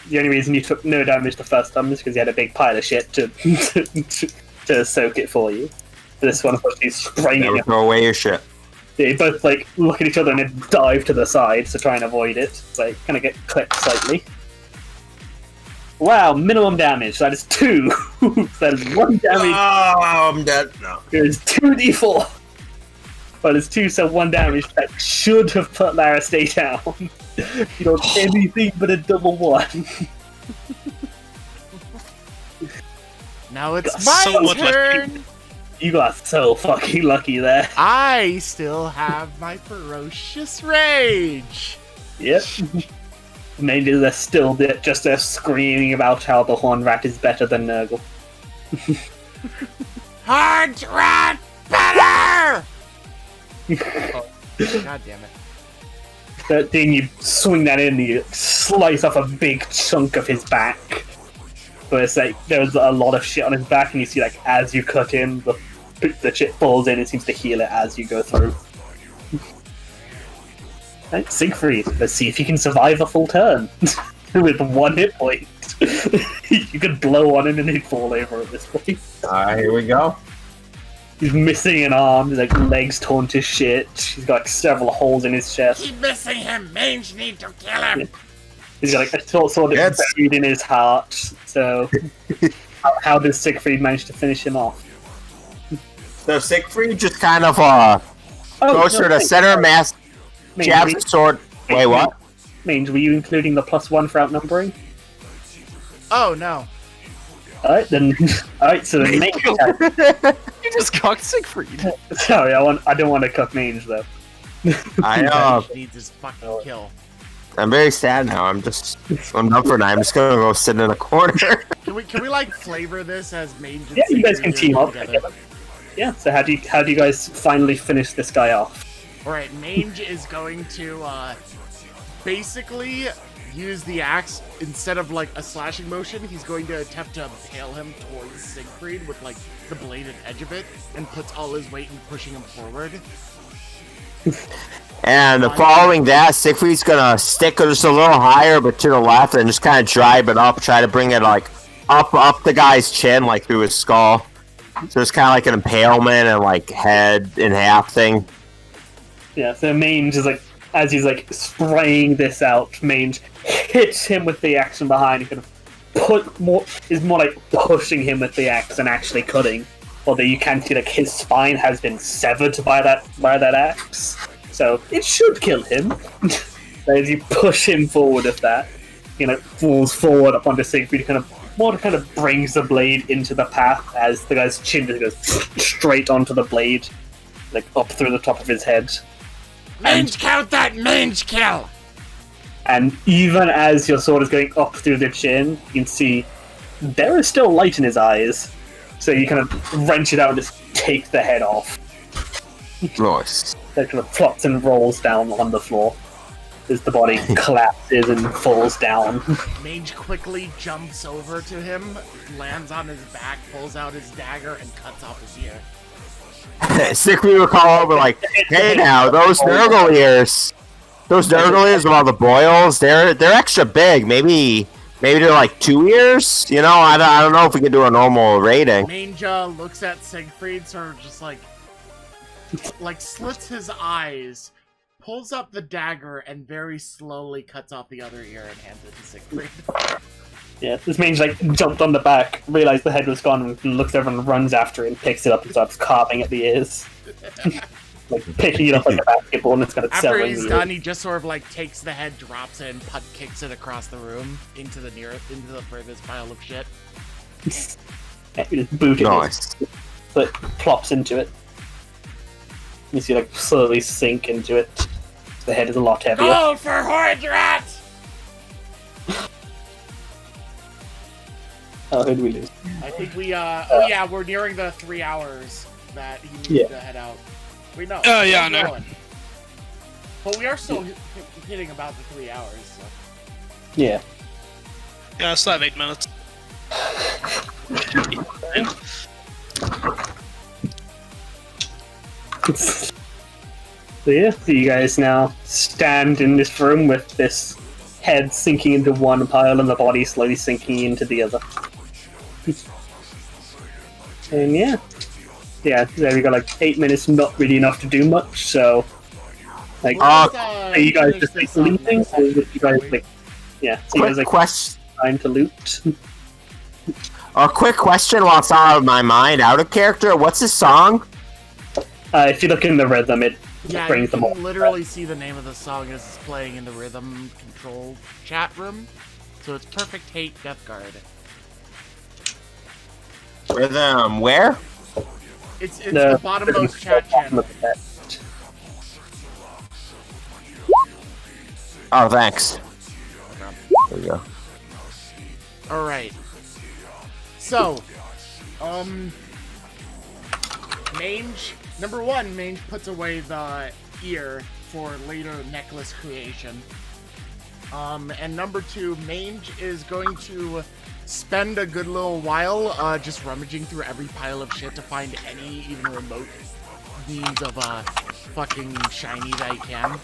The only reason you took no damage the first time is because you had a big pile of shit to to soak it for you. This one, of course, he's spraying Never it. throw away your shit. They both like look at each other and then dive to the side to try and avoid it. So kind of get clipped slightly. Wow, minimum damage. That is 2. That is 1 damage. Oh, I'm dead. No. It is 2d4. But it's 2, so 1 damage. That should have put Larastay down. You don't anything but a double 1. Now it's Got my somewhat lucky. turn! You got so fucking lucky there. I still have my ferocious rage! Yep. Maybe they're still just there screaming about how the Horn Rat is better than Nurgle. Hard rat better! God damn it. That thing, you swing that in, you slice off a big chunk of his back. But it's like, there's a lot of shit on his back, and you see, like, as you cut in, the shit falls in and seems to heal it as you go through. Right, Siegfried, let's see if you can survive a full turn. With 1 hit point. You could blow on him and he'd fall over at this point. Alright, here we go. He's missing an arm, his like legs torn to shit. He's got like several holes in his chest. Keep missing him! Mange need to kill him! He's got like a short sword that's Yes. buried in his heart. So, how does Siegfried manage to finish him off? So Siegfried just kind of Oh, goes no, for the wait, center mass, wait, jabs wait, his sword. Wait, what? Mange, were you including the +1 for outnumbering? Oh no. Alright, then. Alright, so the Mange attack. You just cocked Siegfried. Sorry, I don't want to cook Mange, though. I Needs his fucking kill. I'm very sad now. I'm done for now. I'm just gonna go sit in a corner. Can we like flavor this as Mange? And Yeah, you guys Siegfried can team are up together? together. Yeah, so how do you guys finally finish this guy off? Alright, Mange is going to basically use the axe instead of like a slashing motion. He's going to attempt to impale him towards Siegfried with like the bladed edge of it, and puts all his weight in pushing him forward. And following that, Siegfried's gonna stick just a little higher, but to the left, and just kind of drive it up. Try to bring it like up the guy's chin, like through his skull. So it's kind of like an impalement and like head in half thing. Yeah, so Mange is like, as he's like spraying this out, Mange hits him with the axe from behind. He kind of is more like pushing him with the axe than actually cutting. Although you can see like his spine has been severed by that axe, so it should kill him. As you push him forward with that, falls forward up onto Siegfried, kind of brings the blade into the path as the guy's chin just goes straight onto the blade, like up through the top of his head. Mange, count that Mange kill! And even as your sword is going up through the chin, you can see there is still light in his eyes. So you kind of wrench it out and just take the head off. Nice. It kind of flops and rolls down on the floor as the body collapses and falls down. Mange quickly jumps over to him, lands on his back, pulls out his dagger, and cuts off his ear. Siegfried will call over like, hey now, those Nurgle ears with all the boils, they're extra big. Maybe they're like 2 ears? I don't know if we can do a normal rating. Mange looks at Siegfried, sort of just like slits his eyes, pulls up the dagger, and very slowly cuts off the other ear and hands it to Siegfried. Yeah, this Mange jumped on the back, realized the head was gone, and looks over and runs after it and picks it up and starts carving at the ears. Picking it up like a basketball and it's kind of After severing he's the done, he just sort of takes the head, drops it, and putt kicks it across the room into the furthest pile of shit. Yeah, you just boot it. Nice. So it plops into it. You see slowly sink into it. The head is a lot heavier. Go for Hordrat! Oh, who did we lose? I think we, oh yeah, we're nearing the 3 hours that he needs to head out. Wait, no. Oh, yeah, I know. Going. But we are still hitting about the 3 hours, so. Yeah. Yeah, I still have 8 minutes. So yeah, so you guys now stand in this room with this head sinking into one pile and the body slowly sinking into the other. And yeah, there we got 8 minutes, not really enough to do much, so are you guys just leaving? Or you guys time to loot? A quick question while it's out of my mind, out of character, what's his song? If you look in the rhythm, it brings them you all. can literally see the name of the song as it's playing in the rhythm control chat room. So it's Perfect Hate Death Guard. Rhythm, where? It's the bottommost chat channel. Oh, thanks. There we go. Alright. So, Mange, number one, Mange puts away the ear for later necklace creation. And number two, Mange is going to spend a good little while just rummaging through every pile of shit to find any even remote means of fucking shiny that he can.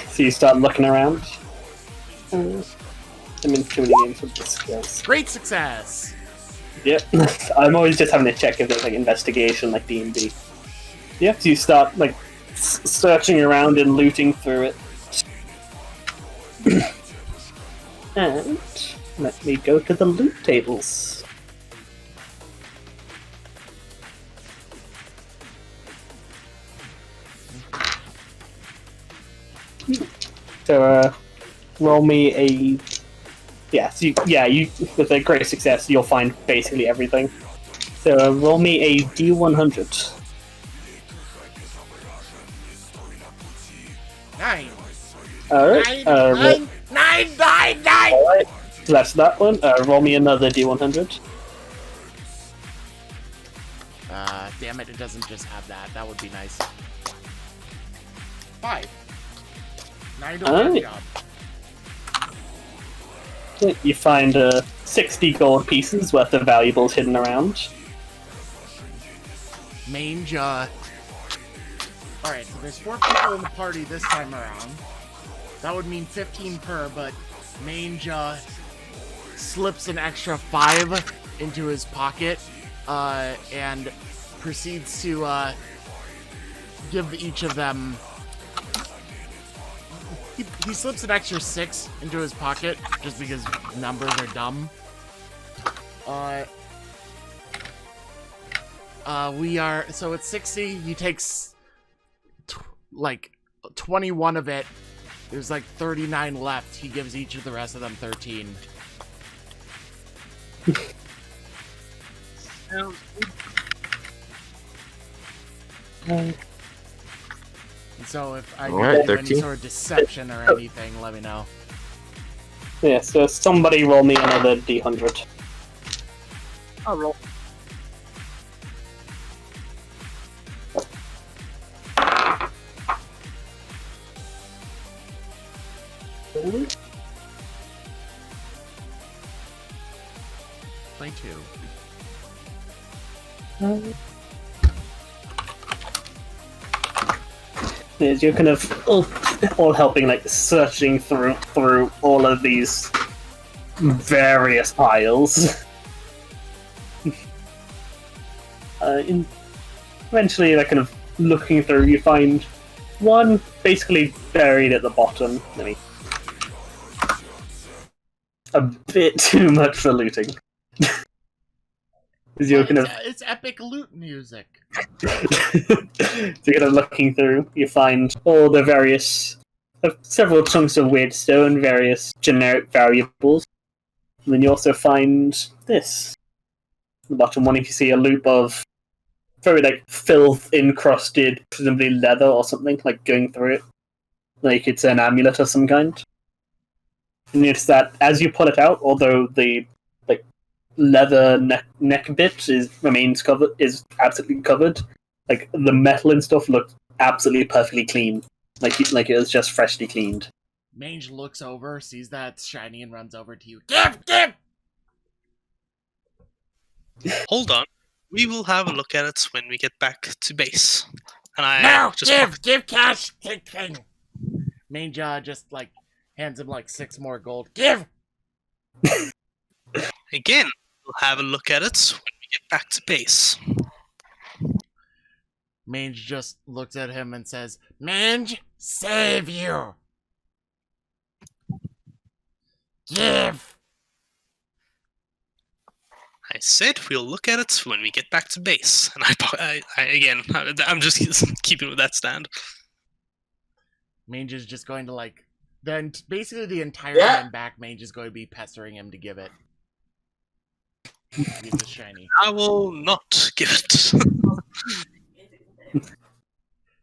So you start looking around. I'm in too many games with this skills. Great success! Yep. I'm always just having to check if there's investigation like D&D. Yep, so you start searching around and looting through it. And let me go to the loot tables. So roll me a... you with a great success, you'll find basically everything. So roll me a D100. 9. Alright. 9. Alright. So that's that one. Roll me another D100. Damn it, it doesn't just have that. That would be nice. 5. 9 to Alright. job. You find 60 gold pieces worth of valuables hidden around. Mange, Alright, so there's 4 people in the party this time around. That would mean 15 per, but Mange, slips an extra 5 into his pocket, and proceeds to, give each of them... He slips an extra 6 into his pocket, just because numbers are dumb. So it's 60, he takes, like, 21 of it. There's, like, 39 left. He gives each of the rest of them 13. So if I do any sort of deception or anything, let me know. Yeah, so somebody roll me another D100. I'll roll. Play 2. Is you're kind of all helping, like searching through all of these various piles. Eventually, like kind of looking through, you find one basically buried at the bottom. I mean, a bit too much for looting. You're kind of It's epic loot music. so you're kind of looking through, you find all the various several chunks of weird stone, various generic variables, and then you also find this. At the bottom one, if you see a loop of very like filth encrusted, presumably leather or something, like going through it, like it's an amulet of some kind. And you notice that as you pull it out, although the leather neck bit remains covered, is absolutely covered. Like the metal and stuff looks absolutely perfectly clean, like it was just freshly cleaned. Mange looks over, sees that it's shiny, and runs over to you. Give! Hold on. We will have a look at it when we get back to base. And I Give cash! Take thing! Mange just like hands him like 6 more gold. Give! Again, we'll have a look at it when we get back to base. Mange just looks at him and says, Mange, save you! Give! I said we'll look at it when we get back to base. And I'm just keeping with that stand. Mange is just going to like... Then basically the entire time back, Mange is going to be pestering him to give it. He's a shiny. I will not give it.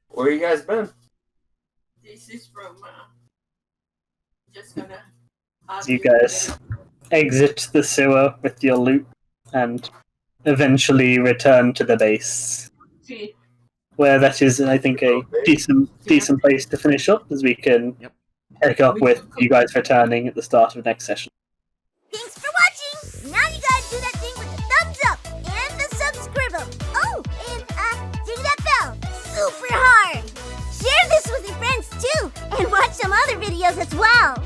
Where you guys been? This is from just gonna. You guys exit the sewer with your loot and eventually return to the base, where that is, I think, a decent place to finish up, as we can pick up with you guys returning at the start of next session. Thanks for watching! Now you gotta do that thing with the thumbs up and the subscribe. Oh, and ding that bell super hard! Share this with your friends too, and watch some other videos as well!